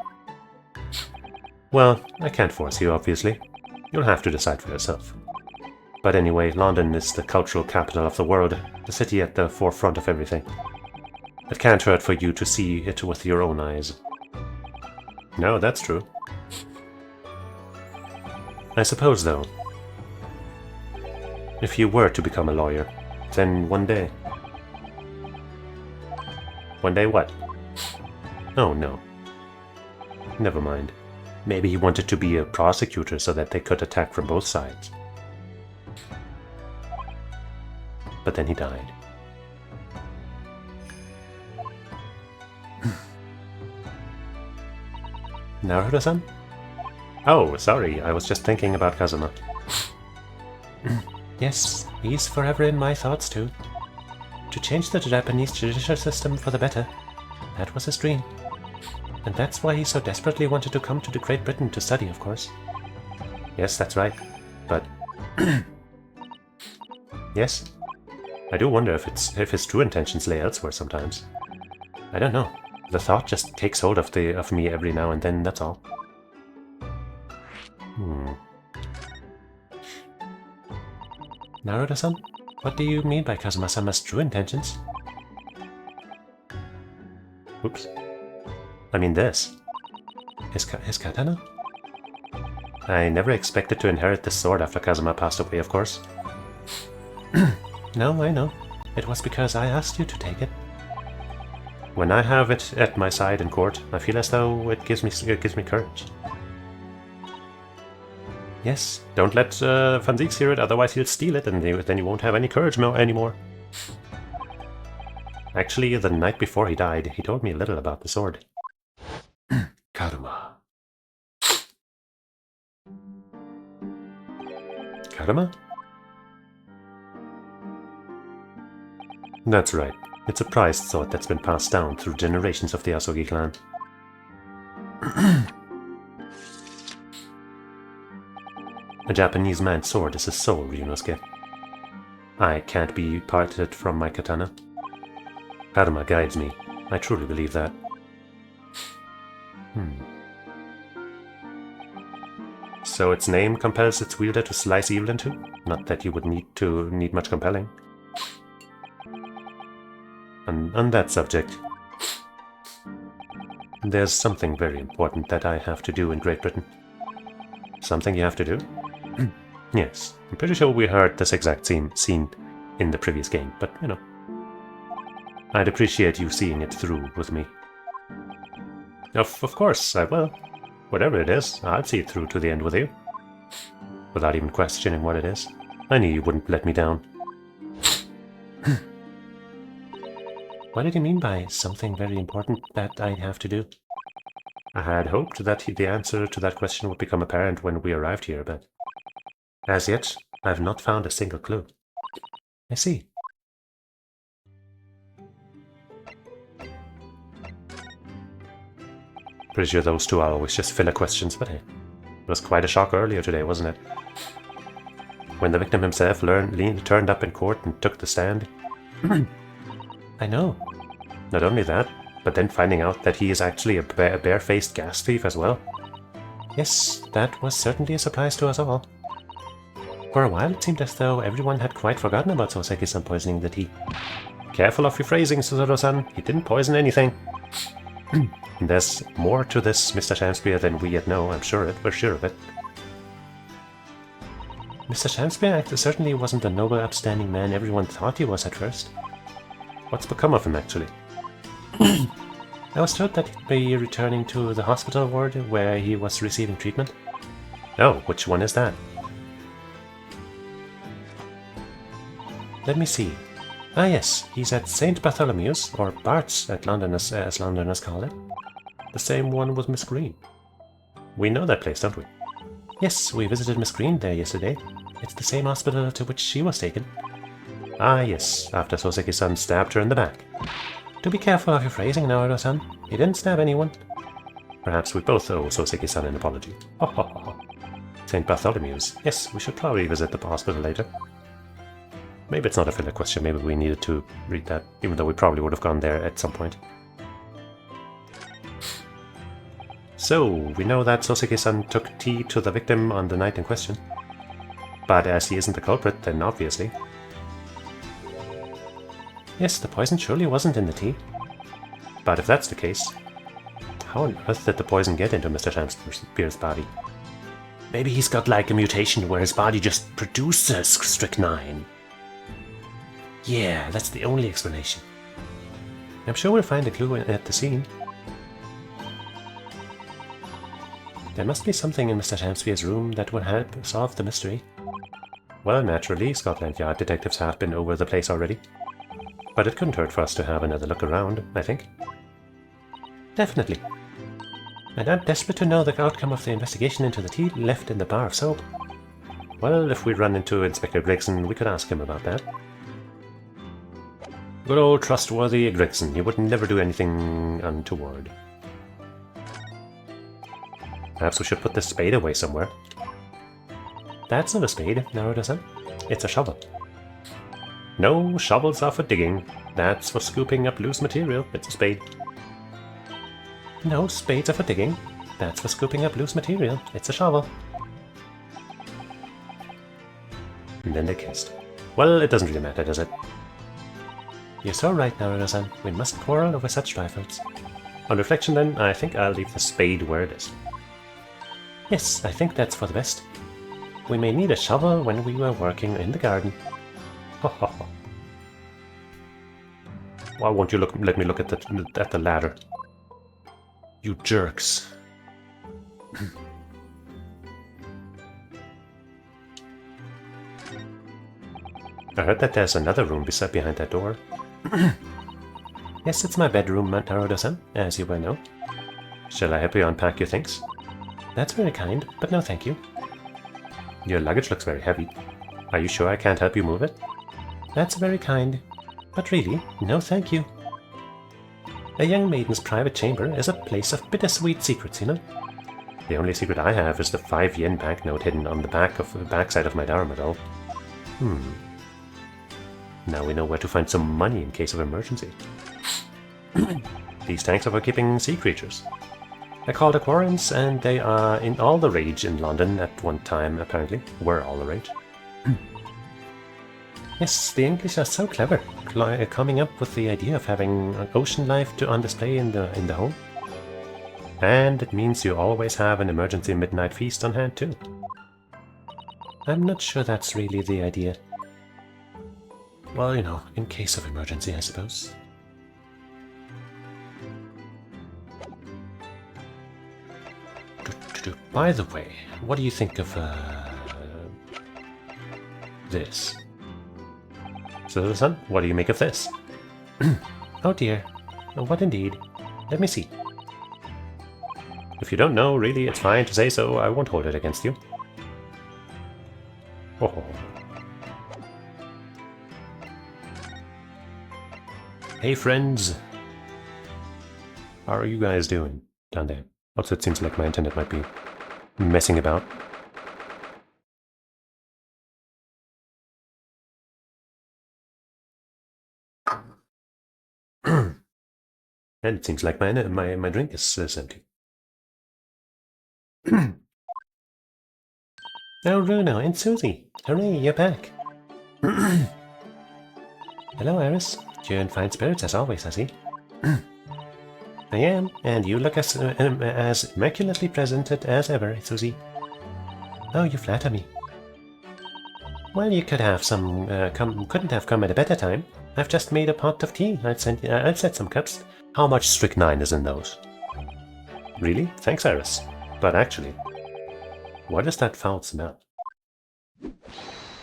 Well, I can't force you, obviously. You'll have to decide for yourself. But anyway, London is the cultural capital of the world, the city at the forefront of everything. It can't hurt for you to see it with your own eyes. No, that's true. I suppose, though, if you were to become a lawyer, then one day... One day what? Oh, no. Never mind. Maybe he wanted to be a prosecutor so that they could attack from both sides. But then he died. Naruto-san? Oh, sorry, I was just thinking about Kazuma. Yes, he's forever in my thoughts too. To change the Japanese judicial system for the better. That was his dream. And that's why he so desperately wanted to come to the Great Britain to study, of course. Yes, that's right. But... yes? I do wonder if his true intentions lay elsewhere sometimes. I don't know. The thought just takes hold of me every now and then, that's all. Naruto-san? What do you mean by Kazuma-sama's true intentions? Oops. I mean this. His katana? I never expected to inherit this sword after Kazuma passed away, of course. No, I know. It was because I asked you to take it. When I have it at my side in court, I feel as though it gives me courage. Yes, don't let Van Zieks hear it, otherwise he'll steal it, and then you won't have any courage anymore. Actually, the night before he died, he told me a little about the sword. Karuma. Karuma? That's right. It's a prized sword that's been passed down through generations of the Asogi clan. A Japanese man's sword is his soul, Ryunosuke. I can't be parted from my katana. Karuma guides me. I truly believe that. So its name compels its wielder to slice evil in two? Not that you would need much compelling. And on that subject, there's something very important that I have to do in Great Britain. Something you have to do? Yes, I'm pretty sure we heard this exact scene in the previous game, but, you know. I'd appreciate you seeing it through with me. Of course, I will. Whatever it is, I'll see it through to the end with you. Without even questioning what it is. I knew you wouldn't let me down. What did you mean by something very important that I have to do? I had hoped that the answer to that question would become apparent when we arrived here, but as yet, I've not found a single clue. I see. Pretty sure those two are always just filler questions, but hey, it was quite a shock earlier today, wasn't it? When the victim himself turned up in court and took the stand. I know. Not only that, but then finding out that he is actually a bare-faced gas thief as well. Yes, that was certainly a surprise to us all. For a while, it seemed as though everyone had quite forgotten about Soseki-san poisoning the tea. Careful of your phrasing, Suzuro-san. He didn't poison anything. There's more to this, Mr. Shamspear, than we yet know, we're sure of it. Mr. Shamspear certainly wasn't the noble, upstanding man everyone thought he was at first. What's become of him, actually? I was told that he'd be returning to the hospital ward where he was receiving treatment. Oh, which one is that? Let me see. Ah yes, he's at St. Bartholomew's, or Bart's as Londoners call it. The same one with Miss Green. We know that place, don't we? Yes, we visited Miss Green there yesterday. It's the same hospital to which she was taken. Ah yes, after Soseki-san stabbed her in the back. Do be careful of your phrasing, Naruto-san. He didn't stab anyone. Perhaps we both owe Soseki-san an apology. Ho ho ho ho. St. Bartholomew's. Yes, we should probably visit the hospital later. Maybe it's not a filler question, maybe we needed to read that, even though we probably would have gone there at some point. So, we know that Soseki-san took tea to the victim on the night in question. But as he isn't the culprit, then obviously... Yes, the poison surely wasn't in the tea. But if that's the case, how on earth did the poison get into Mr. Shamspear's body? Maybe he's got like a mutation where his body just produces strychnine. Yeah, that's the only explanation. I'm sure we'll find a clue at the scene. There must be something in Mr. Shamspier's room that will help solve the mystery. Well, naturally, Scotland Yard detectives have been over the place already. But it couldn't hurt for us to have another look around, I think. Definitely. And I'm desperate to know the outcome of the investigation into the tea left in the bar of soap. Well, if we run into Inspector Gregson, we could ask him about that. Good old trustworthy Gregson, he would never do anything untoward. Perhaps we should put this spade away somewhere. That's not a spade, Naruto-san. It's a shovel. No, shovels are for digging. That's for scooping up loose material. It's a spade. No, spades are for digging. That's for scooping up loose material. It's a shovel. And then they kissed. Well, it doesn't really matter, does it? You're so right, Naruto-san. We must quarrel over such trifles. On reflection then, I think I'll leave the spade where it is. Yes, I think that's for the best. We may need a shovel when we were working in the garden. Ha ha ha. Why won't you let me look at the ladder? You jerks. I heard that there's another room behind that door. Yes, it's my bedroom, Naruto-san, as you well know. Shall I help you unpack your things? That's very kind, but no thank you. Your luggage looks very heavy. Are you sure I can't help you move it? That's very kind, but really, no thank you. A young maiden's private chamber is a place of bittersweet secrets, you know? The only secret I have is the 5 yen banknote hidden on the backside of my Dharma doll. Now we know where to find some money in case of emergency. These tanks are for keeping sea creatures. They're called aquariums, and they are in all the rage in London at one time, apparently. Were all the rage. Yes, the English are so clever, coming up with the idea of having ocean life on display in the home. And it means you always have an emergency midnight feast on hand too. I'm not sure that's really the idea. Well, you know, in case of emergency, I suppose. By the way, what do you think of this? Suzuki-san, what do you make of this? Oh dear, what indeed? Let me see. If you don't know, really, it's fine to say so. I won't hold it against you. Oh. Hey friends! How are you guys doing down there? Also, it seems like my internet might be messing about. And it seems like my drink is empty. Oh, Bruno and Susie! Hooray, you're back! Hello, Iris. You're in fine spirits as always, I see. I am, and you look as immaculately presented as ever, Susie. Oh, you flatter me. Well, you could have some, couldn't have come at a better time. I've just made a pot of tea. I'll set some cups. How much strychnine is in those? Really? Thanks, Iris. But actually, what is that foul smell?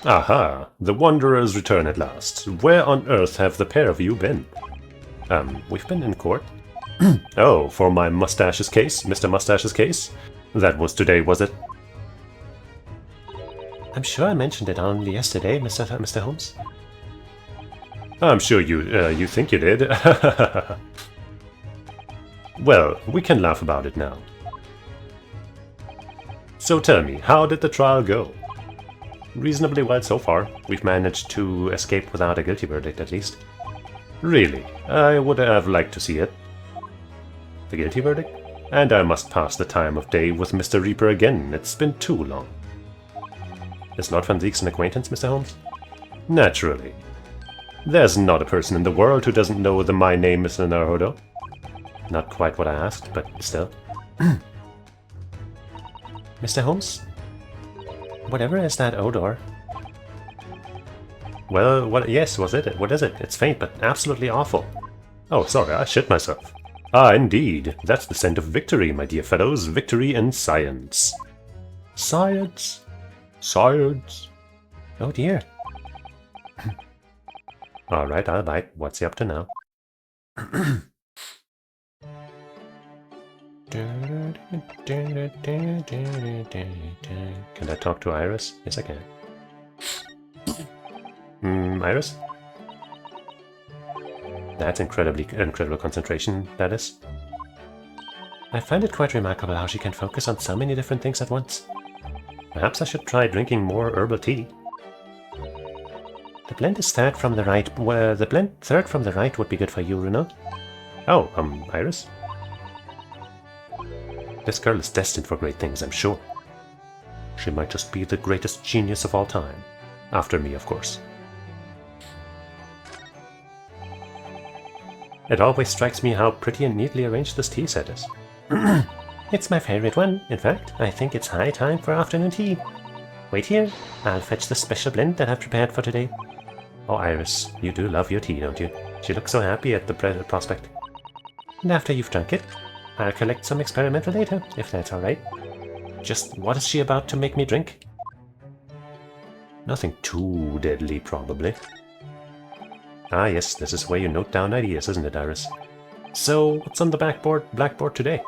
Aha! The Wanderers return at last. Where on earth have the pair of you been? We've been in court. Oh, for my mustache's case? Mr. Mustache's case? That was today, was it? I'm sure I mentioned it only yesterday, Mr. Holmes. I'm sure you think you did. Well, we can laugh about it now. So tell me, how did the trial go? Reasonably well so far. We've managed to escape without a guilty verdict, at least. Really? I would have liked to see it. The guilty verdict? And I must pass the time of day with Mr. Reaper again. It's been too long. Is Lord Van Zieks an acquaintance, Mr. Holmes? Naturally. There's not a person in the world who doesn't know my name, Mr. Naruto. Not quite what I asked, but still. Mr. Holmes, Whatever is that odor? Well, what? Yes, was it? What is it? It's faint, but absolutely awful. Oh, sorry, I shit myself. Ah, indeed. That's the scent of victory, my dear fellows. Victory and science. Science. Science. Oh dear. Alright, I'll bite. What's he up to now? Can I talk to Iris? Yes, I can. Iris? That's incredible concentration, that is. I find it quite remarkable how she can focus on so many different things at once. Perhaps I should try drinking more herbal tea. The blend is third from the right. Well, the blend third from the right would be good for you, Runo. Oh, Iris? This girl is destined for great things, I'm sure. She might just be the greatest genius of all time. After me, of course. It always strikes me how pretty and neatly arranged this tea set is. It's my favorite one. In fact, I think it's high time for afternoon tea. Wait here. I'll fetch the special blend that I've prepared for today. Oh, Iris, you do love your tea, don't you? She looks so happy at the prospect. And after you've drunk it, I'll collect some experimental data, if that's alright. Just what is she about to make me drink? Nothing too deadly, probably. Ah yes, this is where you note down ideas, isn't it, Iris? So, what's on the blackboard today?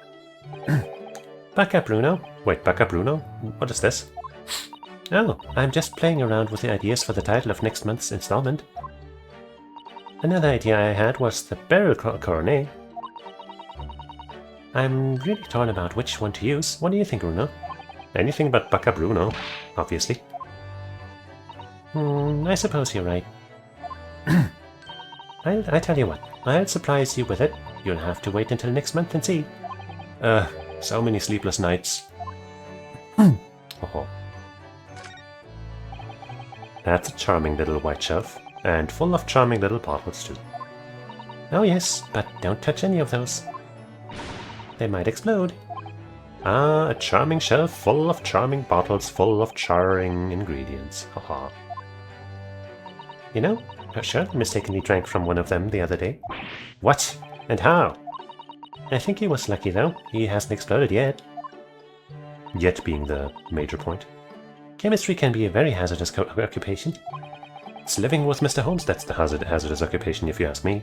Back up, Bruno. Wait, back up, Bruno? What is this? Oh, I'm just playing around with the ideas for the title of next month's installment. Another idea I had was the barrel coronet. I'm really torn about which one to use. What do you think, Bruno? Anything but Bacca Bruno, obviously. I suppose you're right. I tell you what, I'll surprise you with it. You'll have to wait until next month and see. So many sleepless nights. Oh. That's a charming little white shelf, and full of charming little bottles too. Oh yes, but don't touch any of those. They might explode. Ah, a charming shelf full of charming bottles full of charring ingredients. Haha. You know, Charlotte mistakenly drank from one of them the other day. What? And how? I think he was lucky though. He hasn't exploded yet. Yet being the major point. Chemistry can be a very hazardous occupation. It's living with Mr. Holmes that's the hazardous occupation, if you ask me.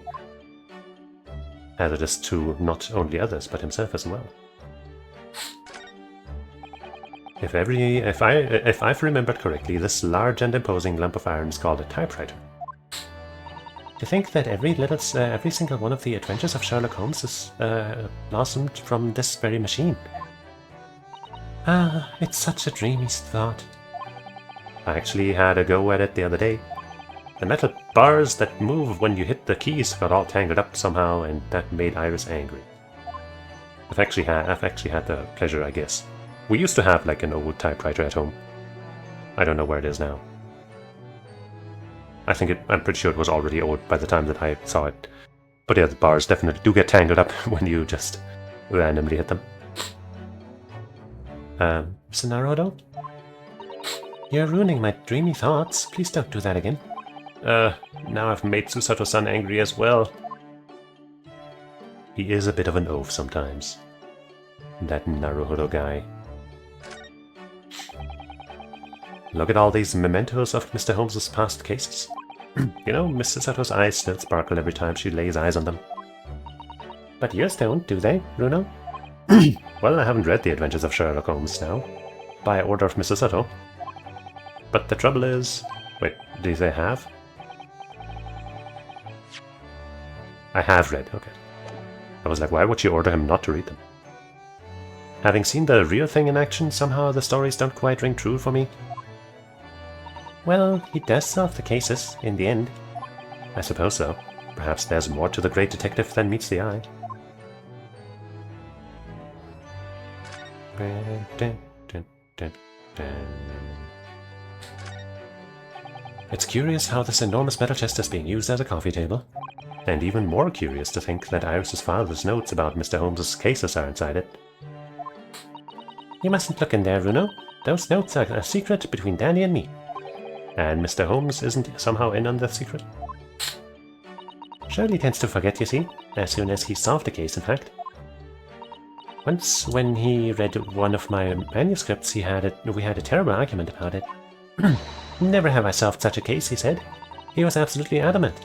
Hazardous to not only others, but himself as well. If I've remembered correctly, this large and imposing lump of iron is called a typewriter. To think that every single one of the adventures of Sherlock Holmes is blossomed from this very machine. Ah, it's such a dreamy thought. I actually had a go at it the other day. The metal bars that move when you hit the keys got all tangled up somehow, and that made Iris angry. I've actually had the pleasure, I guess. We used to have like an old typewriter at home. I don't know where it is now. I'm pretty sure it was already old by the time that I saw it. But yeah, the bars definitely do get tangled up when you just randomly hit them. Naruto? You're ruining my dreamy thoughts. Please don't do that again. Now I've made Susato-san angry as well. He is a bit of an oaf sometimes. That Naruhodo guy. Look at all these mementos of Mr. Holmes's past cases. You know, Miss Susato's eyes still sparkle every time she lays eyes on them. But yours don't, do they, Bruno? Well, I haven't read The Adventures of Sherlock Holmes now, by order of Miss Susato. But the trouble is... Wait, do they have? I have read, okay. I was like, why would she order him not to read them? Having seen the real thing in action, somehow the stories don't quite ring true for me. Well, he does solve the cases, in the end. I suppose so. Perhaps there's more to the great detective than meets the eye. It's curious how this enormous metal chest is being used as a coffee table. And even more curious to think that Iris's father's notes about Mr. Holmes's cases are inside it. You mustn't look in there, Runo. Those notes are a secret between Danny and me. And Mr. Holmes isn't somehow in on the secret? Shirley tends to forget, you see, as soon as he solved the case, in fact. Once, when he read one of my manuscripts, we had a terrible argument about it. Never have I solved such a case, he said. He was absolutely adamant.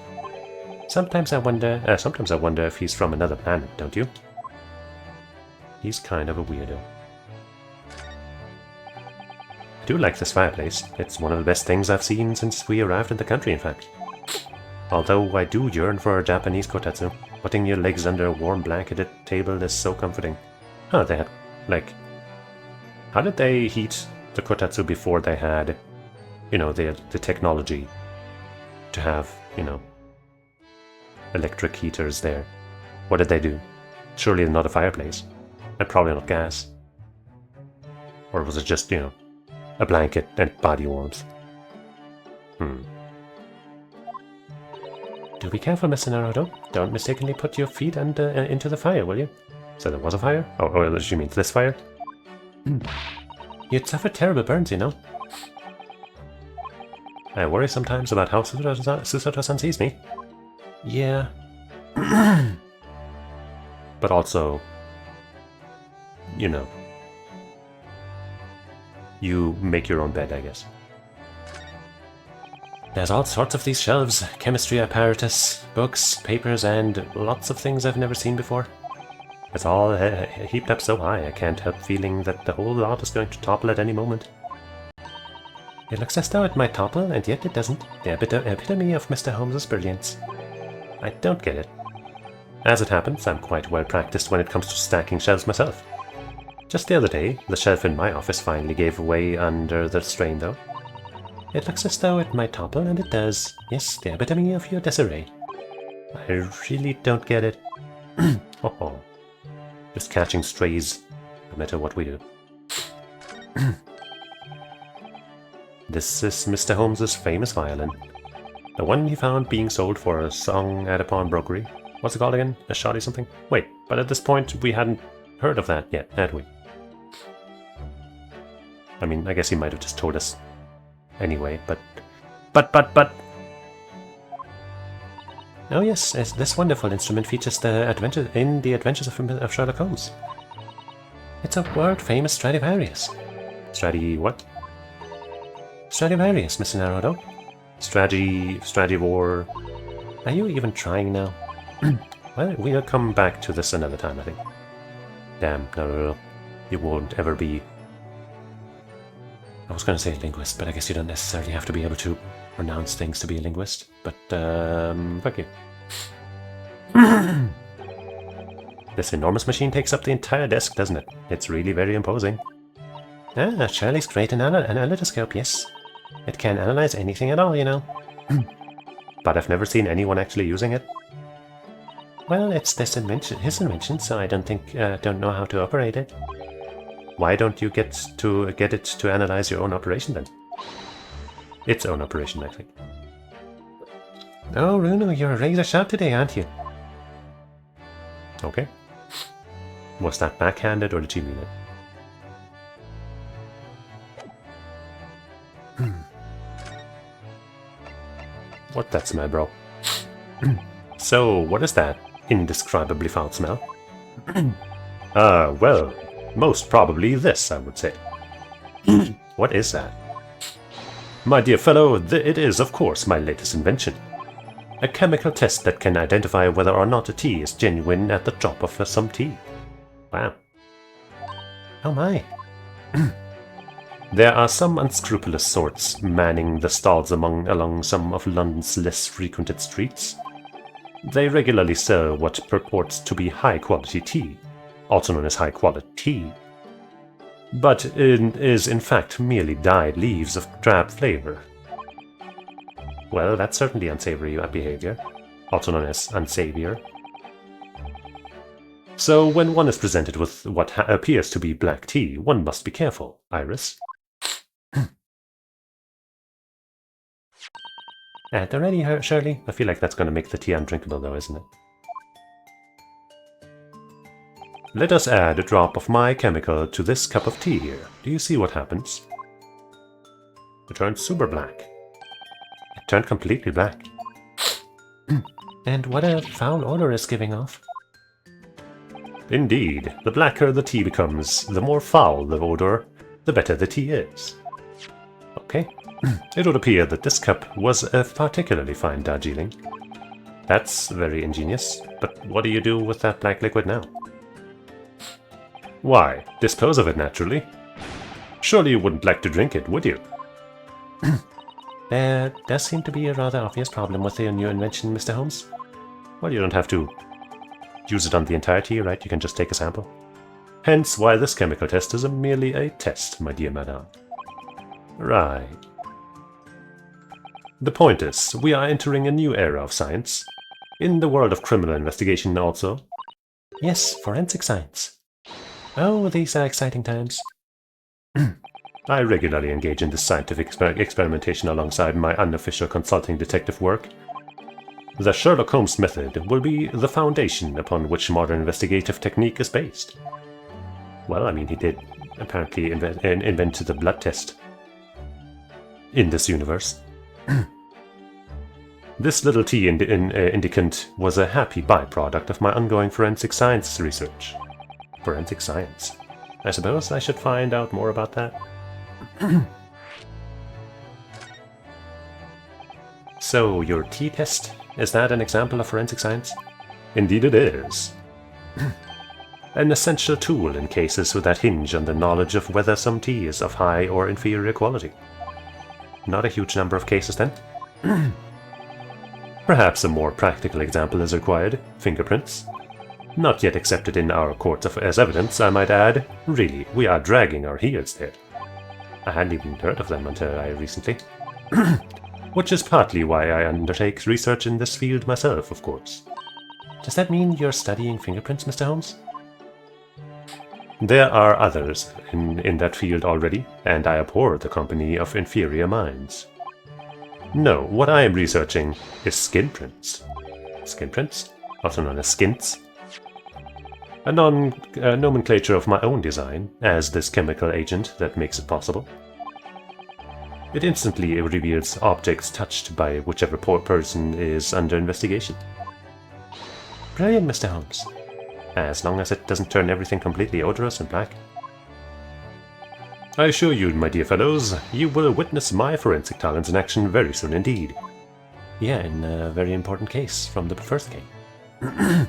Sometimes I wonder if he's from another planet, don't you? He's kind of a weirdo. I do like this fireplace. It's one of the best things I've seen since we arrived in the country, in fact. Although I do yearn for a Japanese kotatsu. Putting your legs under a warm blanketed table is so comforting. Oh, they had, like... How did they heat the kotatsu before they had, you know, the technology to have, you know, electric heaters there? What did they do? Surely not a fireplace. And probably not gas. Or was it just, you know, a blanket and body warmth? Do be careful, Mr. Naruto. Don't mistakenly put your feet into the fire, will you? So there was a fire? Oh, she means this fire? You'd suffer terrible burns, you know. I worry sometimes about how Susato-san sees me. Yeah. But also, you know, you make your own bed, I guess. There's all sorts of these shelves, chemistry apparatus, books, papers, and lots of things I've never seen before. It's all heaped up so high I can't help feeling that the whole lot is going to topple at any moment. It looks as though it might topple, and yet it doesn't. The epitome of Mr. Holmes's brilliance. I don't get it. As it happens, I'm quite well practiced when it comes to stacking shelves myself. Just the other day, the shelf in my office finally gave way under the strain, though. It looks as though it might topple, and it does. Yes, the epitome of your disarray. I really don't get it. Oh, just catching strays, no matter what we do. This is Mr. Holmes's famous violin. The one he found being sold for a song at a pawnbrokery. What's it called again? A shoddy something? Wait, but at this point we hadn't heard of that yet, had we? I mean, I guess he might have just told us anyway, but... Oh yes, this wonderful instrument features the Adventures of Sherlock Holmes. It's a world-famous Stradivarius. What? Stradivarius, Mr. Naruto. Stradivor... Are you even trying now? Well, we'll come back to this another time, I think. Damn, Naruto. You won't ever be... I was going to say linguist, but I guess you don't necessarily have to be able to pronounce things to be a linguist. But, fuck you. This enormous machine takes up the entire desk, doesn't it? It's really very imposing. Ah, Shirley's great analytoscope, yes. It can analyze anything at all, you know. But I've never seen anyone actually using it. Well, it's his invention, so I don't know how to operate it. Why don't you get it to analyze your own operation then? Its own operation, I think. Oh, Runo, you're razor sharp today, aren't you? Okay. Was that backhanded, or did she mean it? What that smell, bro? So, what is that indescribably foul smell? Well, most probably this, I would say. What is that? My dear fellow, it is, of course, my latest invention. A chemical test that can identify whether or not a tea is genuine at the drop of some tea. Wow. Oh my. There are some unscrupulous sorts manning the stalls along some of London's less frequented streets. They regularly sell what purports to be high-quality tea, also known as high-quality tea, but it is in fact merely dyed leaves of drab flavor. Well, that's certainly unsavory behavior, also known as unsavour. So when one is presented with what appears to be black tea, one must be careful, Iris. Already, Shirley? I feel like that's going to make the tea undrinkable though, isn't it? Let us add a drop of my chemical to this cup of tea here. Do you see what happens? It turned super black. It turned completely black. And what a foul odor is giving off. Indeed, the blacker the tea becomes, the more foul the odor, the better the tea is. Okay, it would appear that this cup was a particularly fine Darjeeling. That's very ingenious, but what do you do with that black liquid now? Why, dispose of it naturally. Surely you wouldn't like to drink it, would you? There does seem to be a rather obvious problem with your new invention, Mr. Holmes. Well, you don't have to use it on the entire tea, right? You can just take a sample. Hence why this chemical test is merely a test, my dear madame. Right. The point is, we are entering a new era of science. In the world of criminal investigation also. Yes, forensic science. Oh, these are exciting times. I regularly engage in this scientific experimentation alongside my unofficial consulting detective work. The Sherlock Holmes method will be the foundation upon which modern investigative technique is based. Well, I mean, he did apparently invent the blood test in this universe. This little tea indicant was a happy byproduct of my ongoing forensic science research. Forensic science. I suppose I should find out more about that. So, your tea test? Is that an example of forensic science? Indeed it is. An essential tool in cases that hinge on the knowledge of whether some tea is of high or inferior quality. Not a huge number of cases then? Perhaps a more practical example is required. Fingerprints. Not yet accepted in our courts as evidence, I might add. Really, we are dragging our heels there. I hadn't even heard of them until recently. Which is partly why I undertake research in this field myself, of course. Does that mean you're studying fingerprints, Mr. Holmes? There are others in that field already, and I abhor the company of inferior minds. No, what I am researching is skin prints. Skin prints? Also known as skints. A nomenclature of my own design, as this chemical agent that makes it possible. It instantly reveals objects touched by whichever person is under investigation. Brilliant, Mr. Holmes. As long as it doesn't turn everything completely odorous and black. I assure you, my dear fellows, you will witness my forensic talents in action very soon indeed. Yeah, in a very important case from the first game.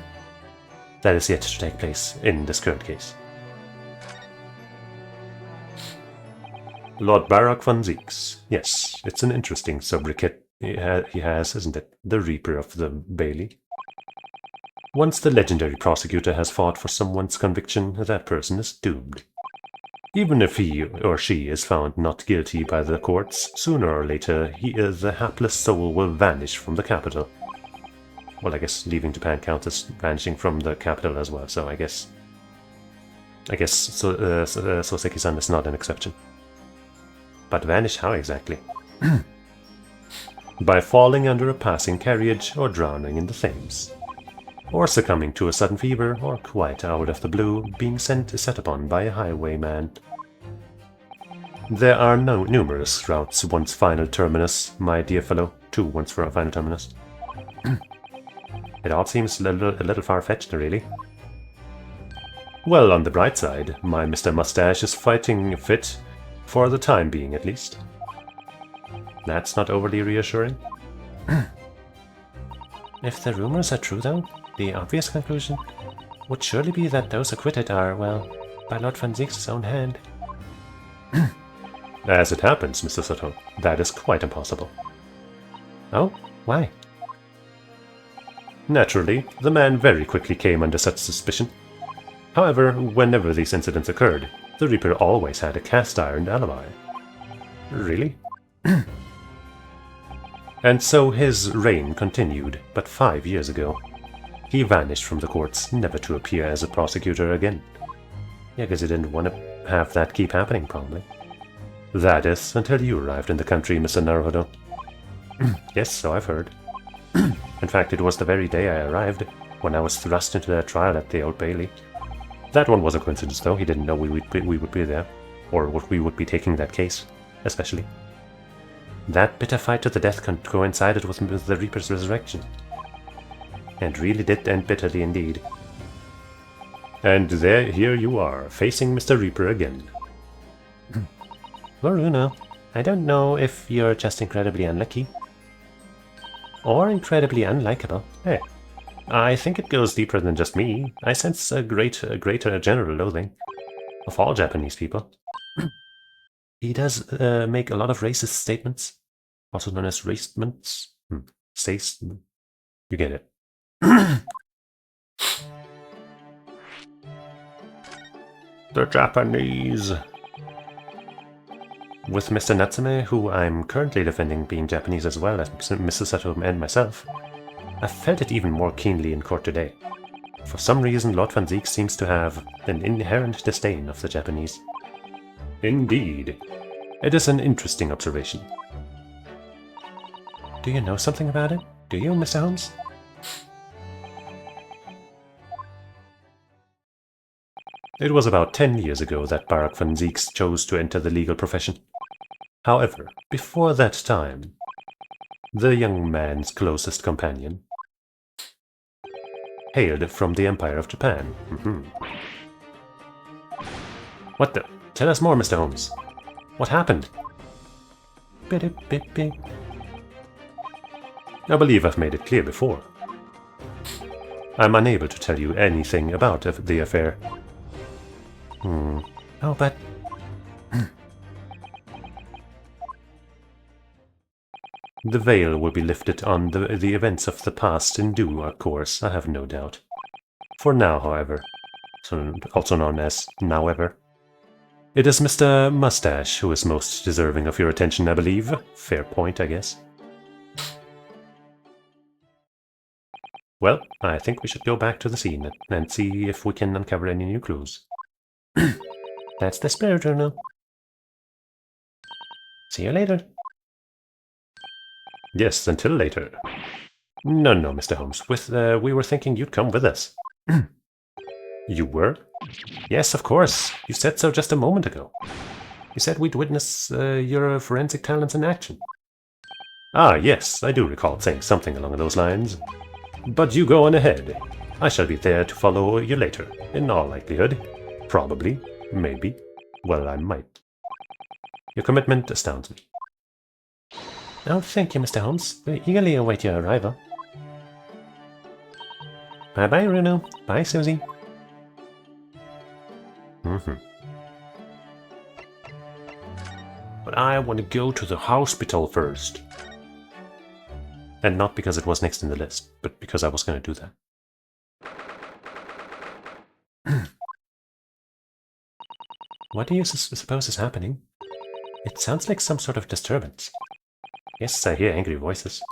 That is yet to take place in this current case. Lord Barak von Zeeks. Yes, it's an interesting sobriquet he has, isn't it? The Reaper of the Bailey. Once the legendary prosecutor has fought for someone's conviction, that person is doomed. Even if he or she is found not guilty by the courts, sooner or later the hapless soul will vanish from the capital. Well, I guess leaving Japan counts as vanishing from the capital as well, so I guess Soseki-san is not an exception. But vanish how exactly? By falling under a passing carriage, or drowning in the Thames. Or succumbing to a sudden fever, or quite out of the blue, being set upon by a highwayman. There are numerous routes once final terminus, my dear fellow. 2 once for a final terminus. It all seems a little far-fetched, really. Well, on the bright side, my Mr. Mustache is fighting fit, for the time being at least. That's not overly reassuring. If the rumors are true, though, the obvious conclusion would surely be that those acquitted are, well, by Lord von Zeeks' own hand. As it happens, Mr. Soto, that is quite impossible. Oh? Why? Naturally, the man very quickly came under such suspicion. However, whenever these incidents occurred, the Reaper always had a cast-iron alibi. Really? And so his reign continued, but 5 years ago. He vanished from the courts, never to appear as a prosecutor again. Yeah, because he didn't want to have that keep happening, probably. That is, until you arrived in the country, Mr. Naruhodo. Yes, so I've heard. In fact, it was the very day I arrived, when I was thrust into their trial at the Old Bailey. That one was a coincidence, though. He didn't know we would be there. Or we would be taking that case, especially. That bitter fight to the death coincided with the Reaper's resurrection. And really did end bitterly indeed. And here you are, facing Mr. Reaper again. Varuna, I don't know if you're just incredibly unlucky. Or incredibly unlikable. Hey, I think it goes deeper than just me. I sense a greater general loathing of all Japanese people. He does make a lot of racist statements, also known as racements. You get it. The Japanese. With Mr. Natsume, who I'm currently defending being Japanese as well as Mrs. Sato and myself, I felt it even more keenly in court today. For some reason, Lord Van Ziek seems to have an inherent disdain of the Japanese. Indeed. It is an interesting observation. Do you know something about it? Do you, Mr. Holmes? It was about 10 years ago that Barak Van Ziek chose to enter the legal profession. However, before that time, the young man's closest companion hailed from the Empire of Japan. What the? Tell us more, Mr. Holmes. What happened? I believe I've made it clear before. I'm unable to tell you anything about the affair. Oh, but... The veil will be lifted on the events of the past in due course, I have no doubt. For now, however, also known as Nowever, it is Mr. Mustache who is most deserving of your attention, I believe. Fair point, I guess. Well, I think we should go back to the scene and see if we can uncover any new clues. That's the spirit, Bruno. See you later. Yes, until later. No, Mr. Holmes. We were thinking you'd come with us. You were? Yes, of course. You said so just a moment ago. You said we'd witness your forensic talents in action. Ah, yes, I do recall saying something along those lines. But you go on ahead. I shall be there to follow you later, in all likelihood. Probably. Maybe. Well, I might. Your commitment astounds me. Oh, thank you, Mr. Holmes. We eagerly await your arrival. Bye-bye, Bruno. Bye, Susie. But I want to go to the hospital first. And not because it was next in the list, but because I was going to do that. What do you suppose is happening? It sounds like some sort of disturbance. Yes, I hear angry voices.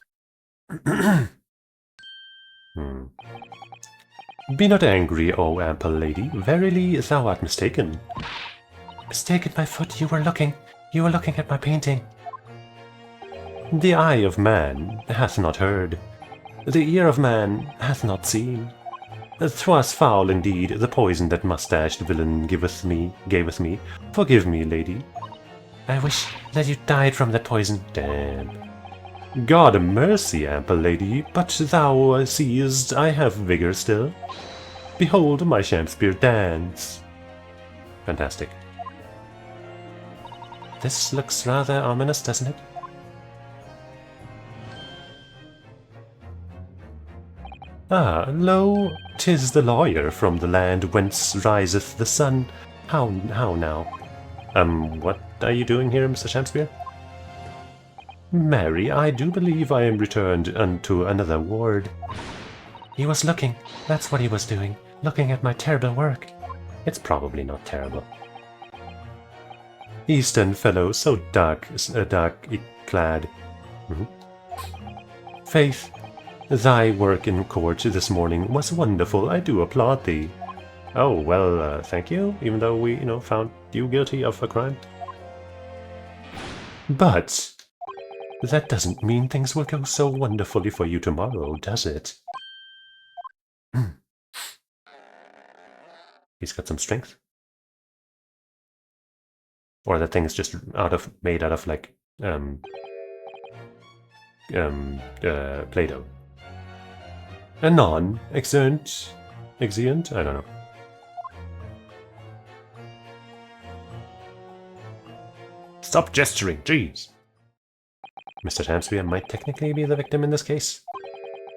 Be not angry, O ample lady. Verily, thou art mistaken. Mistaken, my foot. You were looking at my painting. The eye of man hath not heard. The ear of man hath not seen. 'Twas foul indeed, the poison that mustached villain gaveth me. Forgive me, lady. I wish that you died from that poison. Damn. God mercy, ample lady, but thou seest I have vigor still. Behold my Shakespeare dance. Fantastic. This looks rather ominous, doesn't it? Ah, lo, 'tis the lawyer from the land whence riseth the sun. How now? What are you doing here, Mr. Shakespeare? Marry, I do believe I am returned unto another ward. He was looking, that's what he was doing, looking at my terrible work. It's probably not terrible. Eastern fellow, so dark clad. Faith, thy work in court this morning was wonderful. I do applaud thee. Oh, well, thank you, even though we, found you guilty of a crime. But that doesn't mean things will go so wonderfully for you tomorrow, does it? He's got some strength. Or that thing is just made out of like Play-Doh. A non-exeunt? Exeunt? I don't know. Stop gesturing, jeez! Mr. Tamspear might technically be the victim in this case,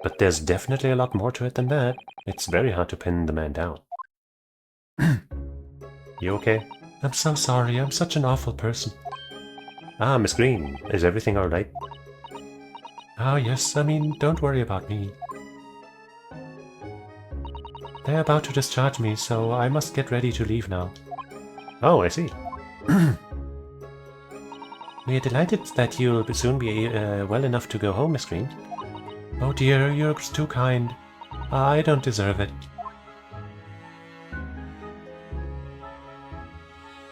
but there's definitely a lot more to it than that. It's very hard to pin the man down. You okay? I'm so sorry, I'm such an awful person. Ah, Miss Green, is everything alright? Ah, yes, I mean, don't worry about me. They're about to discharge me, so I must get ready to leave now. Oh, I see. We are delighted that you'll soon be well enough to go home, Miss Green. Oh dear, you're too kind. I don't deserve it.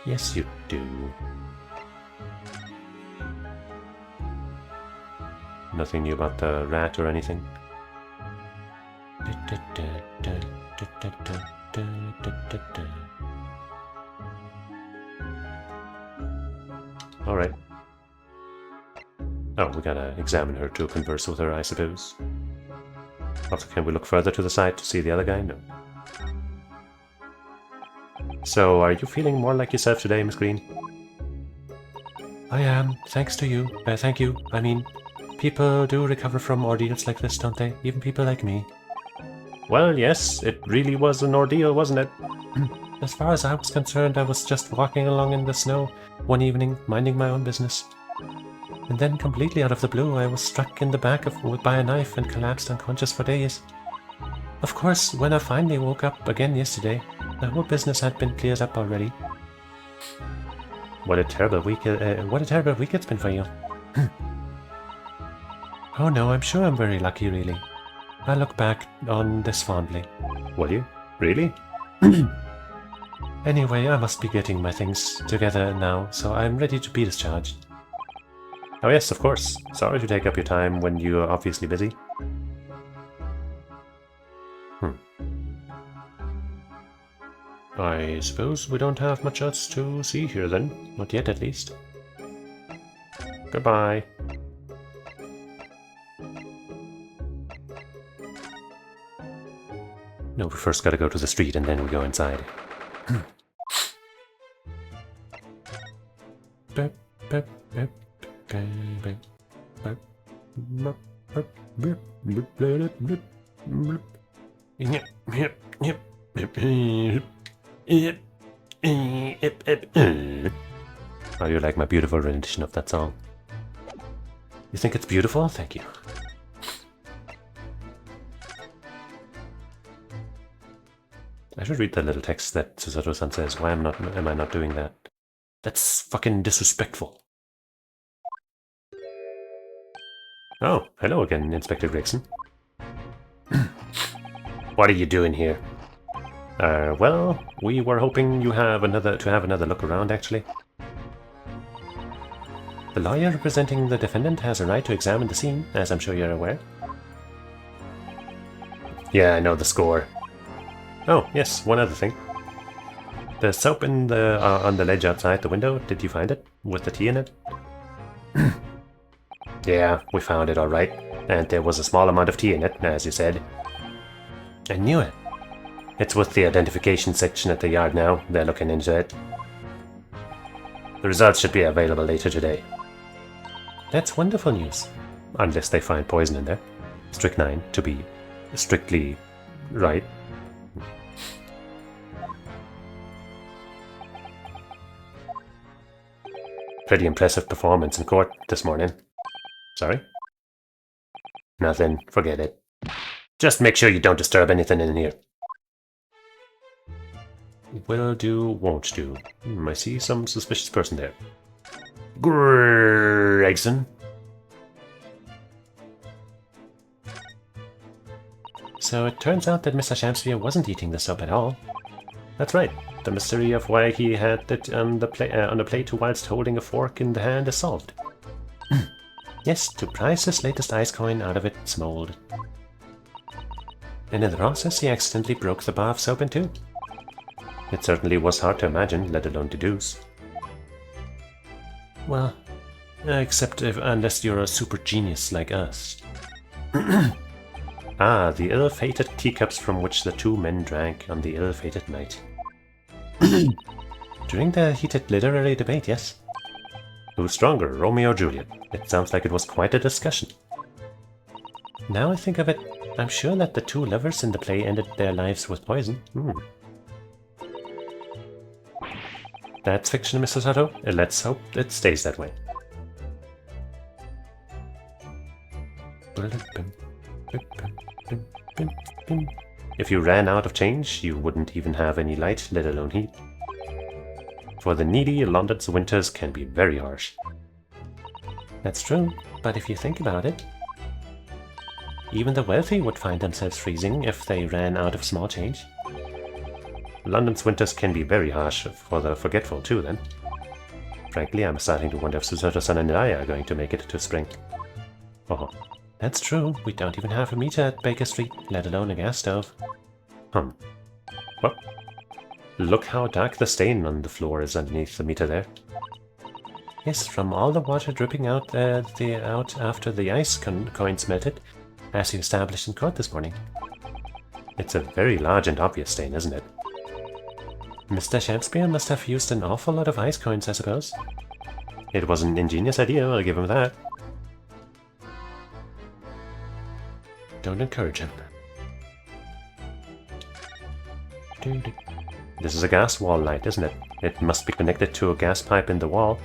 Yes, you do. Nothing new about the rat or anything? Alright. Oh, we gotta examine her to converse with her, I suppose. Also, can we look further to the side to see the other guy? No. So, are you feeling more like yourself today, Miss Green? I am, thanks to you. Thank you. I mean, people do recover from ordeals like this, don't they? Even people like me. Well, yes, it really was an ordeal, wasn't it? As far as I was concerned, I was just walking along in the snow one evening, minding my own business. And then, completely out of the blue, I was struck in the back by a knife and collapsed unconscious for days. Of course, when I finally woke up again yesterday, the whole business had been cleared up already. What a terrible week! It's been for you. Oh no, I'm sure I'm very lucky, really. I look back on this fondly. Will you? Really? Anyway, I must be getting my things together now, so I'm ready to be discharged. Oh yes, of course. Sorry to take up your time when you are obviously busy. I suppose we don't have much else to see here then. Not yet, at least. Goodbye. No, we first gotta go to the street and then we go inside. Oh, you like my beautiful rendition of that song? You think it's beautiful? Thank you. I should read the little text that Susato-san says. Why am I not doing that? That's fucking disrespectful. Oh, hello again, Inspector Gregson. What are you doing here? Well, we were hoping to have another look around, actually. The lawyer representing the defendant has a right to examine the scene, as I'm sure you're aware. Yeah, I know the score. Oh, yes, one other thing. The soap on the ledge outside the window, did you find it? With the tea in it? Yeah, we found it alright. And there was a small amount of tea in it, as you said. I knew it. It's with the identification section at the yard now. They're looking into it. The results should be available later today. That's wonderful news. Unless they find poison in there. Strychnine, to be strictly right. Pretty impressive performance in court this morning. Sorry? Nothing. Forget it. Just make sure you don't disturb anything in here. Will do, won't do. I see some suspicious person there. Gregson. So it turns out that Mr. Shamsphere wasn't eating the soap at all. That's right. The mystery of why he had it on the plate whilst holding a fork in the hand is solved. Yes, to prize his latest ice coin out of its mold. And in the process, he accidentally broke the bar of soap in two. It certainly was hard to imagine, let alone deduce. Well, except unless you're a super genius like us. Ah, the ill-fated teacups from which the two men drank on the ill-fated night. During the heated literary debate, yes? Who's stronger, Romeo or Juliet? It sounds like it was quite a discussion. Now I think of it, I'm sure that the two lovers in the play ended their lives with poison. That's fiction, Mr. Sato. Let's hope it stays that way. If you ran out of change, you wouldn't even have any light, let alone heat. For the needy, London's winters can be very harsh. That's true, but if you think about it, even the wealthy would find themselves freezing if they ran out of small change. London's winters can be very harsh for the forgetful too, then. Frankly, I'm starting to wonder if Susato-san and I are going to make it to spring. Oh, that's true. We don't even have a meter at Baker Street, let alone a gas stove. What? Look how dark the stain on the floor is underneath the meter there. Yes, from all the water dripping out after the ice coins melted, as you established in court this morning. It's a very large and obvious stain, isn't it? Mr. Shakespeare must have used an awful lot of ice coins, I suppose. It was an ingenious idea, I'll give him that. Don't encourage him. This is a gas wall light, isn't it? It must be connected to a gas pipe in the wall.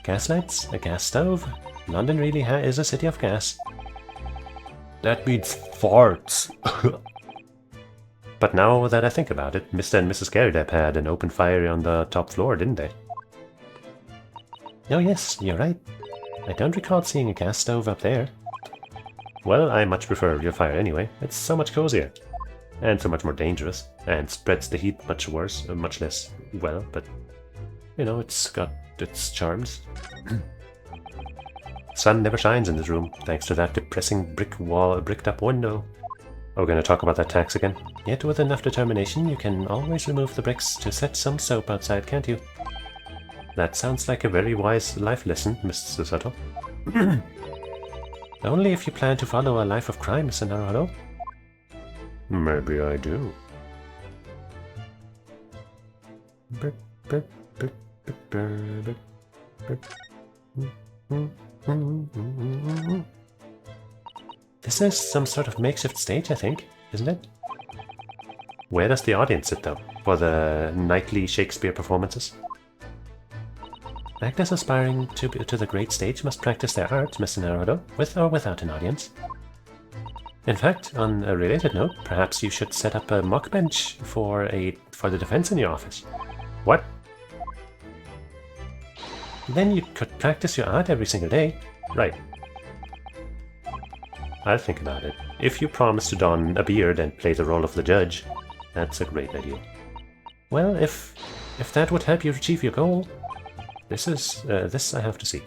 Gas lights? A gas stove? London really is a city of gas. That means farts. But now that I think about it, Mr. and Mrs. Garrideb had an open fire on the top floor, didn't they? Oh yes, you're right. I don't recall seeing a gas stove up there. Well, I much prefer your fire anyway. It's so much cozier. And so much more dangerous. And spreads the heat much worse, much less well, but... You know, it's got its charms. Sun never shines in this room, thanks to that depressing bricked up window. Are we going to talk about that tax again? Yet with enough determination, you can always remove the bricks to set some soap outside, can't you? That sounds like a very wise life lesson, Mr. Susato. Only if you plan to follow a life of crime, Mr. Naruto. Maybe I do. This is some sort of makeshift stage, I think, isn't it? Where does the audience sit, though, for the nightly Shakespeare performances? Actors aspiring to the great stage must practice their art, Mr. Naruto, with or without an audience. In fact, on a related note, perhaps you should set up a mock bench for the defense in your office. What? Then you could practice your art every single day. Right. I'll think about it. If you promise to don a beard and play the role of the judge, that's a great idea. Well, if that would help you achieve your goal. This I have to see.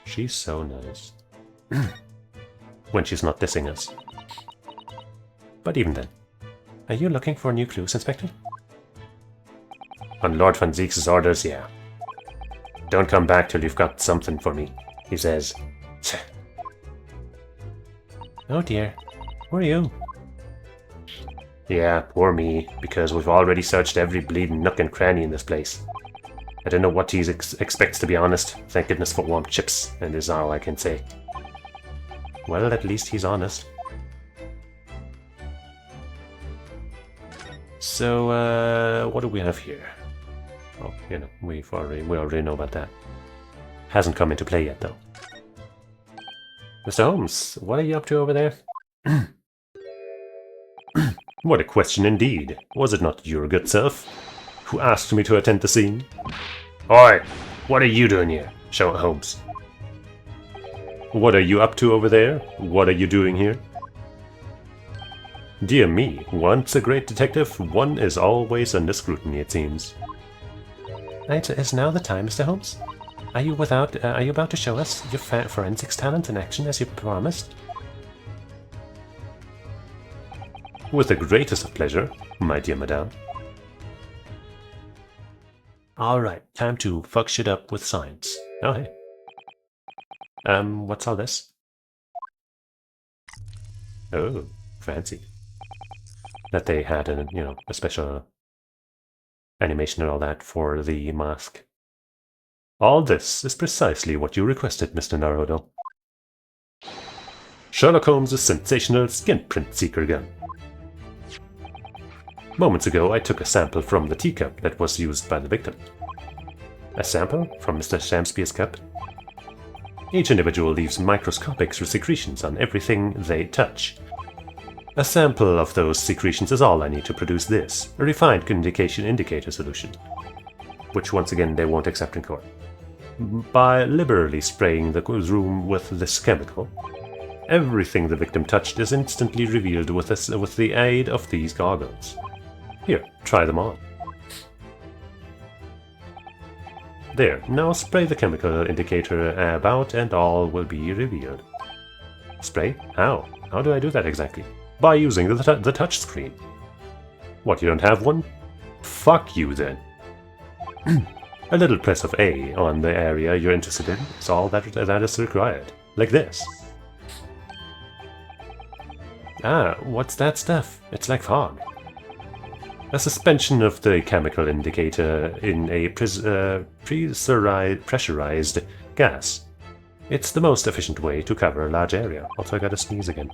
She's so nice. When she's not dissing us. But even then. Are you looking for new clues, Inspector? On Lord Van Zeek's orders, yeah. Don't come back till you've got something for me, he says. Oh dear. Who are you? Yeah, poor me, because we've already searched every bleeding nook and cranny in this place. I don't know what he expects, to be honest. Thank goodness for warm chips, and is all I can say. Well, at least he's honest. So, what do we have here? Oh, you know, we already know about that. Hasn't come into play yet, though. Mr. Holmes, what are you up to over there? What a question indeed. Was it not your good self who asked me to attend the scene? Oi! What are you doing here, Sherlock Holmes? What are you up to over there? What are you doing here? Dear me, once a great detective, one is always under scrutiny, it seems. Is now the time, Mr. Holmes? Are you about to show us your forensics talent in action as you promised? With the greatest of pleasure, my dear madame. Alright, time to fuck shit up with science. Oh, hey. What's all this? Oh, fancy. That they had a special animation and all that for the mask. All this is precisely what you requested, Mr. Naruto. Sherlock Holmes' sensational skin print seeker gun. Moments ago, I took a sample from the teacup that was used by the victim. A sample from Mr. Shamspeare's cup? Each individual leaves microscopic secretions on everything they touch. A sample of those secretions is all I need to produce this, a refined indicator solution, which once again they won't accept in court. By liberally spraying the room with this chemical, everything the victim touched is instantly revealed with the aid of these goggles. Here, try them on. There, now spray the chemical indicator about and all will be revealed. Spray? How? How do I do that exactly? By using the touch screen. What, you don't have one? Fuck you then. A little press of A on the area you're interested in is all that is required. Like this. Ah, what's that stuff? It's like fog. A suspension of the chemical indicator in a pressurized gas. It's the most efficient way to cover a large area. Also, I gotta sneeze again.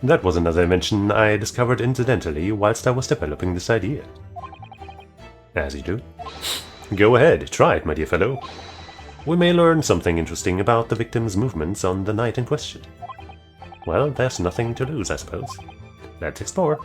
That was another invention I discovered incidentally whilst I was developing this idea. As you do. Go ahead, try it, my dear fellow. We may learn something interesting about the victim's movements on the night in question. Well, there's nothing to lose, I suppose. Let's explore.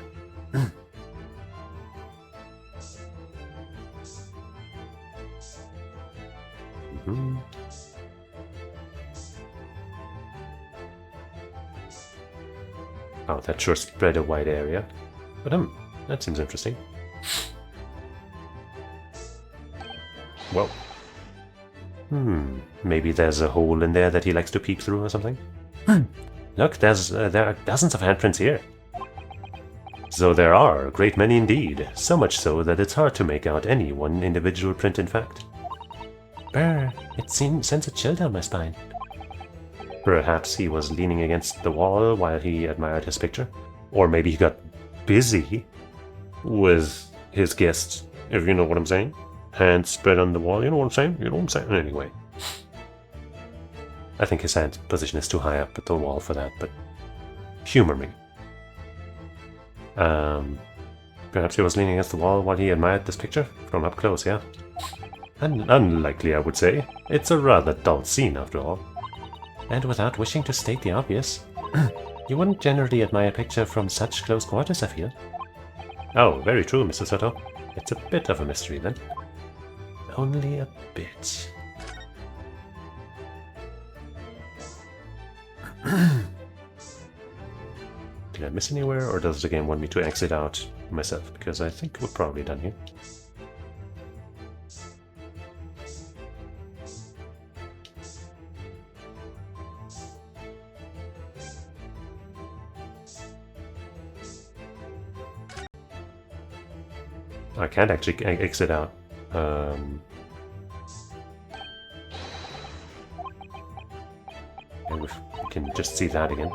Oh, that sure spread a wide area. But that seems interesting. Well. Maybe there's a hole in there that he likes to peek through or something? Look, there are dozens of handprints here. So there are, a great many indeed. So much so that it's hard to make out any one individual print in fact. Brr, it sends a chill down my spine. Perhaps he was leaning against the wall while he admired his picture. Or maybe he got busy with his guest, if you know what I'm saying. Hands spread on the wall, you know what I'm saying? You know what I'm saying? Anyway. I think his hand position is too high up at the wall for that, but humor me. Perhaps he was leaning against the wall while he admired this picture? From up close, yeah? Unlikely, I would say. It's a rather dull scene, after all. And without wishing to state the obvious, you wouldn't generally admire a picture from such close quarters, I feel. Oh, very true, Mr. Soto. It's a bit of a mystery, then. Only a bit. Did I miss anywhere, or does the game want me to exit out myself? Because I think we're probably done here. I can't actually exit out. And we can just see that again.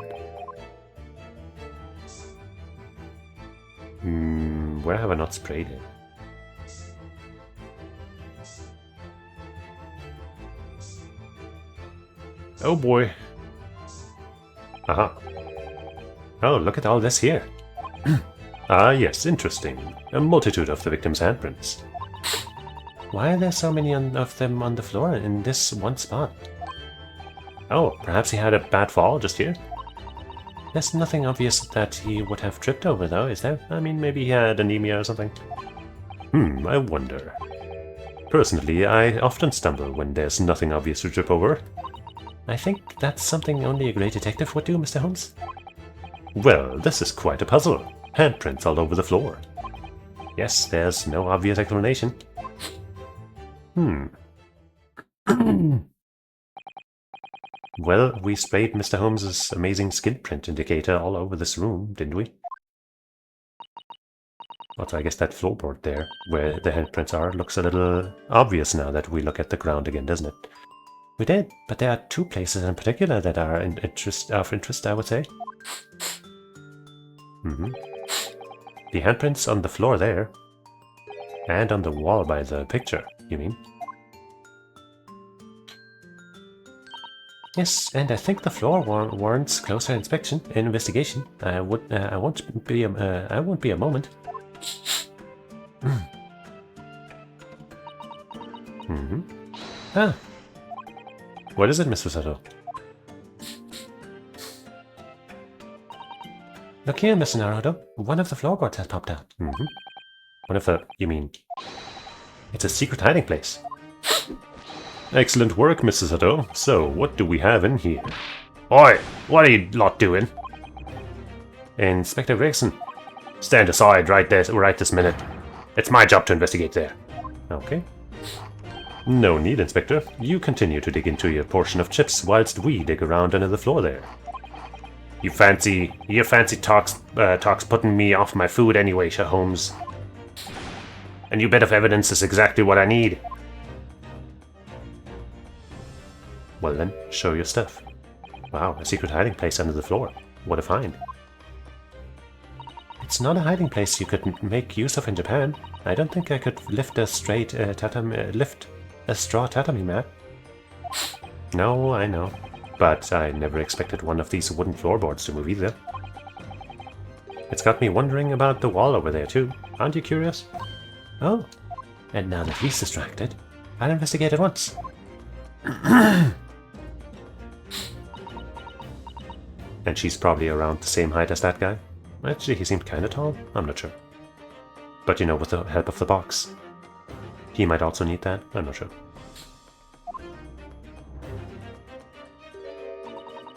Where have I not sprayed it? Oh boy. Aha. Oh, look at all this here. Ah, yes, interesting. A multitude of the victim's handprints. Why are there so many of them on the floor in this one spot? Oh, perhaps he had a bad fall just here? There's nothing obvious that he would have tripped over, though, is there? I mean, maybe he had anemia or something. I wonder. Personally, I often stumble when there's nothing obvious to trip over. I think that's something only a great detective would do, Mr. Holmes. Well, this is quite a puzzle. Handprints all over the floor. Yes, there's no obvious explanation. Well, we sprayed Mr. Holmes's amazing skin print indicator all over this room, didn't we? Also, I guess that floorboard there, where the handprints are, looks a little obvious now that we look at the ground again, doesn't it? We did, but there are two places in particular that are of interest, I would say. The handprints on the floor there, and on the wall by the picture, you mean? Yes, and I think the floor warrants closer inspection and investigation. I won't be a moment. Ah. What is it, Mr. Sato? Look here, Mr. Naruto. One of the floorboards has popped out. One of the... you mean... It's a secret hiding place. Excellent work, Mrs. Sato. So, what do we have in here? Oi! What are you lot doing? Inspector Gregson. Stand aside right this minute. It's my job to investigate there. Okay. No need, Inspector. You continue to dig into your portion of chips whilst we dig around under the floor there. Your fancy talks putting me off my food anyway, Holmes. A new bit of evidence is exactly what I need. Well then, show your stuff. Wow, a secret hiding place under the floor. What a find. It's not a hiding place you could make use of in Japan. I don't think I could lift a straw tatami mat. No, I know. But I never expected one of these wooden floorboards to move either. It's got me wondering about the wall over there too. Aren't you curious? Oh, and now that he's distracted, I'll investigate at once. And she's probably around the same height as that guy. Actually, he seemed kinda tall. I'm not sure. But you know, with the help of the box. He might also need that. I'm not sure.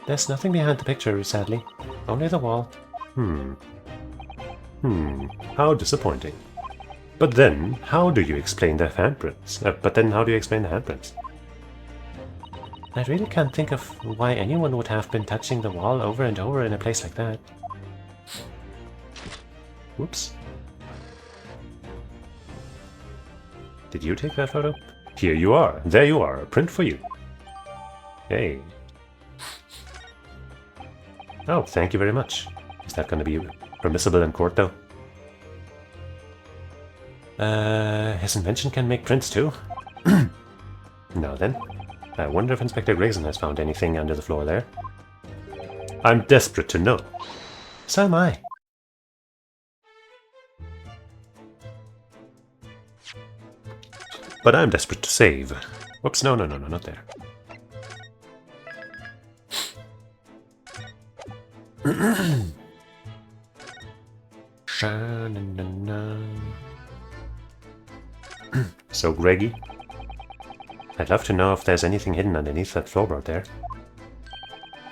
There's nothing behind the picture, sadly. Only the wall. How disappointing. But then, how do you explain the handprints? I really can't think of why anyone would have been touching the wall over and over in a place like that. Whoops. Did you take that photo? Here you are. There you are. A print for you. Hey. Oh, thank you very much. Is that going to be permissible in court, though? His invention can make prints, too? Now then. I wonder if Inspector Grayson has found anything under the floor there. I'm desperate to know. So am I. But I'm desperate to save. Whoops, no, not there. So, Greggy, I'd love to know if there's anything hidden underneath that floorboard there.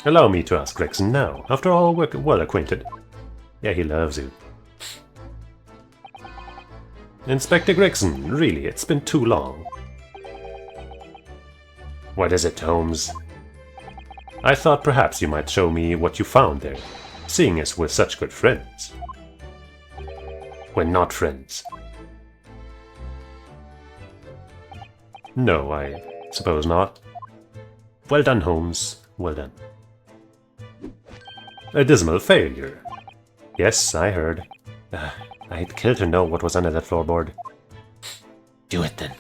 Allow me to ask Gregson now. After all, we're well acquainted. Yeah, he loves you. Inspector Gregson, really, it's been too long. What is it, Holmes? I thought perhaps you might show me what you found there, seeing as we're such good friends. We're not friends. No, I suppose not. Well done, Holmes. Well done. A dismal failure. Yes, I heard. I'd kill to know what was under that floorboard. Do it then.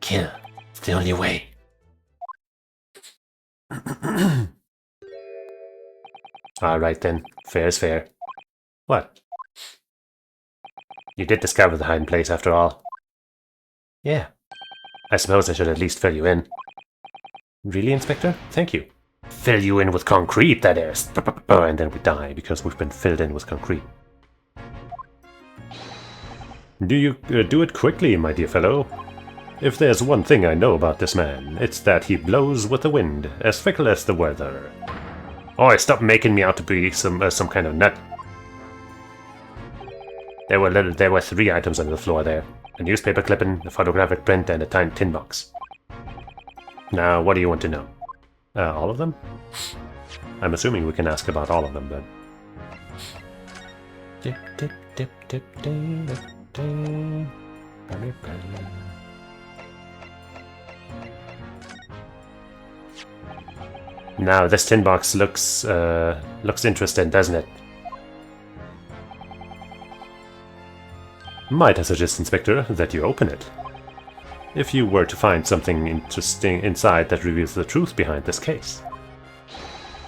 Kill. It's the only way. Alright then. Fair's fair. What? You did discover the hiding place after all. Yeah. I suppose I should at least fill you in. Really, Inspector? Thank you. Fill you in with concrete, that is. And then we die because we've been filled in with concrete. Do you do it quickly, my dear fellow? If there's one thing I know about this man, it's that he blows with the wind, as fickle as the weather. Oh, stop making me out to be some kind of nut. There were 3 items on the floor there. A newspaper clipping, a photographic print, and a tiny tin box. Now, what do you want to know? All of them? I'm assuming we can ask about all of them, but... Dip, dip, dip, dip, dip, dip, dip. Now, this tin box looks interesting, doesn't it? Might I suggest, Inspector, that you open it? If you were to find something interesting inside that reveals the truth behind this case.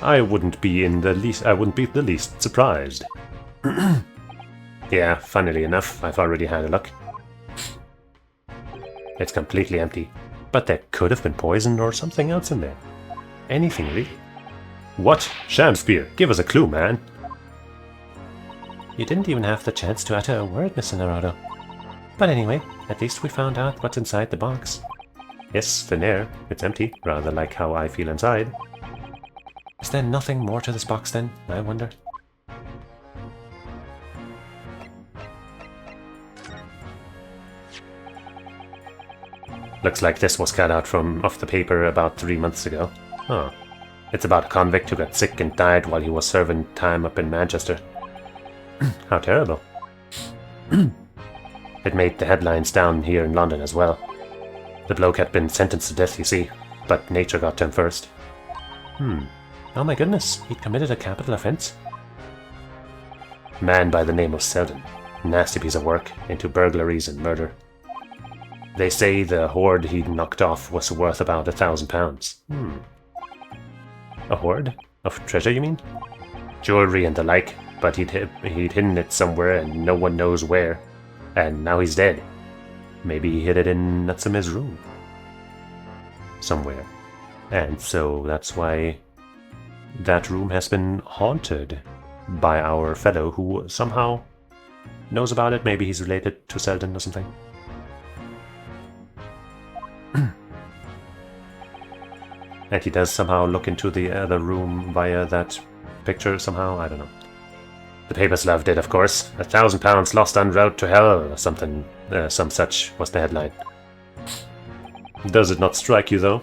I wouldn't be the least surprised. Yeah, funnily enough, I've already had a look. It's completely empty, but there could have been poison or something else in there. Anything, really. What? Shakespeare, give us a clue, man. You didn't even have the chance to utter a word, Mr. Naruto. But anyway, at least we found out what's inside the box. Yes, thin air. It's empty, rather like how I feel inside. Is there nothing more to this box then, I wonder? Looks like this was cut out off the paper about 3 months ago. Oh. It's about a convict who got sick and died while he was serving time up in Manchester. How terrible. It made the headlines down here in London as well. The bloke had been sentenced to death, you see, but nature got to him first. Oh my goodness, he'd committed a capital offense? Man by the name of Selden. Nasty piece of work, into burglaries and murder. They say the hoard he'd knocked off was worth about £1,000. A hoard? Of treasure, you mean? Jewelry and the like, but he'd hidden it somewhere and no one knows where. And now he's dead. Maybe he hid it in Natsume's room. Somewhere. And so that's why that room has been haunted by our fellow who somehow knows about it. Maybe he's related to Selden or something. And he does somehow look into the other room via that picture somehow. I don't know. The papers loved it, of course. £1,000 lost en route to hell, or something. Some such was the headline. Does it not strike you, though?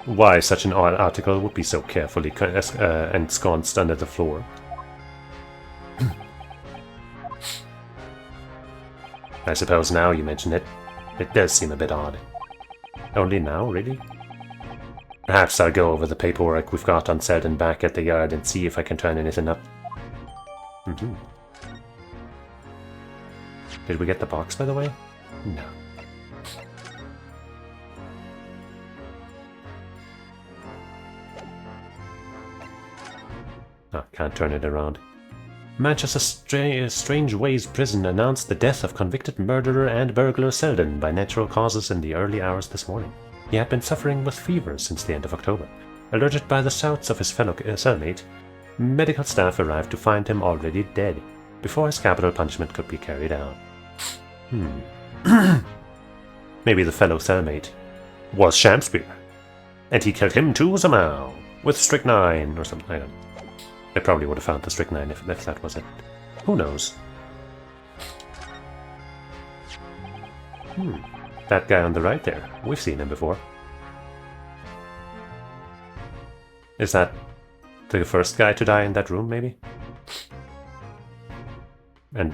Why such an odd article would be so carefully ensconced under the floor? I suppose now you mention it, it does seem a bit odd. Only now, really? Perhaps I'll go over the paperwork we've got on Selden back at the yard and see if I can turn anything up. Did we get the box, by the way? No. Oh, can't turn it around. Manchester Strange Ways Prison announced the death of convicted murderer and burglar Selden by natural causes in the early hours this morning. He had been suffering with fever since the end of October. Alerted by the shouts of his fellow cellmate, medical staff arrived to find him already dead, before his capital punishment could be carried out. Maybe the fellow cellmate was Shakespeare, and he killed him too somehow, with strychnine or something. I don't know. They probably would have found the strychnine if that was it. Who knows? That guy on the right there. We've seen him before. Is that the first guy to die in that room, maybe? And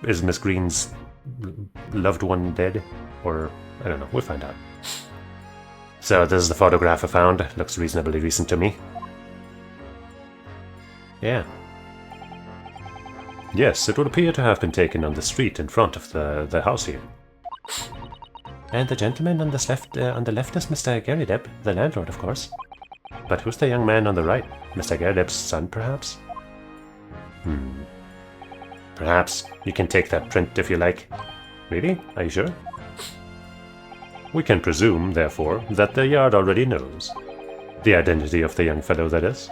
is Miss Green's loved one dead? Or, I don't know, we'll find out. So this is the photograph I found. Looks reasonably recent to me. Yeah. Yes, it would appear to have been taken on the street in front of the house here. And the gentleman on the left is Mr. Garrideb, the landlord, of course. But who's the young man on the right? Mr. Garrideb's son, perhaps? Perhaps. You can take that print if you like. Really? Are you sure? We can presume, therefore, that the yard already knows. The identity of the young fellow, that is.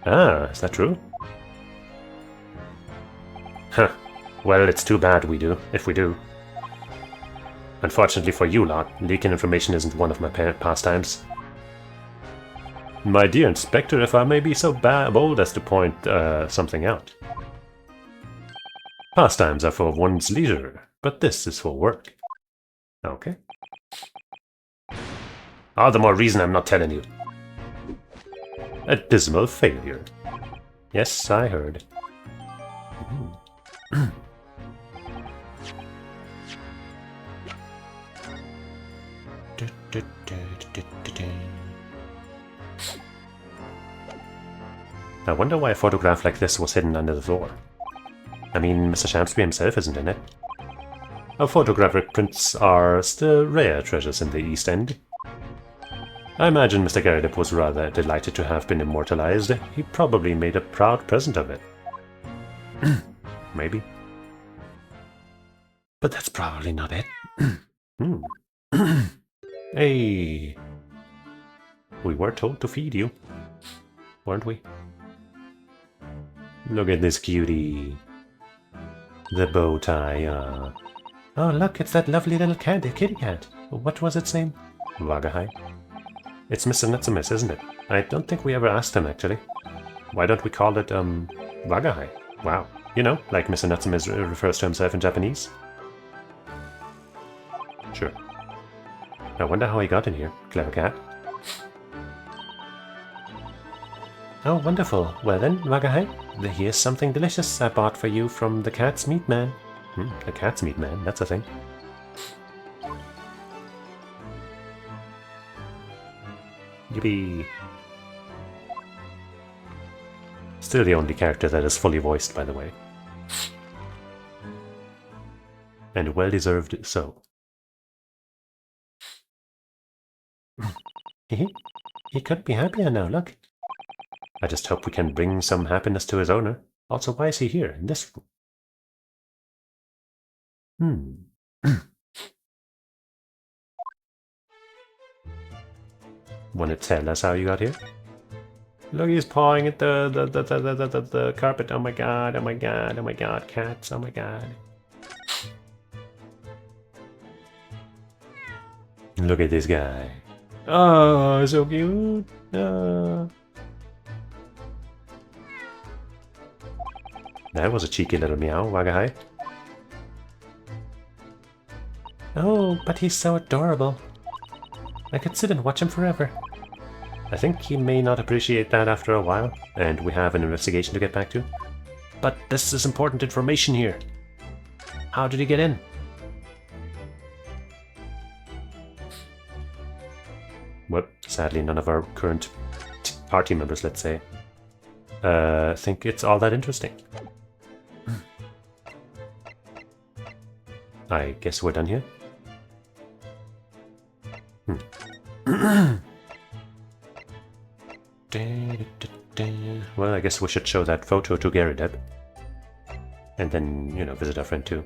Ah, is that true? Huh. Well, it's too bad if we do. Unfortunately for you lot, leaking information isn't one of my pastimes. My dear Inspector, if I may be so bold as to point something out. Pastimes are for one's leisure, but this is for work. Okay. All the more reason I'm not telling you. A dismal failure. Yes, I heard. I wonder why a photograph like this was hidden under the floor. I mean, Mr. Shamsby himself isn't in it. Our photographic prints are still rare treasures in the East End. I imagine Mr. Garrett was rather delighted to have been immortalized. He probably made a proud present of it. Maybe. But that's probably not it. Hey. We were told to feed you, weren't we? Look at this cutie. The bow tie, Oh, look, it's that lovely little kitty cat. What was its name? Vagahai. It's Mr. Natsume, isn't it? I don't think we ever asked him, actually. Why don't we call it, Vagahai? Wow. You know, like Mr. Natsume refers to himself in Japanese. Sure. I wonder how he got in here. Clever cat. Oh, wonderful. Well then, Vagahai, here's something delicious I bought for you from the cat's meat man. The cat's meat man, that's a thing. Yippee. Still the only character that is fully voiced, by the way. And well-deserved so. He couldn't be happier now, look. I just hope we can bring some happiness to his owner. Also, why is he here, in this room? Want to tell us how you got here? Look, he's pawing at the carpet. Oh my god, oh my god, oh my god, cats, oh my god. Look at this guy. Oh, so cute. That was a cheeky little meow, Vagahai. Oh, but he's so adorable. I could sit and watch him forever. I think he may not appreciate that after a while, and we have an investigation to get back to. But this is important information here. How did he get in? Well, sadly none of our current party members, let's say, think it's all that interesting. I guess we're done here. Well, I guess we should show that photo to Garrideb. And then, you know, visit our friend too.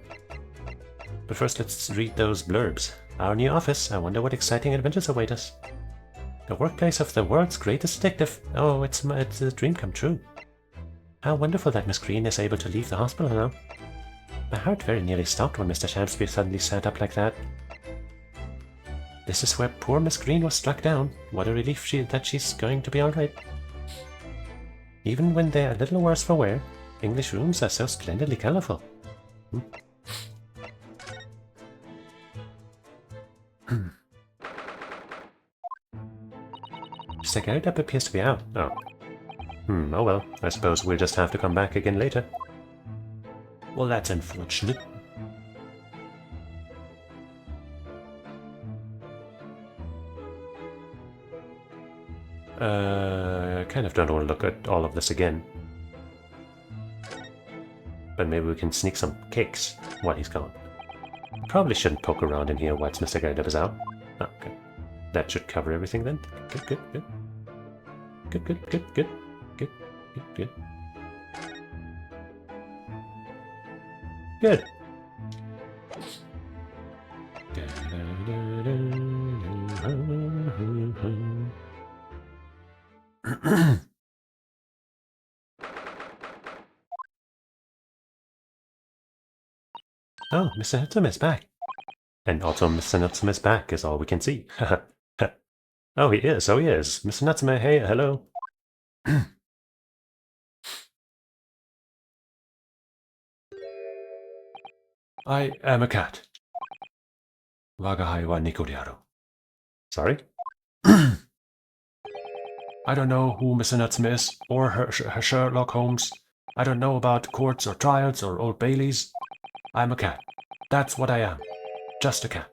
But first, let's read those blurbs. Our new office. I wonder what exciting adventures await us. The workplace of the world's greatest detective. Oh, it's a dream come true. How wonderful that Miss Green is able to leave the hospital now. My heart very nearly stopped when Mr. Shamsby suddenly sat up like that. This is where poor Miss Green was struck down. What a relief that she's going to be alright. Even when they're a little worse for wear, English rooms are so splendidly colourful. Mr. Garrett appears to be out. Oh. Oh well, I suppose we'll just have to come back again later. Well, that's unfortunate. Kind of don't want to look at all of this again. But maybe we can sneak some cakes while he's gone. Probably shouldn't poke around in here once Mr. Garrett is out. Oh, okay. That should cover everything then. Good, good, good. Good, good, good, good. Good, good, good. Good. Oh, Mr. Natsume is back. And also Mr. Natsume is back is all we can see. Oh, he is. Oh, he is. Mr. Natsume, hey, hello. I am a cat. Wagahai wa nikoriaru. Sorry? I don't know who Miss Natsume is, or her Sherlock Holmes. I don't know about courts or trials or Old Baileys. I'm a cat. That's what I am. Just a cat.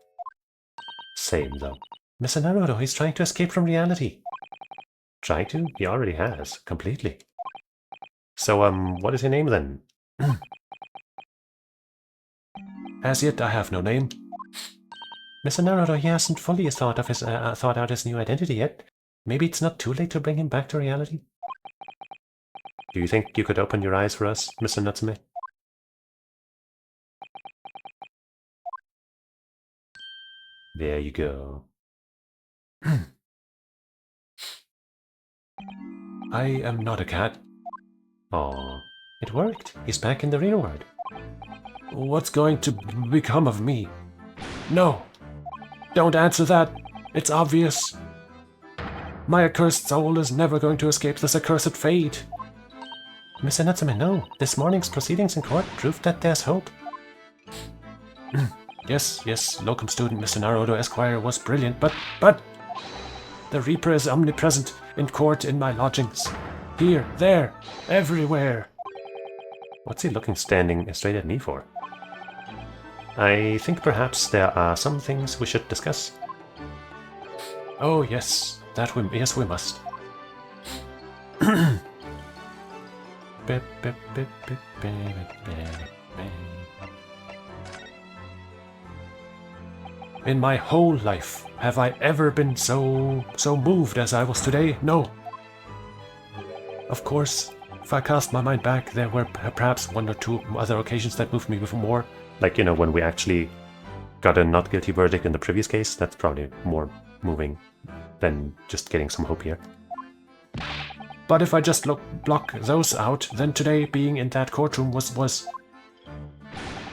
Same, though. Mr. Naruto, he's trying to escape from reality. Try to? He already has, completely. So, what is your name then? As yet, I have no name. Mr. Naruto, he hasn't fully thought out his new identity yet. Maybe it's not too late to bring him back to reality. Do you think you could open your eyes for us, Mr. Natsume? There you go. I am not a cat. Aw. It worked. He's back in the real world. What's going to become of me? No. Don't answer that. It's obvious. My accursed soul is never going to escape this accursed fate. Mr. Natsume, no. This morning's proceedings in court proved that there's hope. Yes, locum student Mr. Naruto Esquire was brilliant, but... The Reaper is omnipresent in court, in my lodgings. Here, there, everywhere. What's he looking standing straight at me for? I think perhaps there are some things we should discuss. Oh, yes. Yes, we must. In my whole life, have I ever been so moved as I was today? No. Of course, if I cast my mind back, there were perhaps one or two other occasions that moved me even more. Like, when we actually got a not guilty verdict in the previous case, that's probably more moving than just getting some hope here. But if I just block those out, then today being in that courtroom was...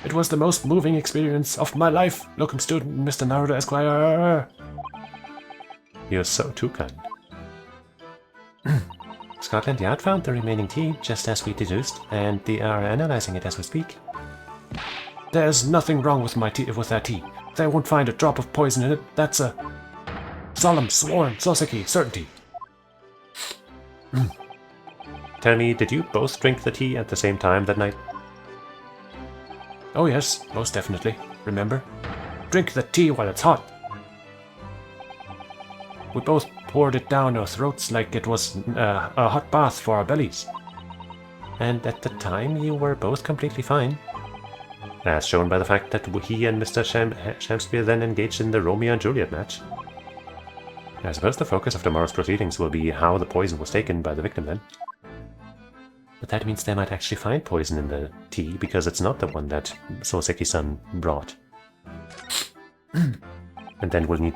It was the most moving experience of my life, locum student Mr. Naruto Esquire. You're so too kind. Scotland Yard found the remaining tea, just as we deduced, and they are analyzing it as we speak. There's nothing wrong with that tea. They won't find a drop of poison in it. That's a solemn, sworn, Soseki certainty. Tell me, did you both drink the tea at the same time that night? Oh yes, most definitely. Remember? Drink the tea while it's hot. We both poured it down our throats like it was a hot bath for our bellies. And at the time, you were both completely fine. As shown by the fact that he and Mr. Shamspeare then engaged in the Romeo and Juliet match. I suppose the focus of tomorrow's proceedings will be how the poison was taken by the victim then. But that means they might actually find poison in the tea, because it's not the one that Soseki-san brought. And then we'll need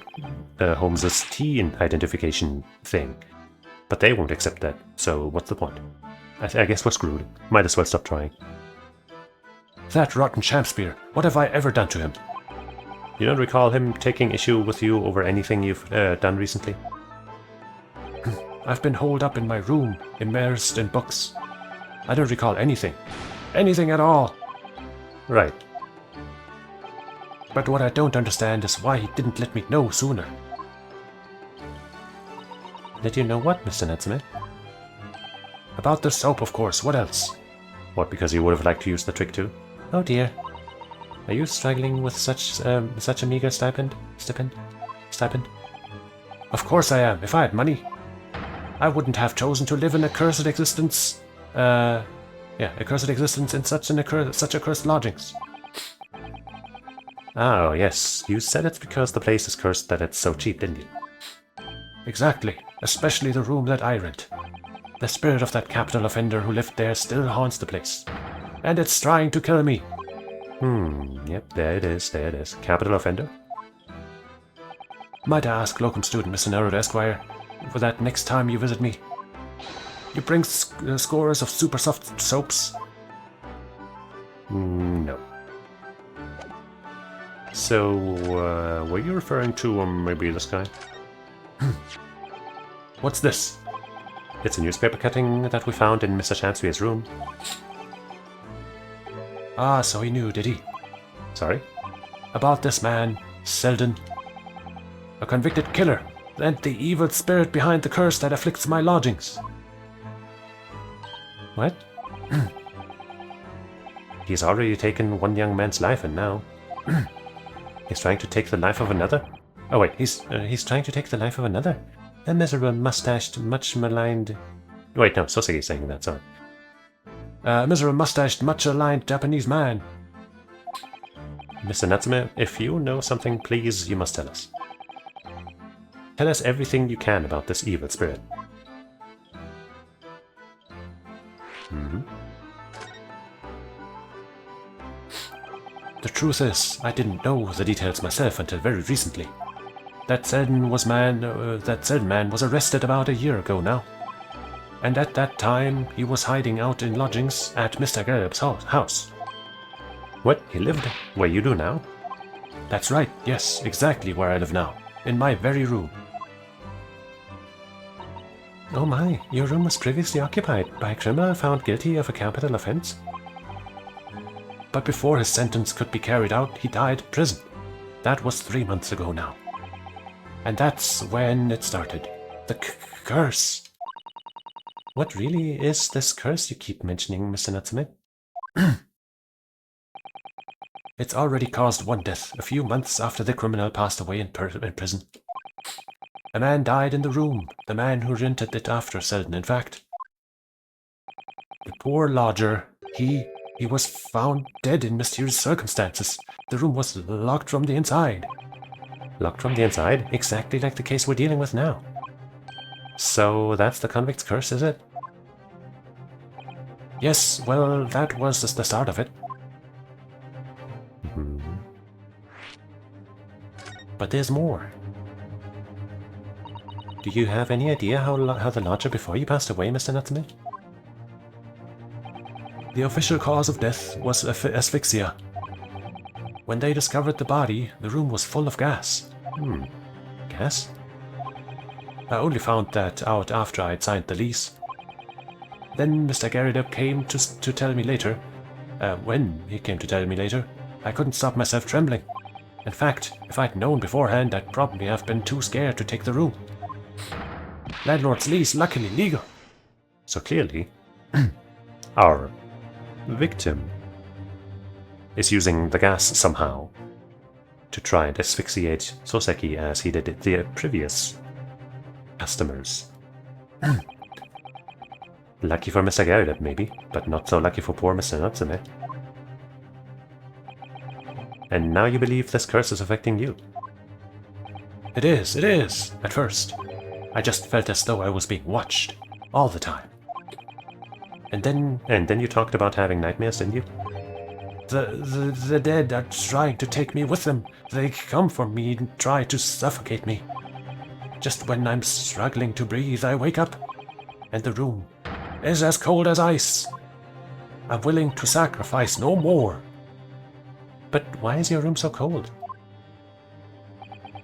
Holmes's tea identification thing. But they won't accept that, so what's the point? I guess we're screwed. Might as well stop trying. That rotten Shamspeare, what have I ever done to him? You don't recall him taking issue with you over anything you've done recently? I've been holed up in my room, immersed in books. I don't recall anything. Anything at all. Right. But what I don't understand is why he didn't let me know sooner. Let you know what, Mr. Natsume? About the soap, of course. What else? What, because you would have liked to use the trick too? Oh dear. Are you struggling with such a meager stipend? Of course I am. If I had money, I wouldn't have chosen to live an accursed existence. Accursed existence in such accursed lodgings. Oh, yes. You said it's because the place is cursed that it's so cheap, didn't you? Exactly. Especially the room that I rent. The spirit of that capital offender who lived there still haunts the place. And it's trying to kill me. Yep, there it is. Capital offender? Might I ask locum student Mr. Naruto Esquire, for that next time you visit me, you bring scores of super soft soaps? No. So, were you referring to, maybe this guy? What's this? It's a newspaper cutting that we found in Mr. Shamspeare's room. Ah, so he knew, did he? Sorry? About this man, Selden. A convicted killer, and the evil spirit behind the curse that afflicts my lodgings. What? He's already taken one young man's life, and now he's trying to take the life of another? Oh wait, he's trying to take the life of another? A miserable, mustached, much maligned... Wait, no, Soseki's saying that, sorry. A miserable, mustached, much aligned Japanese man. Mr. Natsume, if you know something, please, you must tell us. Tell us everything you can about this evil spirit. The truth is, I didn't know the details myself until very recently. That Selden man was arrested about a year ago now. And at that time, he was hiding out in lodgings at Mr. Garrep's house. What? He lived where you do now? That's right, yes, exactly where I live now. In my very room. Oh my, your room was previously occupied by a criminal found guilty of a capital offense? But before his sentence could be carried out, he died in prison. That was 3 months ago now. And that's when it started. The curse. What really is this curse you keep mentioning, Mr. Natsume? It's already caused one death, a few months after the criminal passed away in prison. A man died in the room, the man who rented it after Selden, in fact. The poor lodger, he was found dead in mysterious circumstances. The room was locked from the inside. Locked from the inside? Exactly like the case we're dealing with now. So that's the convict's curse, is it? Yes, well, that was the start of it. But there's more. Do you have any idea how the lodger before you passed away, Mr. Natsume? The official cause of death was asphyxia. When they discovered the body, the room was full of gas. Gas? I only found that out after I'd signed the lease. Then Mr. Garrett came to tell me later. When he came to tell me later, I couldn't stop myself trembling. In fact, if I'd known beforehand, I'd probably have been too scared to take the room. Landlord's lease, luckily legal. So clearly, our victim is using the gas somehow to try and asphyxiate Soseki as he did the previous customers. Lucky for Mr. Garrett, maybe, but not so lucky for poor Mr. Natsume. And now you believe this curse is affecting you? It is, at first. I just felt as though I was being watched, all the time. And then you talked about having nightmares, didn't you? The dead are trying to take me with them. They come for me and try to suffocate me. Just when I'm struggling to breathe, I wake up, and the room is as cold as ice. I'm willing to sacrifice no more. But why is your room so cold?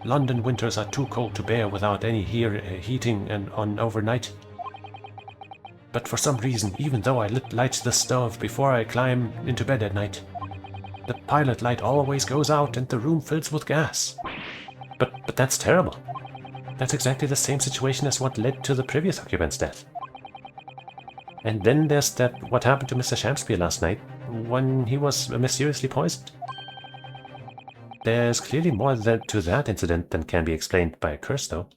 London winters are too cold to bear without any heating and on overnight. But for some reason, even though I light the stove before I climb into bed at night, the pilot light always goes out and the room fills with gas. But that's terrible. That's exactly the same situation as what led to the previous occupant's death. And then there's what happened to Mr. Shamspeare last night, when he was mysteriously poisoned. There's clearly more to that incident than can be explained by a curse, though.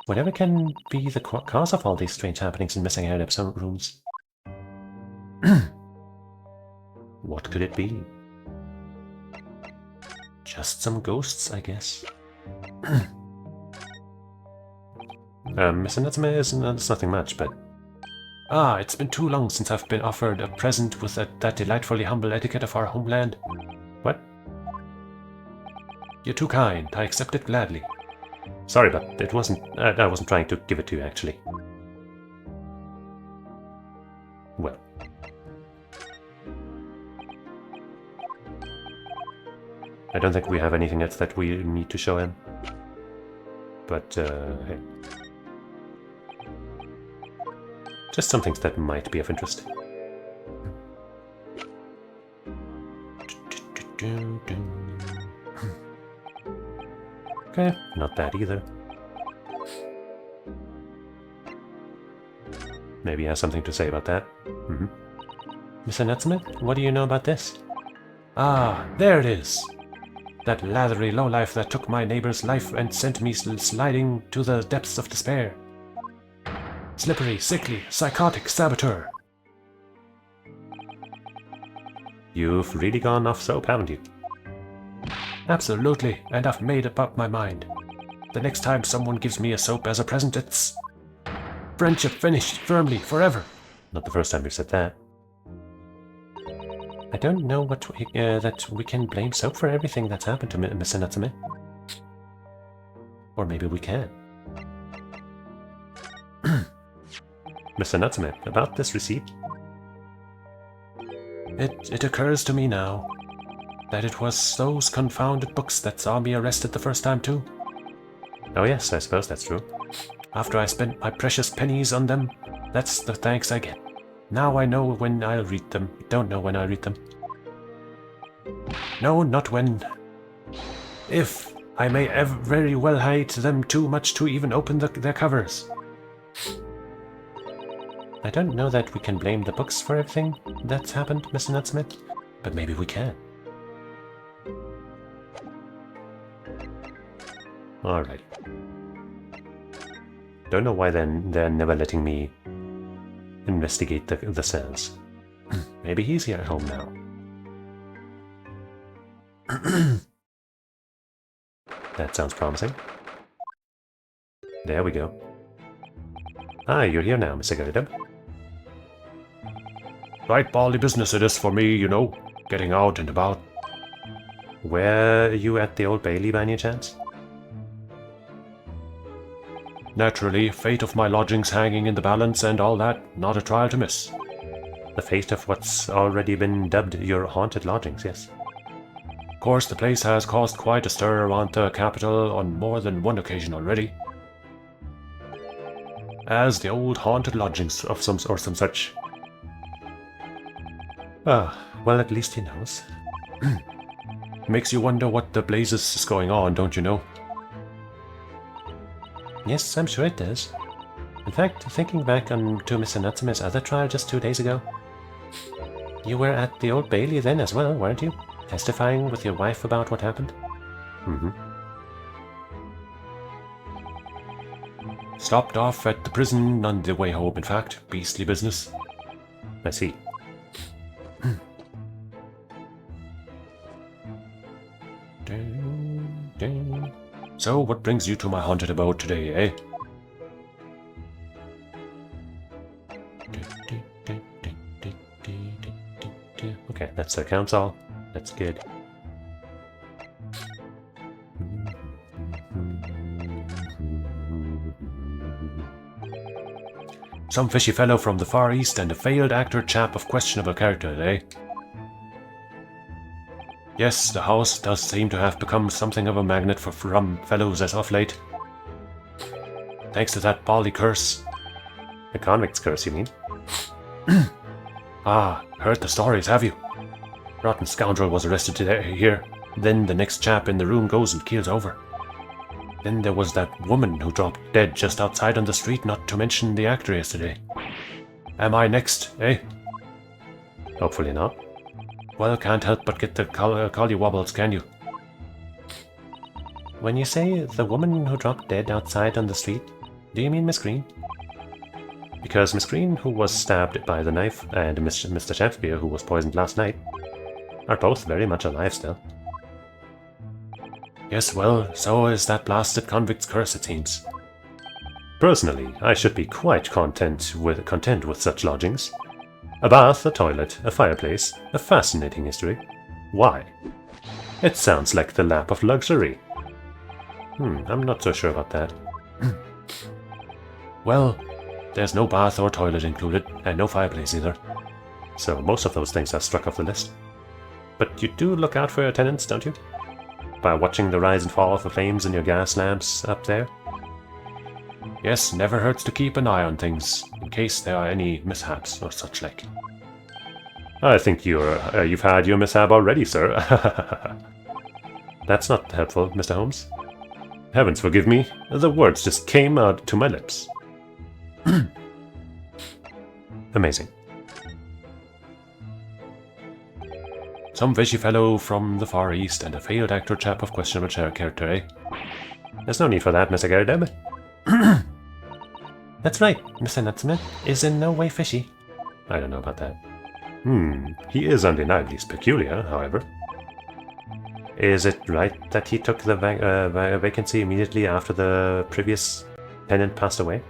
Whatever can be the cause of all these strange happenings in Missing Arab's rooms? What could it be? Just some ghosts, I guess. Mr. Natsume it's nothing much, but... Ah, it's been too long since I've been offered a present with that delightfully humble etiquette of our homeland. What? You're too kind. I accept it gladly. Sorry, but it wasn't... I wasn't trying to give it to you, actually. Well. I don't think we have anything else that we need to show him. But, hey. Just some things that might be of interest. Okay, not bad either. Maybe he has something to say about that. Mr. Natsume, what do you know about this? Ah, there it is! That lathery lowlife that took my neighbor's life and sent me sliding to the depths of despair. Slippery, sickly, psychotic saboteur. You've really gone off soap, haven't you? Absolutely, and I've made up my mind. The next time someone gives me a soap as a present, it's... friendship finished, firmly, forever. Not the first time you've said that. I don't know what that we can blame soap for everything that's happened to Mr. Natsume. Or maybe we can. Mr. Natsume, about this receipt? It occurs to me now that it was those confounded books that saw me arrested the first time too. Oh yes, I suppose that's true. After I spent my precious pennies on them, that's the thanks I get. Now I know when I'll read them. Don't know when I'll read them. No, not when. If I may very well hate them too much to even open their covers. I don't know that we can blame the books for everything that's happened, Mr. Natsume, but maybe we can. Alright. Don't know why they're never letting me investigate the cells. Maybe he's here at home now. That sounds promising. There we go. Ah, you're here now, Mr. Gurdub. Right bally business it is for me, you know, getting out and about. Were you at the Old Bailey by any chance? Naturally, fate of my lodgings hanging in the balance and all that, not a trial to miss. The fate of what's already been dubbed your haunted lodgings, yes. Of course, the place has caused quite a stir around the capital on more than one occasion already. As the old haunted lodgings of some such. Ah, well, at least he knows. Makes you wonder what the blazes is going on, don't you know? Yes, I'm sure it does. In fact, thinking back on to Mr. Natsume's other trial just 2 days ago, you were at the Old Bailey then as well, weren't you? Testifying with your wife about what happened? Stopped off at the prison on the way home, in fact. Beastly business. I see. So, what brings you to my haunted abode today, eh? Okay, that's accounts all. That's good. Some fishy fellow from the Far East and a failed actor chap of questionable character, eh? Yes, the house does seem to have become something of a magnet for rum fellows as of late. Thanks to that bally curse. A convict's curse, you mean? Ah, heard the stories, have you? Rotten scoundrel was arrested today here. Then the next chap in the room goes and keels over. Then there was that woman who dropped dead just outside on the street, not to mention the actor yesterday. Am I next, eh? Hopefully not. Well, can't help but get the collywobbles, can you? When you say the woman who dropped dead outside on the street, do you mean Miss Green? Because Miss Green, who was stabbed by the knife, and Mr. Shakespeare, who was poisoned last night, are both very much alive still. Yes, well, so is that blasted convict's curse, it seems. Personally, I should be quite content with such lodgings. A bath, a toilet, a fireplace, a fascinating history. Why? It sounds like the lap of luxury. I'm not so sure about that. Well, there's no bath or toilet included, and no fireplace either. So most of those things are struck off the list. But you do look out for your tenants, don't you? By watching the rise and fall of the flames in your gas lamps up there? Yes, never hurts to keep an eye on things, in case there are any mishaps or such like. I think you've had your mishap already, sir. That's not helpful, Mr. Holmes. Heavens forgive me, the words just came out to my lips. Amazing. Some fishy fellow from the Far East and a failed actor chap of questionable character, eh? There's no need for that, Mr. Garrideb. That's right, Mr. Natsume is in no way fishy. I don't know about that. He is undeniably peculiar, however. Is it right that he took the vacancy immediately after the previous tenant passed away?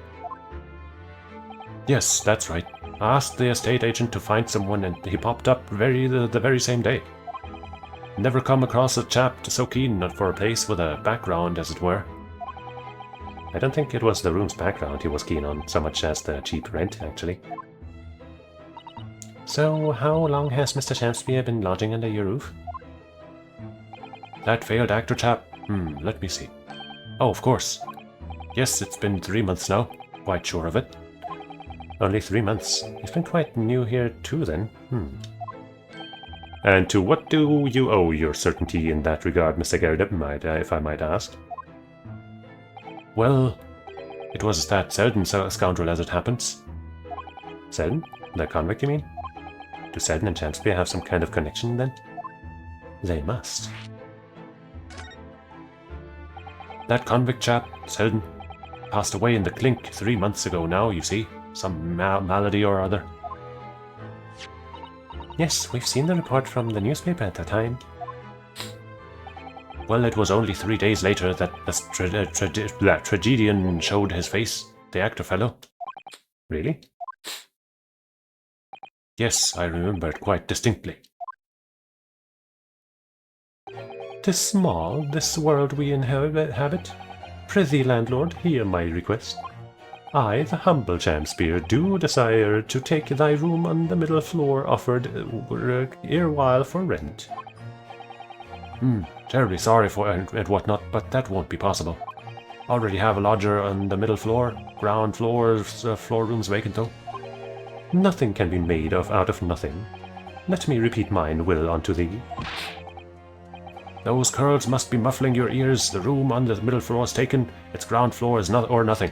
Yes, that's right. I asked the estate agent to find someone and he popped up the very same day. Never come across a chap so keen for a place with a background, as it were. I don't think it was the room's background he was keen on so much as the cheap rent, actually. So, how long has Mr. Shamspeare been lodging under your roof? That failed actor chap? Let me see. Oh, of course. Yes, it's been 3 months now. Quite sure of it. Only 3 months. He's been quite new here too, then. And to what do you owe your certainty in that regard, Mr. Garrideb, if I might ask? Well, it was that Selden scoundrel, as it happens. Selden? The convict, you mean? Do Selden and Shamspeare have some kind of connection, then? They must. That convict chap, Selden, passed away in the clink 3 months ago now, you see. Some malady or other. Yes, we've seen the report from the newspaper at the time. Well, it was only 3 days later that the tragedian showed his face, the actor fellow. Really? Yes, I remember it quite distinctly. 'Tis small, this world we inhabit. Prithee, landlord, hear my request. I, the humble Shamspeare, do desire to take thy room on the middle floor offered erewhile for rent. Terribly sorry for and whatnot, but that won't be possible. Already have a lodger on the middle floor, ground floors, floor rooms vacant though. Nothing can be made out of nothing. Let me repeat mine will unto thee. Those curls must be muffling your ears. The room on the middle floor is taken. Its ground floor is not or nothing.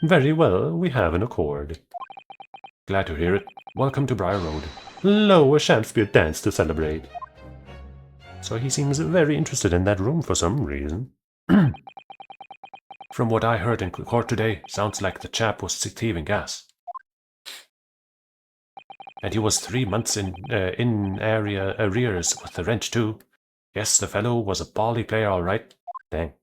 Very well, we have an accord. Glad to hear it. Welcome to Briar Road. Lo, a Shamspeare dance to celebrate. So he seems very interested in that room for some reason. From what I heard in court today, sounds like the chap was thieving gas. And he was 3 months in area arrears with the rent too. Yes, the fellow was a bally player, all right. Dang.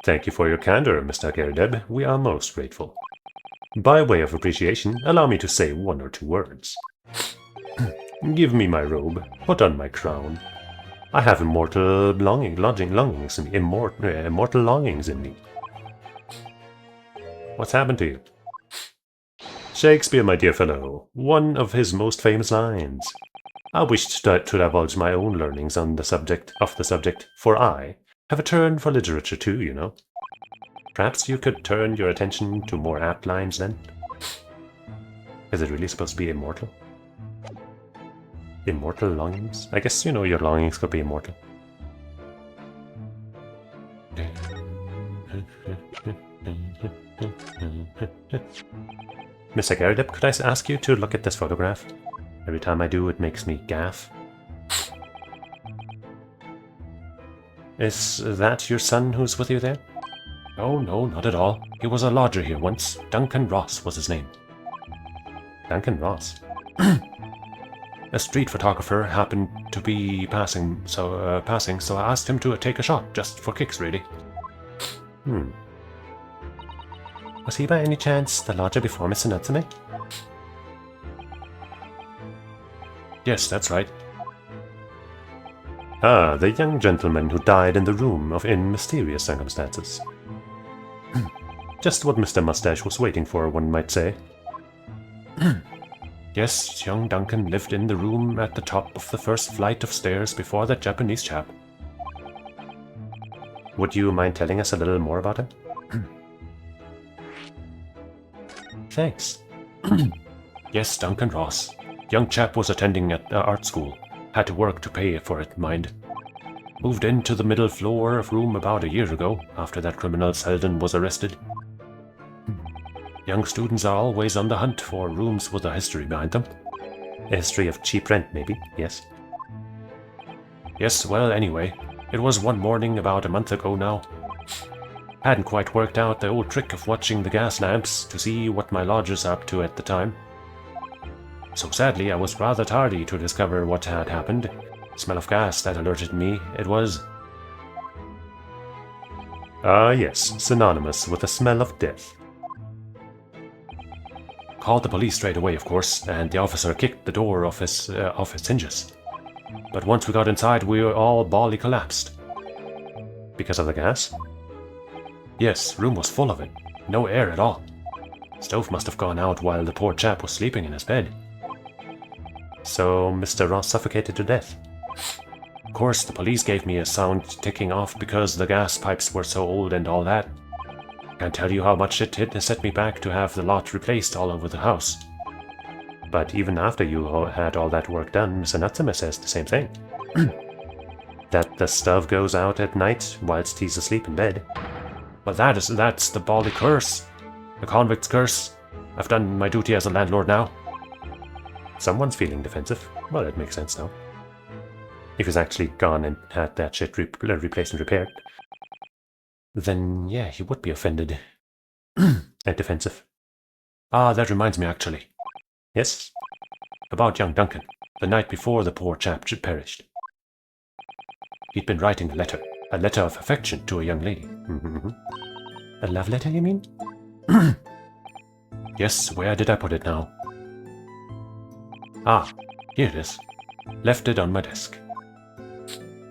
Thank you for your candor, Mr. Garrideb. We are most grateful. By way of appreciation, allow me to say 1 or 2 words. Give me my robe, put on my crown. I have immortal longings in me. What's happened to you? Shakespeare, my dear fellow, one of his most famous lines. I wished to divulge my own learnings on the subject, for I have a turn for literature too, you know. Perhaps you could turn your attention to more apt lines then? Is it really supposed to be immortal? Immortal longings? I guess, you know, your longings could be immortal. Mr. Garrideb, could I ask you to look at this photograph? Every time I do, it makes me gaff. Is that your son who's with you there? Oh, no, not at all. He was a lodger here once. Duncan Ross was his name. Duncan Ross? A street photographer happened to be passing, so I asked him to take a shot, just for kicks, really. Was he by any chance the lodger before Mr. Natsume? Yes, that's right. Ah, the young gentleman who died in the room in mysterious circumstances. Just what Mr. Mustache was waiting for, one might say. Yes, young Duncan lived in the room at the top of the first flight of stairs before that Japanese chap. Would you mind telling us a little more about him? Thanks. Yes, Duncan Ross. Young chap was attending at art school. Had to work to pay for it, mind. Moved into the middle floor of room about a year ago, after that criminal Selden was arrested. Young students are always on the hunt for rooms with a history behind them. A history of cheap rent, maybe, yes? Yes, well, anyway, it was one morning about a month ago now. Hadn't quite worked out the old trick of watching the gas lamps to see what my lodgers are up to at the time. So sadly, I was rather tardy to discover what had happened. Smell of gas that alerted me. It was... Ah, yes, synonymous with the smell of death. Called the police straight away, of course, and the officer kicked the door off its hinges. But once we got inside, we were all bally collapsed. Because of the gas? Yes, room was full of it. No air at all. Stove must have gone out while the poor chap was sleeping in his bed. So Mr. Ross suffocated to death? Of course, the police gave me a sound ticking off because the gas pipes were so old and all that. Can't tell you how much it set me back to have the lot replaced all over the house. But even after you had all that work done, Mr. Natsume says the same thing. That the stove goes out at night whilst he's asleep in bed. Well, that's the bally curse. The convict's curse. I've done my duty as a landlord now. Someone's feeling defensive. Well, it makes sense now. If he's actually gone and had that shit replaced and repaired, then yeah, he would be offended. And defensive. Ah, that reminds me actually. Yes? About young Duncan, the night before the poor chap perished. He'd been writing a letter of affection to a young lady. Mm-hmm. A love letter, you mean? Yes, where did I put it now? Ah, here it is. Left it on my desk.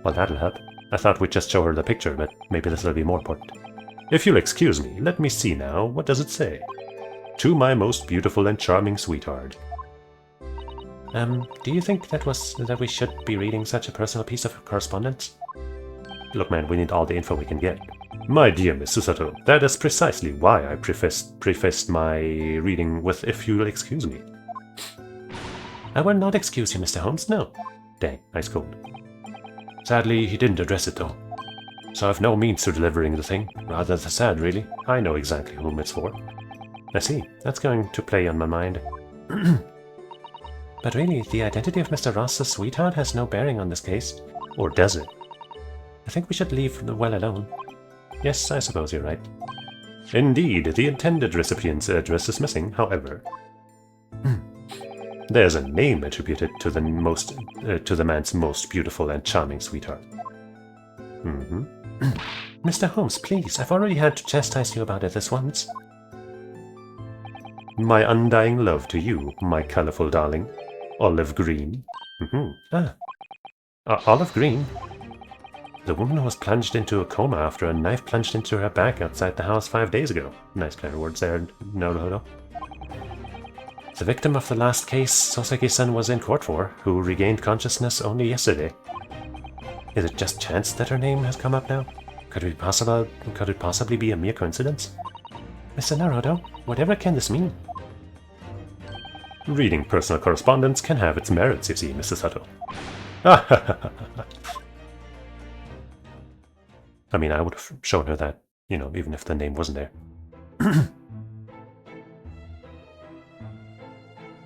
Well, that'll help. I thought we'd just show her the picture, but maybe this'll be more important. If you'll excuse me, let me see now. What does it say? To my most beautiful and charming sweetheart. Do you think that we should be reading such a personal piece of correspondence? Look, man, we need all the info we can get. My dear Miss Susato, that is precisely why I prefaced my reading with "if you'll excuse me." I will not excuse you, Mr. Holmes, no. Dang, ice cold. Sadly, he didn't address it, though. So I've no means to delivering the thing. Rather sad, really. I know exactly whom it's for. I see. That's going to play on my mind. But really, the identity of Mr. Ross's sweetheart has no bearing on this case. Or does it? I think we should leave the well alone. Yes, I suppose you're right. Indeed, the intended recipient's address is missing, however. There's a name attributed to the man's most beautiful and charming sweetheart. Mr. Holmes, please, I've already had to chastise you about it this once. My undying love to you, my colorful darling. Olive green. Olive green? The woman who was plunged into a coma after a knife plunged into her back outside the house 5 days ago. Nice clever words there, Naruhodo. The victim of the last case Soseki-san was in court for, who regained consciousness only yesterday. Is it just chance that her name has come up now? Could it possibly be a mere coincidence? Mr. Naruhodo, whatever can this mean? Reading personal correspondence can have its merits, you see, Mr. Sato. I mean, I would have shown her that, even if the name wasn't there.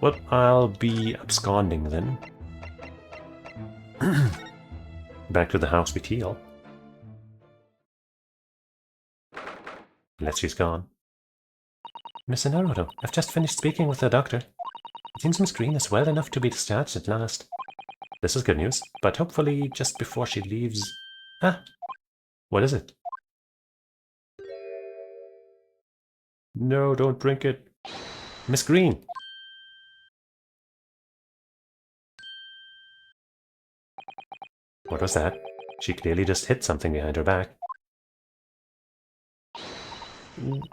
Well, I'll be absconding then. Back to the house with Teal. Unless she's gone. Mr. Naruto, I've just finished speaking with the doctor. It seems Miss Green is well enough to be discharged at last. This is good news, but hopefully just before she leaves... Ah! What is it? No, don't drink it. Miss Green! What was that? She clearly just hit something behind her back.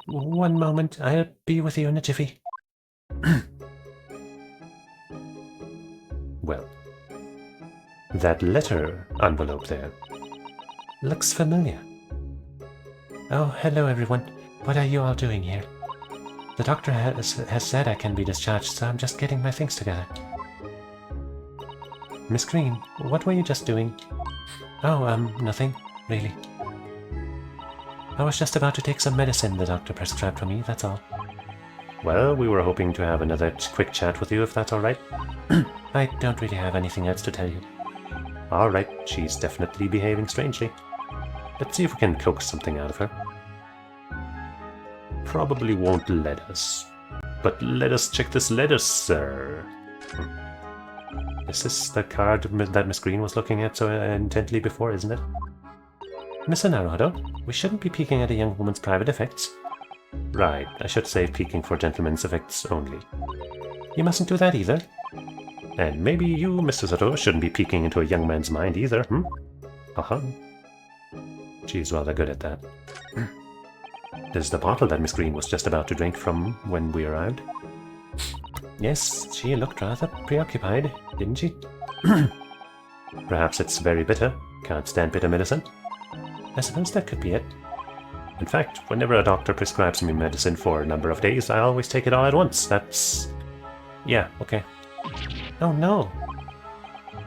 One moment, I'll be with you in a jiffy. Well, that letter envelope there. Looks familiar. Oh, hello everyone. What are you all doing here? The doctor has said I can be discharged, so I'm just getting my things together. Miss Green, what were you just doing? Oh, nothing, really. I was just about to take some medicine the doctor prescribed for me, that's all. Well, we were hoping to have another quick chat with you, if that's alright. I don't really have anything else to tell you. Alright, she's definitely behaving strangely. Let's see if we can coax something out of her. Probably won't let us. But let us check this letter, sir. Is this the card that Miss Green was looking at so intently before, isn't it? Mr. Naruto, we shouldn't be peeking at a young woman's private effects. Right, I should say peeking for gentlemen's effects only. You mustn't do that either. And maybe you, Mr. Sato, shouldn't be peeking into a young man's mind either, Uh-huh. She's rather good at that. There's the bottle that Miss Green was just about to drink from when we arrived. Yes, she looked rather preoccupied, didn't she? Perhaps it's very bitter. Can't stand bitter medicine. I suppose that could be it. In fact, whenever a doctor prescribes me medicine for a number of days, I always take it all at once. That's... yeah, okay. Oh no!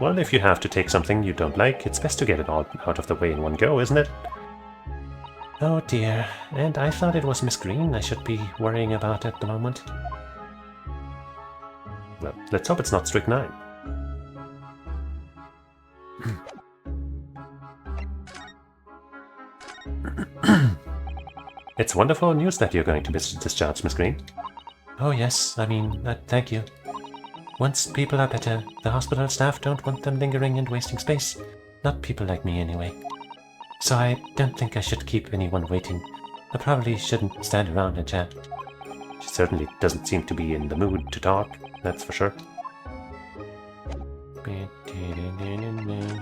Well, if you have to take something you don't like, it's best to get it all out of the way in one go, isn't it? Oh dear, and I thought it was Miss Green I should be worrying about at the moment. Well, let's hope it's not strychnine. It's wonderful news that you're going to be discharged, Miss Green. Oh yes, I mean, thank you. Once people are better, the hospital staff don't want them lingering and wasting space. Not people like me, anyway. So I don't think I should keep anyone waiting. I probably shouldn't stand around and chat. She certainly doesn't seem to be in the mood to talk, that's for sure.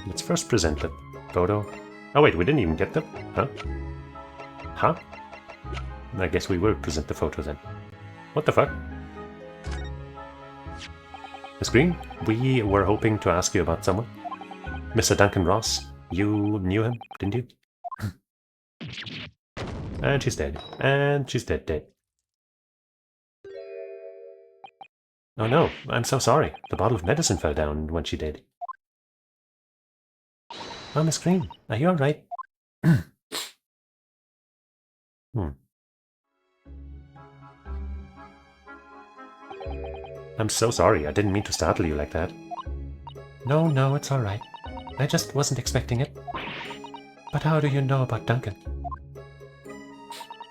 Let's first present the photo. Oh wait, we didn't even get them? Huh? Huh? I guess we will present the photo then. What the fuck? Miss Green, we were hoping to ask you about someone. Mr. Duncan Ross. You knew him, didn't you? And she's dead. And she's dead. Oh no, I'm so sorry. The bottle of medicine fell down when she did. Oh, Miss Green, are you alright? I'm so sorry, I didn't mean to startle you like that. No, it's alright. I just wasn't expecting it. But how do you know about Duncan?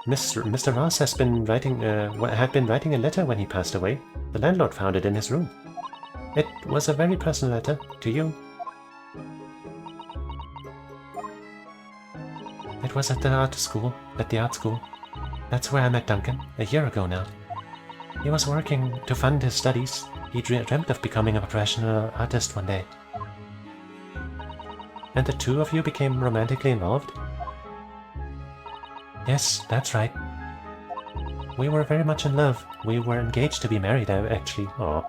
Mr. Ross has been writing, had been writing a letter when he passed away. The landlord found it in his room. It was a very personal letter to you. It was at the art school. That's where I met Duncan, a year ago now. He was working to fund his studies. He dreamt of becoming a professional artist one day. And the two of you became romantically involved? Yes, that's right. We were very much in love. We were engaged to be married, actually. Aw.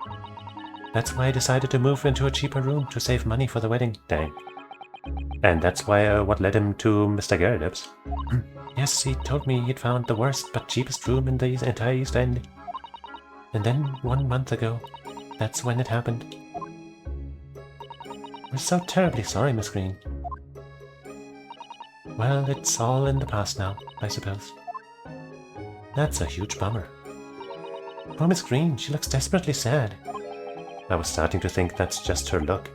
That's why I decided to move into a cheaper room to save money for the wedding. Dang. And that's why what led him to Mr. Garrett. Yes, he told me he'd found the worst but cheapest room in the entire East End. And then, 1 month ago, that's when it happened. We're so terribly sorry, Miss Green. Well, it's all in the past now, I suppose. That's a huge bummer. Poor Miss Green, she looks desperately sad. I was starting to think that's just her luck.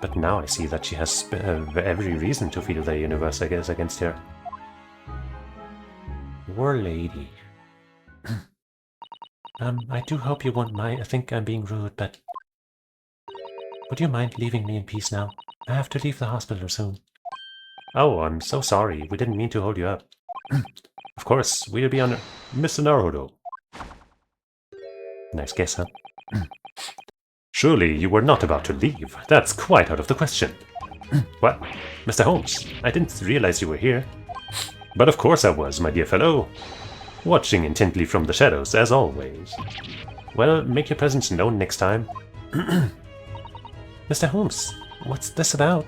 But now I see that she has every reason to feel the universe is against her. Poor lady. I do hope you won't mind. I think I'm being rude, but... Would you mind leaving me in peace now? I have to leave the hospital soon. Oh, I'm so sorry. We didn't mean to hold you up. Of course, we'll be on... Mr. Naruto. Nice guess, huh? Surely you were not about to leave. That's quite out of the question. What? Mr. Holmes, I didn't realize you were here. But of course I was, my dear fellow. Watching intently from the shadows, as always. Well, make your presence known next time. Mr. Holmes, what's this about?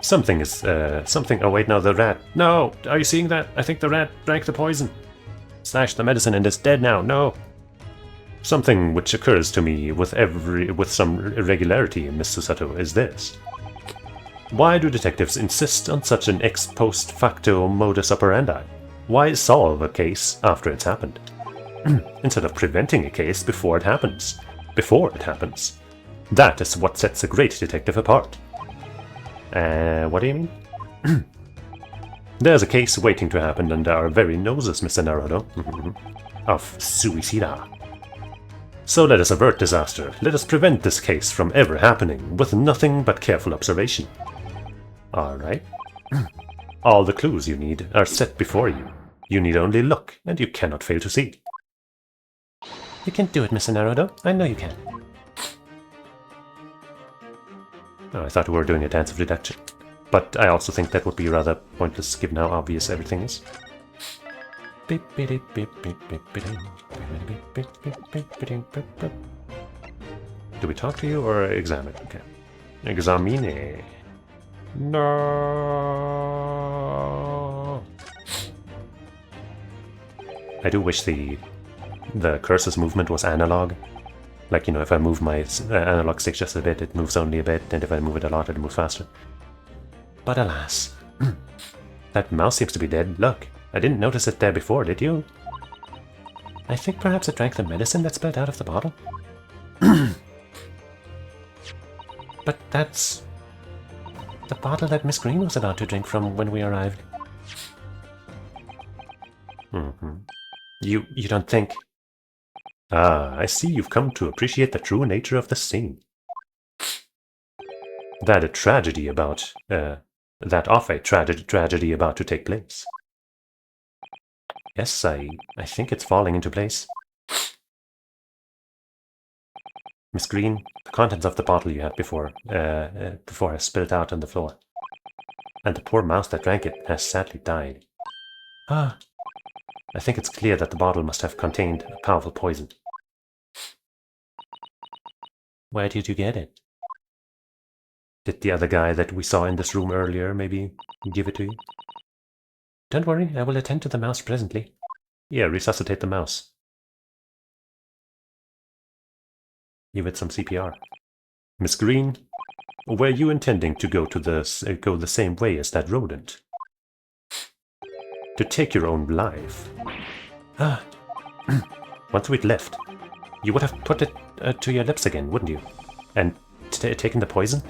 Something is, something... Oh wait, no, the rat. No! Are you seeing that? I think the rat drank the poison. Slashed the medicine and is dead now. No! Something which occurs to me with some irregularity, Miss Susato, is this. Why do detectives insist on such an ex post facto modus operandi? Why solve a case after it's happened? Instead of preventing a case before it happens. That is what sets a great detective apart. What do you mean? There's a case waiting to happen under our very noses, Mr. Naruto. Of suicida. So let us avert disaster. Let us prevent this case from ever happening with nothing but careful observation. Alright. All the clues you need are set before you. You need only look, and you cannot fail to see. You can do it, Mr. Naruto. I know you can. Oh, I thought we were doing a dance of deduction. But I also think that would be rather pointless given how obvious everything is. Do we talk to you or examine? Okay. Examine. No. I do wish the cursor's movement was analog. Like, you know, if I move my analog stick just a bit, it moves only a bit, and if I move it a lot, it moves faster. But alas, that mouse seems to be dead. Look, I didn't notice it there before, did you? I think perhaps it drank the medicine that spilled out of the bottle. But that's the bottle that Miss Green was about to drink from when we arrived. You don't think... Ah, I see you've come to appreciate the true nature of the scene. That a tragedy about... that of a tragedy about to take place. Yes, I think it's falling into place. Miss Green, the contents of the bottle you had before I spilled out on the floor. And the poor mouse that drank it has sadly died. Ah, I think it's clear that the bottle must have contained a powerful poison. Where did you get it? Did the other guy that we saw in this room earlier maybe give it to you? Don't worry, I will attend to the mouse presently. Yeah, resuscitate the mouse. Give it some CPR. Miss Green, were you intending to go the same way as that rodent? To take your own life? Ah. Once we'd left, you would have put it to your lips again, wouldn't you? And taken the poison?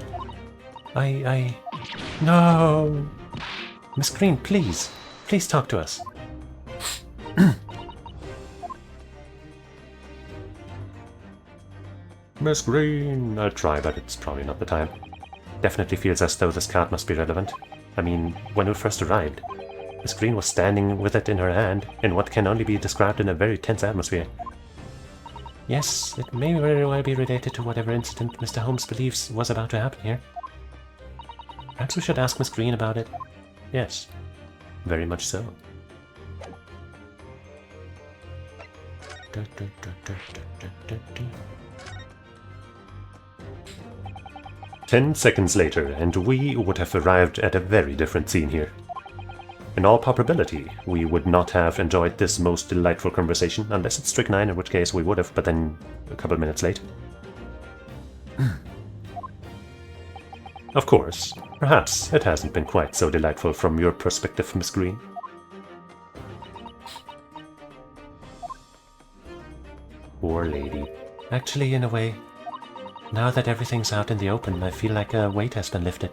No! Miss Green, please. Please talk to us. Miss Green, I'll try, but it's probably not the time. Definitely feels as though this card must be relevant. I mean, when we first arrived, Miss Green was standing with it in her hand, in what can only be described in a very tense atmosphere. Yes, it may very well be related to whatever incident Mr. Holmes believes was about to happen here. Perhaps we should ask Miss Green about it. Yes, very much so. 10 seconds later, and we would have arrived at a very different scene here. In all probability, we would not have enjoyed this most delightful conversation, unless it's strychnine, in which case we would have, but then a couple minutes late. Of course, perhaps it hasn't been quite so delightful from your perspective, Miss Green. Poor lady. Actually, in a way, now that everything's out in the open, I feel like a weight has been lifted.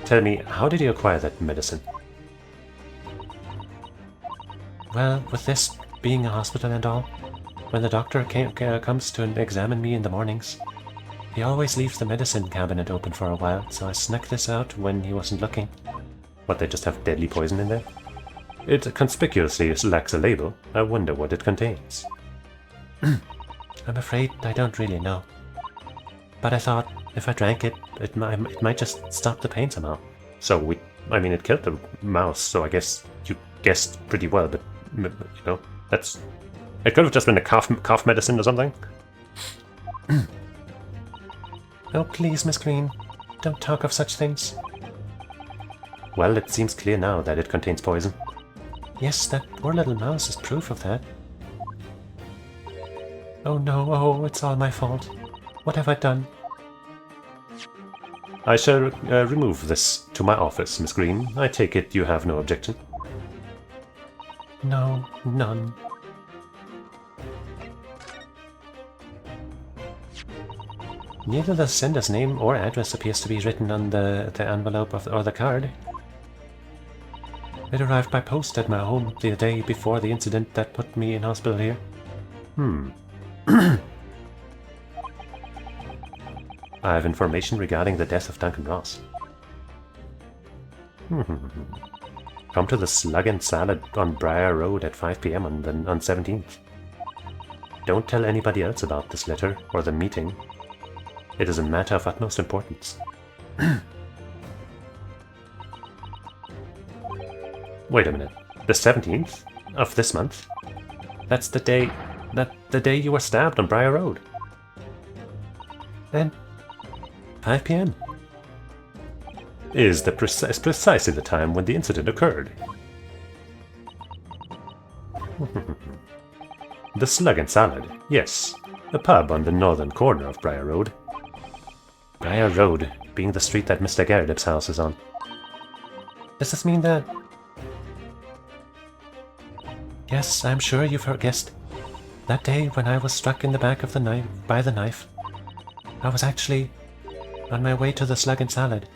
Tell me, how did you acquire that medicine? Well, with this being a hospital and all, when the doctor comes to examine me in the mornings, he always leaves the medicine cabinet open for a while, so I snuck this out when he wasn't looking. What, they just have deadly poison in there? It conspicuously lacks a label. I wonder what it contains. I'm afraid I don't really know. But I thought, if I drank it, it might just stop the pain somehow. So I mean, it killed the mouse, so I guess you guessed pretty well, but, you know, it could have just been a cough medicine or something. Oh, please, Miss Green, don't talk of such things. Well, it seems clear now that it contains poison. Yes, that poor little mouse is proof of that. Oh no, oh, it's all my fault. What have I done? I shall remove this to my office, Miss Green. I take it you have no objection. No, none. Neither the sender's name or address appears to be written on the envelope or the card. It arrived by post at my home the day before the incident that put me in hospital here. I have information regarding the death of Duncan Ross. Come to the Slug and Salad on Briar Road at 5 PM on 17th. Don't tell anybody else about this letter or the meeting. It is a matter of utmost importance. Wait a minute. The 17th of this month? That's the day you were stabbed on Briar Road. Then 5 PM. Is precisely the time when the incident occurred. The Slug and Salad, yes. A pub on the northern corner of Briar Road. Briar Road being the street that Mr. Garrett house is on. Does this mean that... Yes, I'm sure you've guessed. That day when I was struck in the back of the knife by the knife, I was actually on my way to the Slug and Salad.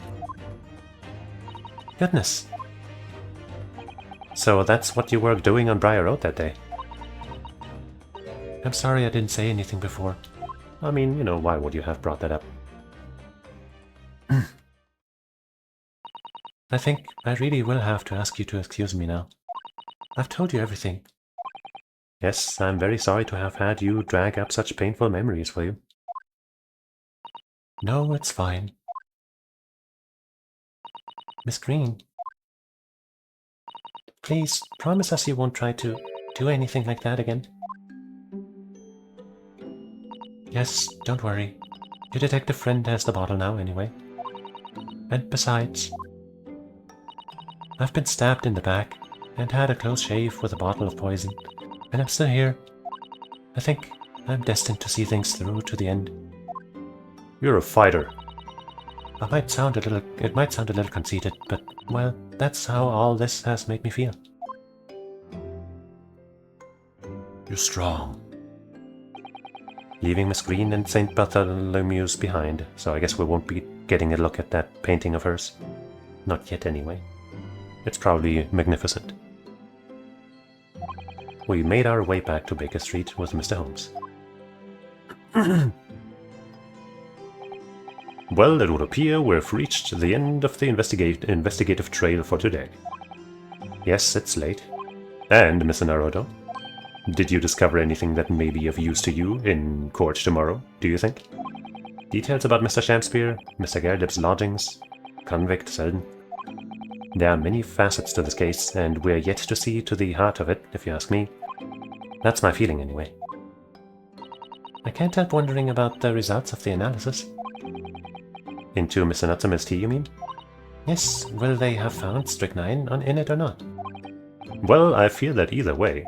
Goodness. So that's what you were doing on Briar Road that day? I'm sorry I didn't say anything before. I mean, why would you have brought that up? I think I really will have to ask you to excuse me now. I've told you everything. Yes, I'm very sorry to have had you drag up such painful memories for you. No, it's fine. Miss Green, please promise us you won't try to do anything like that again. Yes, don't worry. Your detective friend has the bottle now anyway. And besides, I've been stabbed in the back and had a close shave with a bottle of poison, and I'm still here. I think I'm destined to see things through to the end. You're a fighter. It might sound a little conceited, but, well, that's how all this has made me feel. You're strong. Leaving Miss Green and St. Bartholomew's behind, so I guess we won't be getting a look at that painting of hers. Not yet, anyway. It's probably magnificent. We made our way back to Baker Street with Mr. Holmes. Well, it would appear we've reached the end of the investigative trail for today. Yes, it's late. And, Mr. Naruto, did you discover anything that may be of use to you in court tomorrow, do you think? Details about Mr. Shakespeare, Mr. Garrett lodgings, convict Selden. There are many facets to this case, and we're yet to see to the heart of it, if you ask me. That's my feeling, anyway. I can't help wondering about the results of the analysis. Into Mr. Natsume's tea, you mean? Yes, will they have found strychnine in it or not? Well, I fear that either way,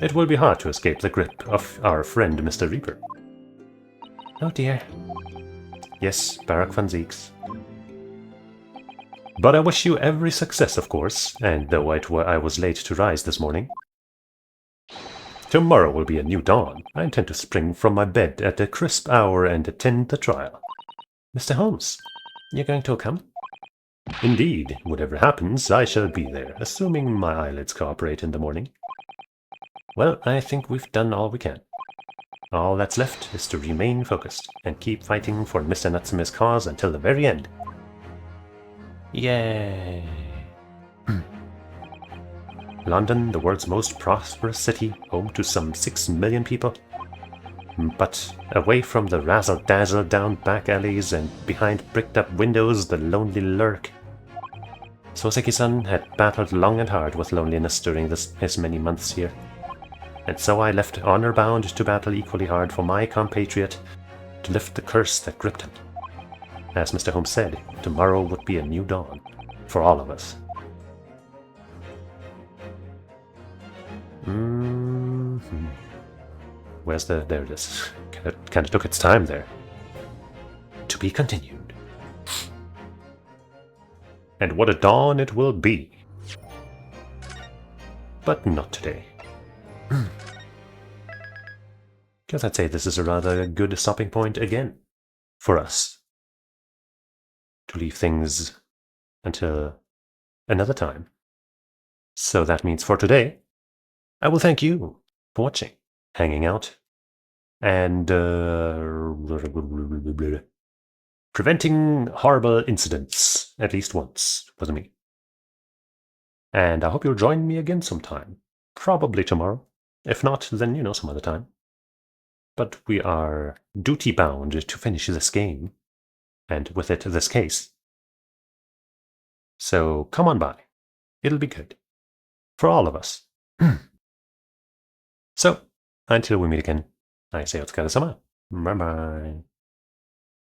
it will be hard to escape the grip of our friend Mr. Reaper. Oh dear. Yes, Barak van Zieks. But I wish you every success, of course, and though I was late to rise this morning, tomorrow will be a new dawn. I intend to spring from my bed at a crisp hour and attend the trial. Mr. Holmes, you're going to come? Indeed, whatever happens, I shall be there, assuming my eyelids cooperate in the morning. Well, I think we've done all we can. All that's left is to remain focused and keep fighting for Mr. Natsume's cause until the very end. Yay! London, the world's most prosperous city, home to some 6 million people. But away from the razzle-dazzle down back alleys and behind bricked-up windows the lonely lurk. Soseki-san had battled long and hard with loneliness during his many months here. And so I left honor-bound to battle equally hard for my compatriot to lift the curse that gripped him. As Mr. Holmes said, tomorrow would be a new dawn for all of us. Where's the... there it is. Kind of took its time there. To be continued. And what a dawn it will be. But not today. Guess I'd say this is a rather good stopping point again for us. To leave things until another time. So that means for today, I will thank you for watching, hanging out, and preventing horrible incidents, at least once, with me. And I hope you'll join me again sometime. Probably tomorrow. If not, then, some other time. But we are duty-bound to finish this game, and with it, this case. So come on by. It'll be good. For all of us. So, until we meet again, I say otsukare-sama. Bye-bye.